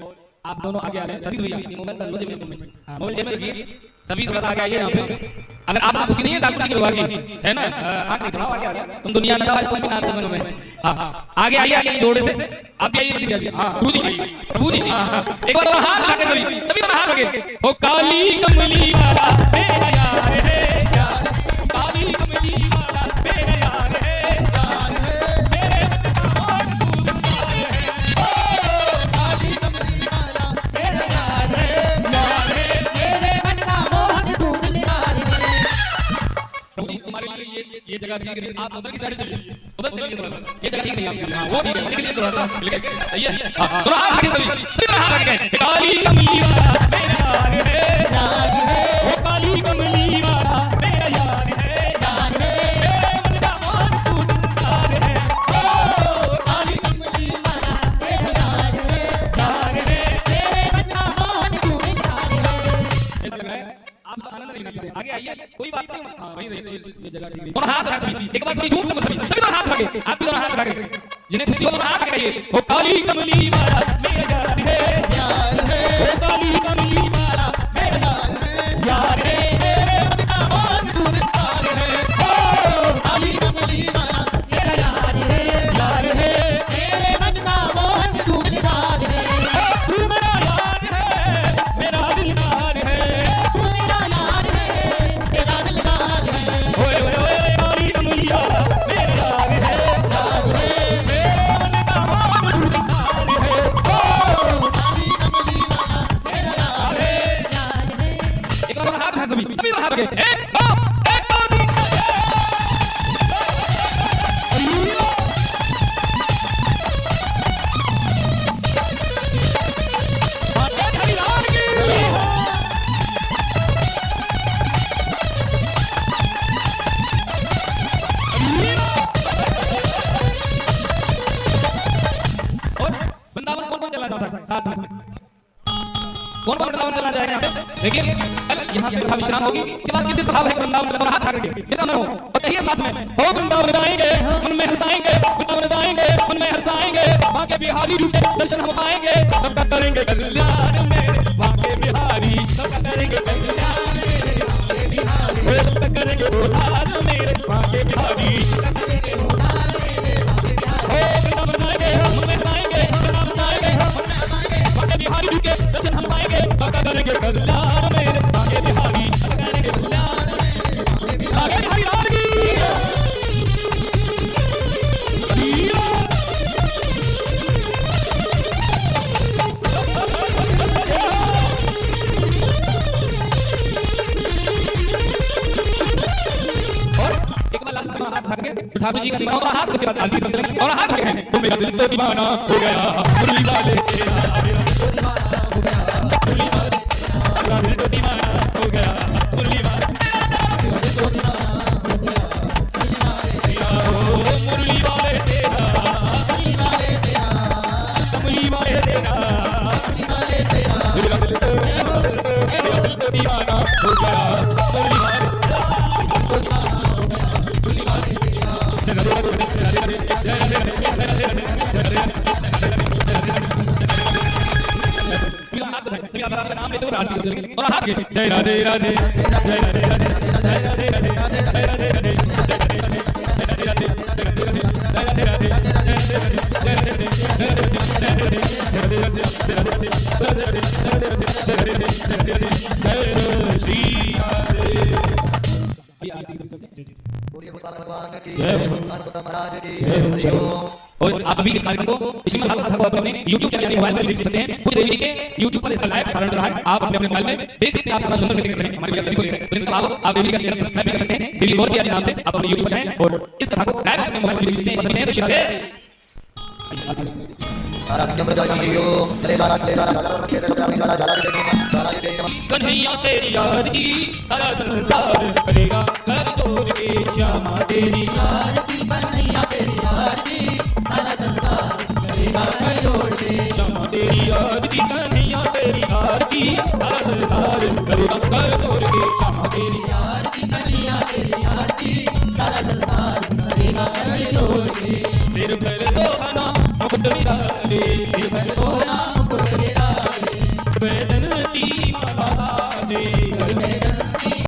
आप दोनों आगे आ रहे हैं, सभी भैया मोबाइल कर लो जेब में, मोबाइल जेब में रखिए, सभी थोड़ा सा आगे आइए यहाँ पे। अगर आप खुशी नहीं है ठाकुर जी की विवाह की, है ना? आगे नहीं, थोड़ा आगे आ गया, तुम दुनिया नदा तुम भी नाच संग में। हाँ, आगे आइए, आगे जोड़े से आप भी आइए। हाँ, प्रभु जी प्रभु जी, एक बार हाथ उठा के सभी दोनों हाथ लगे। ओ काली कमली वाला मेरा यार है, काली कमली वाला मेरा यार है, मेरे मन का मोर तू काली कमली वाला मेरा यार है, मेरे मन का मोर तू प्रभु जी तुम्हारे लिए ये जगह ठीक नहीं, आप उधर की साइड चलिए, उधर चलिए थोड़ा सा, ये जगह ठीक नहीं आपकी। हाँ वो ठीक है, निकलिए थोड़ा सा, सही है। हाँ थोड़ा हाथ आगे सभी थोड़ा हाथ हाथ रखें। काली कमली वाला मेरा यार है, ओ काली कमली वाला मेरा यार है, मेरे मन का मान तू दिलदार है, ओ काली कमली वाला मेरा यार है, मेरे मन का मान तू दिलदार है। ऐसा लग रहा है आप तो आनंद नहीं लेते। आगे आइए, कोई बात नहीं। हाँ भाई ये जगह ठीक है। थोड़ा हाथ उठा सभी, एक बार सभी झूठ मत, सभी थोड़ा हाथ उठा के, आप भी थोड़ा हाथ उठा के, जिन्हें खुशी हो तो हाथ उठाइए। ओ काली कमली वाला मेरा यार है, ओ काली कमली वाला मेरा यार है, मेरे मन का मान तू दिलदार है, ओ काली कमली वाला मेरा यार है, मेरे मन का मान तू दिलदार है, तू मेरा यार है, मेरा दिलदार है, तू मेरा यार है, मेरा दिलदार है, ओए ओए ओए काली कमली वाला मेरा यार है, मेरे मन का मान तू दिलदार है, ओ काली कमली वाला मेरा यार है। एक बार हाथ उठा सभी हाथ रखें। एक दो तीन वृंदावन कौन चला जाता है साथ में? कौन वृंदावन चला जाएगा यहाँ पे? देखिए कल यहाँ से कथा विश्राम होगी, उसके बाद किसी कथा है वृंदावन का हाथ रखेंगे, कितना में हो और कहिए साथ में, हो वृंदावन जाएंगे उनमें हंसाएंगे, वृंदावन जाएंगे उनमें हंसाएंगे, वहाँ के बिहारी रूपे दर्शन हम पाएंगे, सबका करेंगे कल्याण मेरे वहाँ के बिहारी, सबका करेंगे कल्याण मेरे वहाँ के बिहारी, सबका करेंगे उद्धार मेरे वहाँ के बिहारी, सबका करेंगे उद्धार मेरे वहाँ के बिहारी, हो वृंदावन जाएंगे उनमें हंसाएंगे, वृंदावन जाएंगे उनमें हंसाएंगे, वहाँ के बिहारी रूपे दर्शन हम पाएंगे, सबका करेंगे कल्याण मेरे वहाँ के बिहारी, सबका करेंगे कल्याण मेरे वहाँ के बिहारी। हरि राम की एक बार लास्ट में हाथ रख के ठाकुर जी का दीवाना और हाथ उसके बाद आरती करते हैं और हाथ रखें। तो मेरा दिल तो दीवाना हो गया मुरली वाले तेरा, मेरा दिल तो दीवाना हो गया मुरली वाले तेरा, मेरा दिल तो दीवाना हो गया मुरली वाले तेरा, मेरा दिल तो दीवाना हो गया मुरली वाले तेरा, मुरली वाले तेरा, मुरली वाले तेरा, मुरली वाले तेरा, मेरा दिल तो दीवाना हो गया मुरली वाले नाम लेते हुए आरती करेंगे और हाथ के जय राधे राधे जय राधे राधे जय राधे राधे जय राधे राधे जय राधे राधे जय राधे राधे जय राधे राधे जय श्री और आप सभी इस कार्यक्रम को श्रीमद् भागवत कथा को अपने YouTube चैनल मोबाइल पर देख सकते हैं। पूरी देवी जी के YouTube पर इसका लाइव प्रसारण रहा है, आप अपने मोबाइल में देख सकते हैं। आप कितना सुंदर देख रहे हैं, हमारे भैया सभी को देख रहे हैं। तो आप देवी का चैनल सब्सक्राइब कर सकते हैं, देवी गौर के नाम से आप अपने YouTube पर जाएं और इस कथा को लाइव अपने मोबाइल पर देख सकते हैं। पसंद है तो शेयर करें। कन्हैया तेरी याद की सारा संसार करेगा, कर तोड़ के श्यामा तेरी याद की, कन्हैया तेरी याद की सारा संसार करेगा, कर तोड़ के श्यामा तेरी याद की, कन्हैया तेरी याद की सारा संसार करेगा, कर तोड़ के श्यामा तेरी याद की, कन्हैया तेरी याद की सारा संसार करेगा, कर तोड़ के सिर पर सोहाना मुकुट विराज